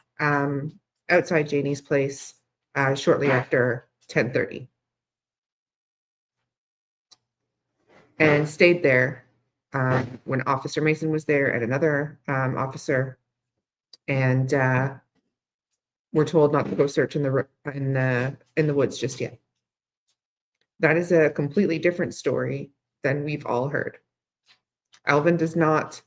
outside Janie's place shortly after 10:30. And stayed there when Officer Mason was there and another officer, and we're told not to go search in the woods just yet. That is a completely different story than we've all heard. Alvin does not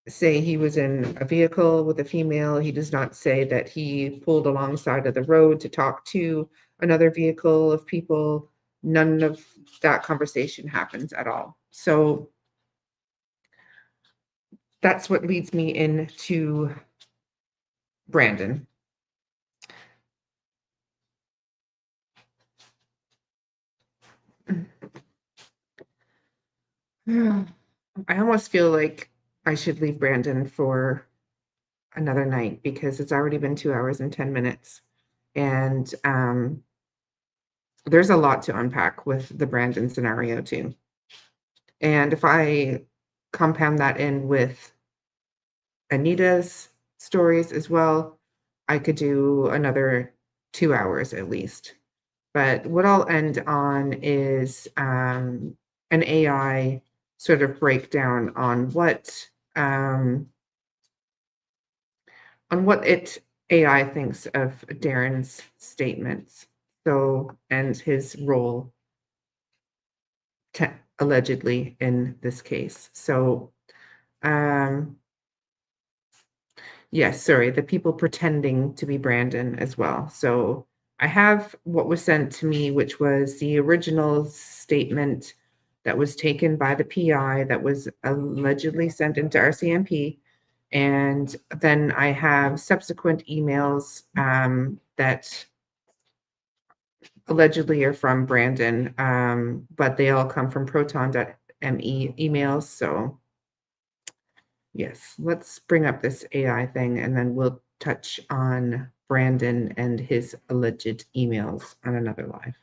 say he was in a vehicle with a female. He does not say that he pulled alongside of the road to talk to another vehicle of people. None of that conversation happens at all. So that's what leads me into Brandon. I almost feel like I should leave Brandon for another night because it's already been 2 hours and 10 minutes. And there's a lot to unpack with the Brandon scenario too. And if I compound that in with Anita's stories as well, I could do another 2 hours at least. But what I'll end on is an AI sort of breakdown on what AI thinks of Darin's statements. So, and his role allegedly in this case. So, yes, sorry, the people pretending to be Brandon as well. So I have what was sent to me, which was the original statement that was taken by the PI that was allegedly sent into RCMP. And then I have subsequent emails that allegedly are from Brandon, but they all come from proton.me emails. So yes, let's bring up this AI thing and then we'll touch on Brandon and his alleged emails on another live.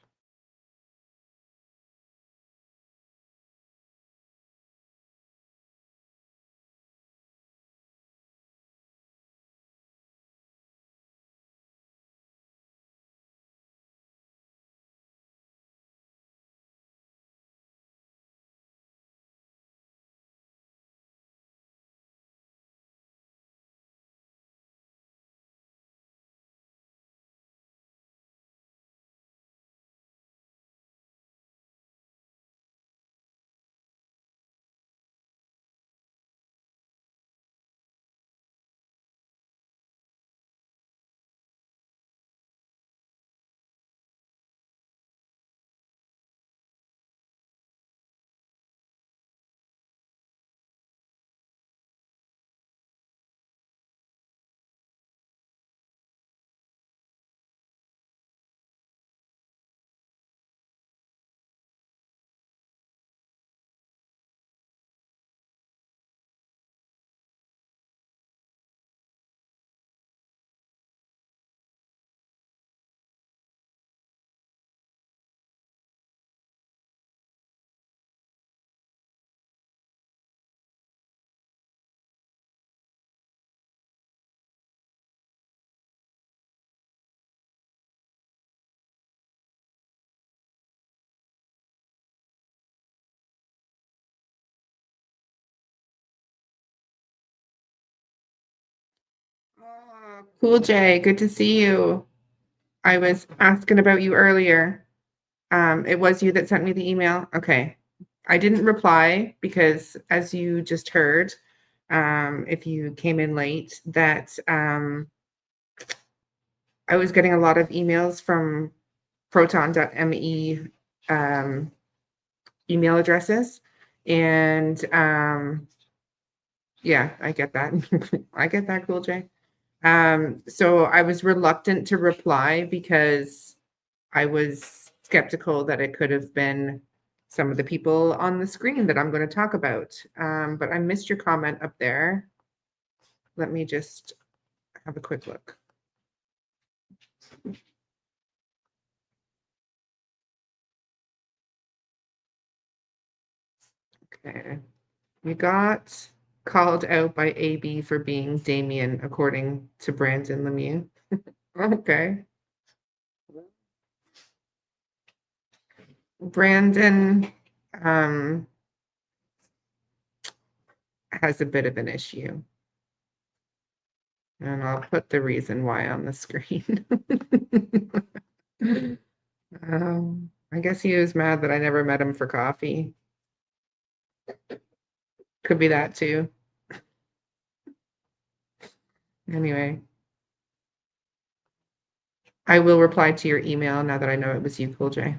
Oh, Cool Jay, good to see you. I was asking about you earlier. It was you that sent me the email. Okay. I didn't reply because, as you just heard, if you came in late, that I was getting a lot of emails from proton.me email addresses. And yeah, I get that. I get that, Cool Jay. So I was reluctant to reply because I was skeptical that it could have been some of the people on the screen that I'm going to talk about. But I missed your comment up there. Let me just have a quick look. Okay. We got called out by AB for being Damien, according to Brandon Lemieux. Okay. Brandon has a bit of an issue. And I'll put the reason why on the screen. I guess he was mad that I never met him for coffee. Could be that too. Anyway, I will reply to your email now that I know it was you, Cool J.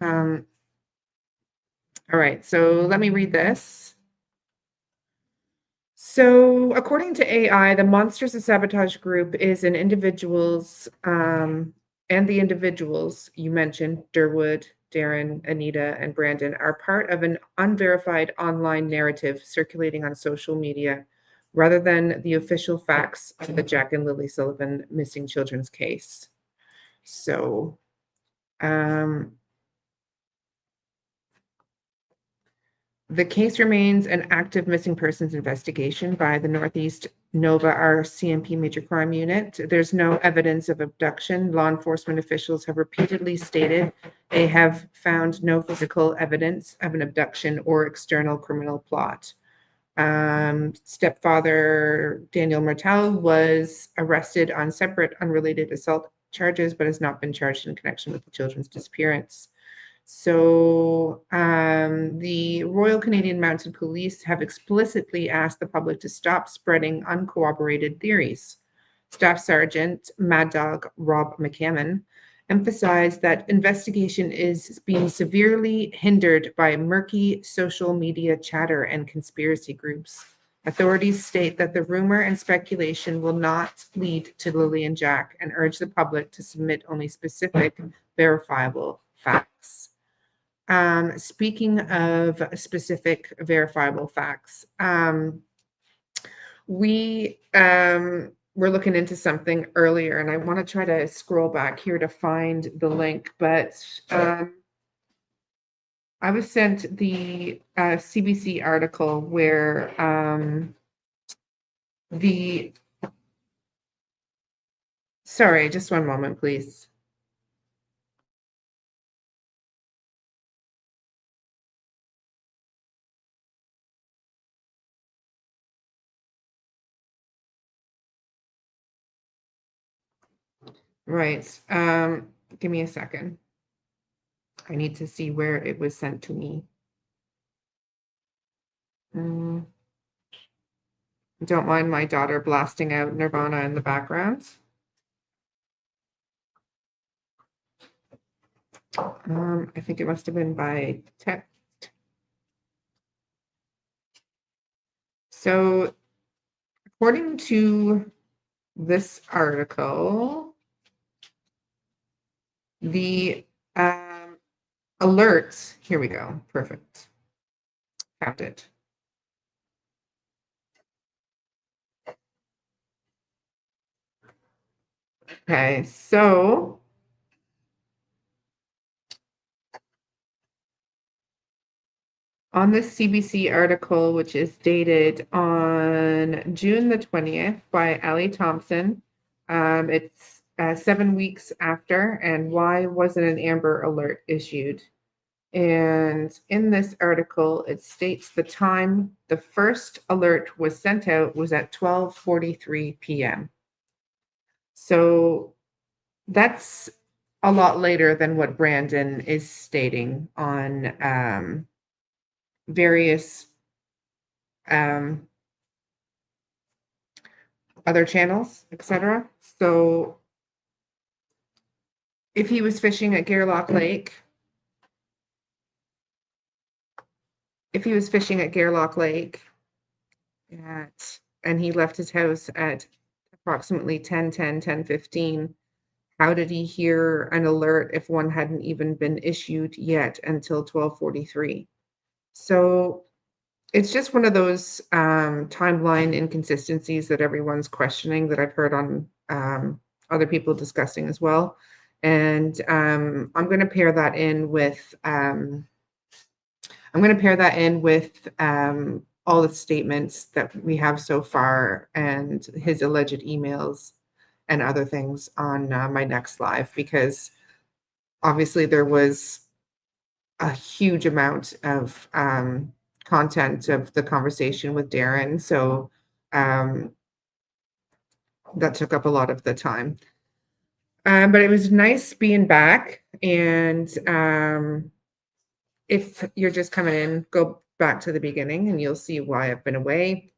All right, so let me read this. So, according to AI, the Monsters of Sabotage group is an individuals, and the individuals you mentioned, Durwood, Darin, Anita, and Brandon, are part of an unverified online narrative circulating on social media rather than the official facts of the Jack and Lily Sullivan missing children's case. So, the case remains an active missing persons investigation by the Northeast Nova RCMP Major Crime Unit. There's no evidence of abduction. Law enforcement officials have repeatedly stated they have found no physical evidence of an abduction or external criminal plot. Stepfather Daniel Martel was arrested on separate unrelated assault charges, but has not been charged in connection with the children's disappearance. So the Royal Canadian Mounted Police have explicitly asked the public to stop spreading uncorroborated theories. Staff Sergeant Mad Dog Rob McCammon emphasized that investigation is being severely hindered by murky social media chatter and conspiracy groups. Authorities state that the rumor and speculation will not lead to Lily and Jack and urge the public to submit only specific, verifiable facts. Speaking of specific verifiable facts, we were looking into something earlier, and I want to try to scroll back here to find the link, but I was sent the CBC article where sorry, just one moment, please. Right. Give me a second. I need to see where it was sent to me. Don't mind my daughter blasting out Nirvana in the background. I think it must have been by text. So, according to this article, the alerts, here we go, perfect, found it. Okay, so on this CBC article, which is dated on June the 20th by Ali Thompson, it's 7 weeks after, and why wasn't an Amber Alert issued? And in this article, it states the time the first alert was sent out was at 12:43 p.m. So that's a lot later than what Brandon is stating on various other channels, etc. So if he was fishing at Gairloch Lake, and he left his house at approximately 10:10, 10:15, how did he hear an alert if one hadn't even been issued yet until 12:43? So it's just one of those timeline inconsistencies that everyone's questioning that I've heard on other people discussing as well. And I'm going to pair that in with all the statements that we have so far and his alleged emails and other things on my next live, because obviously there was a huge amount of content of the conversation with Darin. So that took up a lot of the time. But it was nice being back, and if you're just coming in, go back to the beginning and you'll see why I've been away.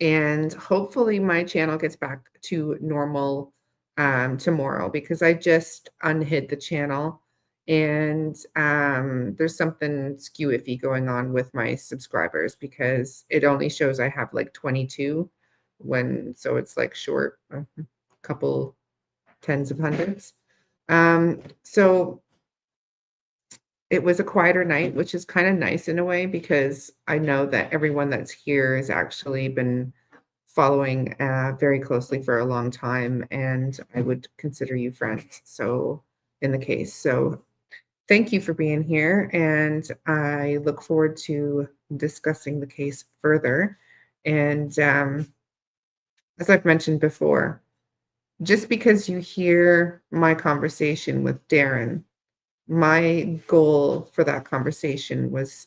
And hopefully my channel gets back to normal tomorrow, because I just unhid the channel, and there's something skew iffy going on with my subscribers, because it only shows I have like 22 so it's like short a couple tens of hundreds. So it was a quieter night, which is kind of nice in a way, because I know that everyone that's here has actually been following very closely for a long time, and I would consider you friends. So in the case, so thank you for being here, and I look forward to discussing the case further. And as I've mentioned before, just because you hear my conversation with Darin, my goal for that conversation was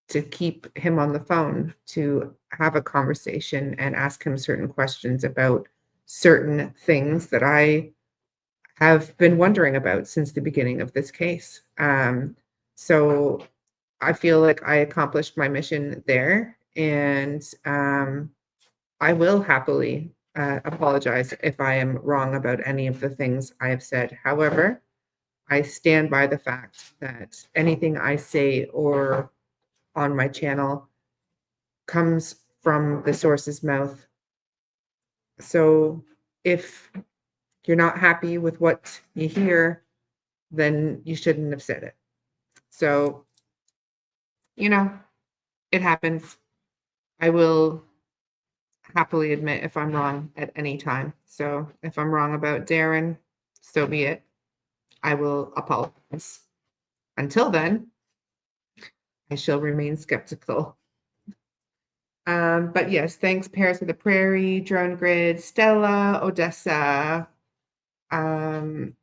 to keep him on the phone, to have a conversation and ask him certain questions about certain things that I have been wondering about since the beginning of this case. So I feel like I accomplished my mission there, and I will happily apologize if I am wrong about any of the things I have said. However, I stand by the fact that anything I say or on my channel comes from the source's mouth. So if you're not happy with what you hear, then you shouldn't have said it. So, it happens. I will happily admit if I'm wrong at any time. So if I'm wrong about Darin, so be it. I will apologize. Until then, I shall remain skeptical. But yes, thanks, Paris of the Prairie, Drone Grid, Stella, Odessa, and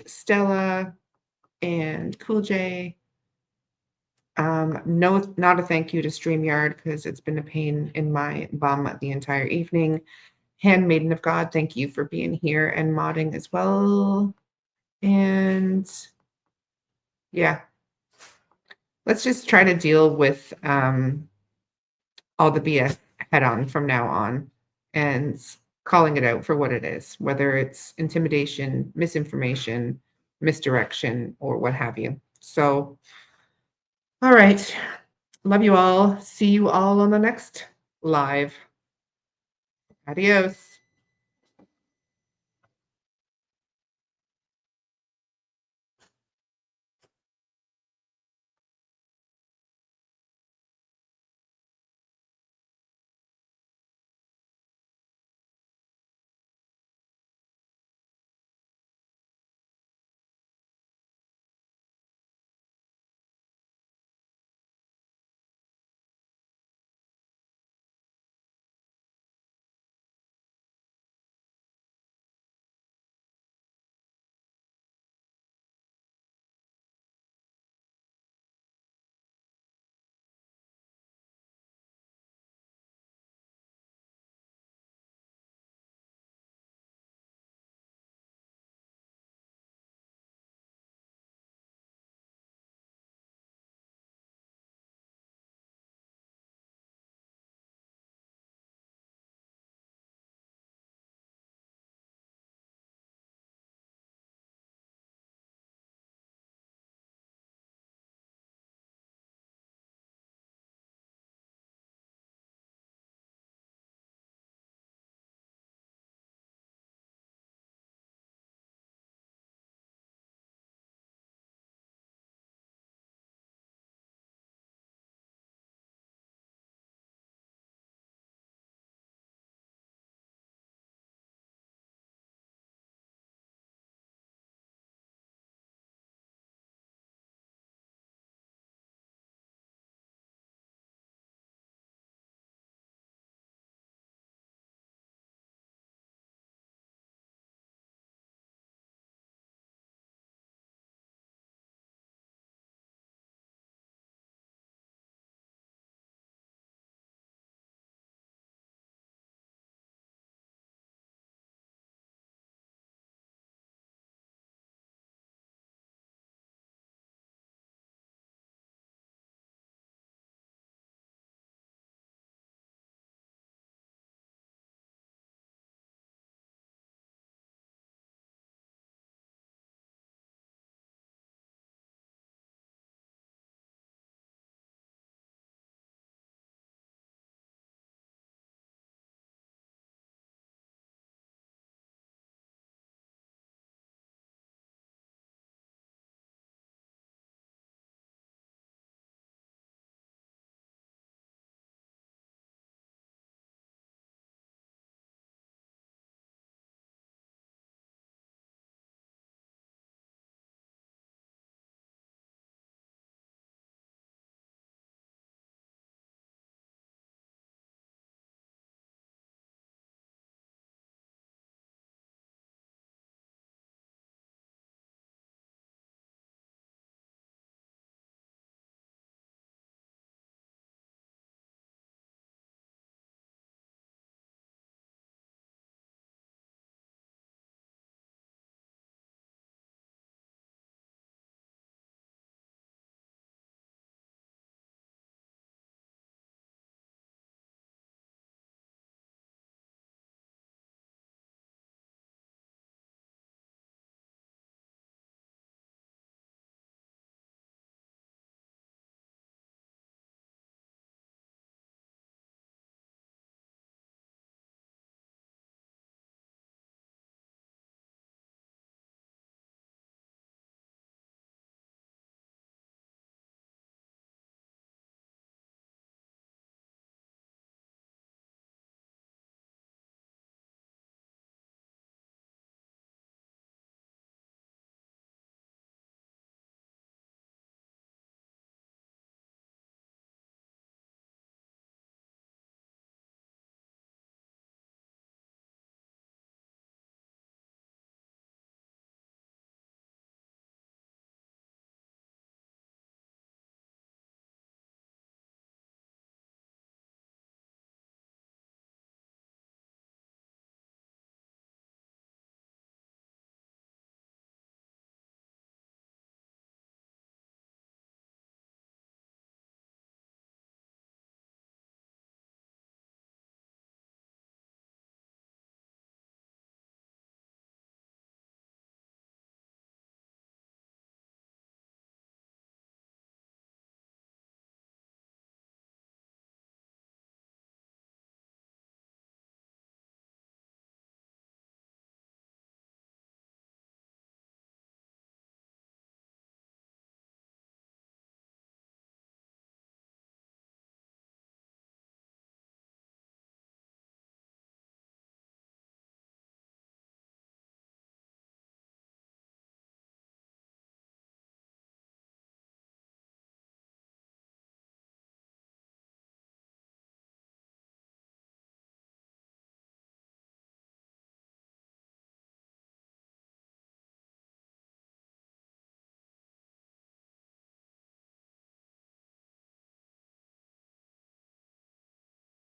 Stella, and Cool J. No, not a thank you to StreamYard, because it's been a pain in my bum the entire evening. Handmaiden of God, thank you for being here and modding as well. And yeah, let's just try to deal with all the BS head on from now on, and calling it out for what it is, whether it's intimidation, misinformation, misdirection, or what have you. So, all right. Love you all. See you all on the next live. Adios.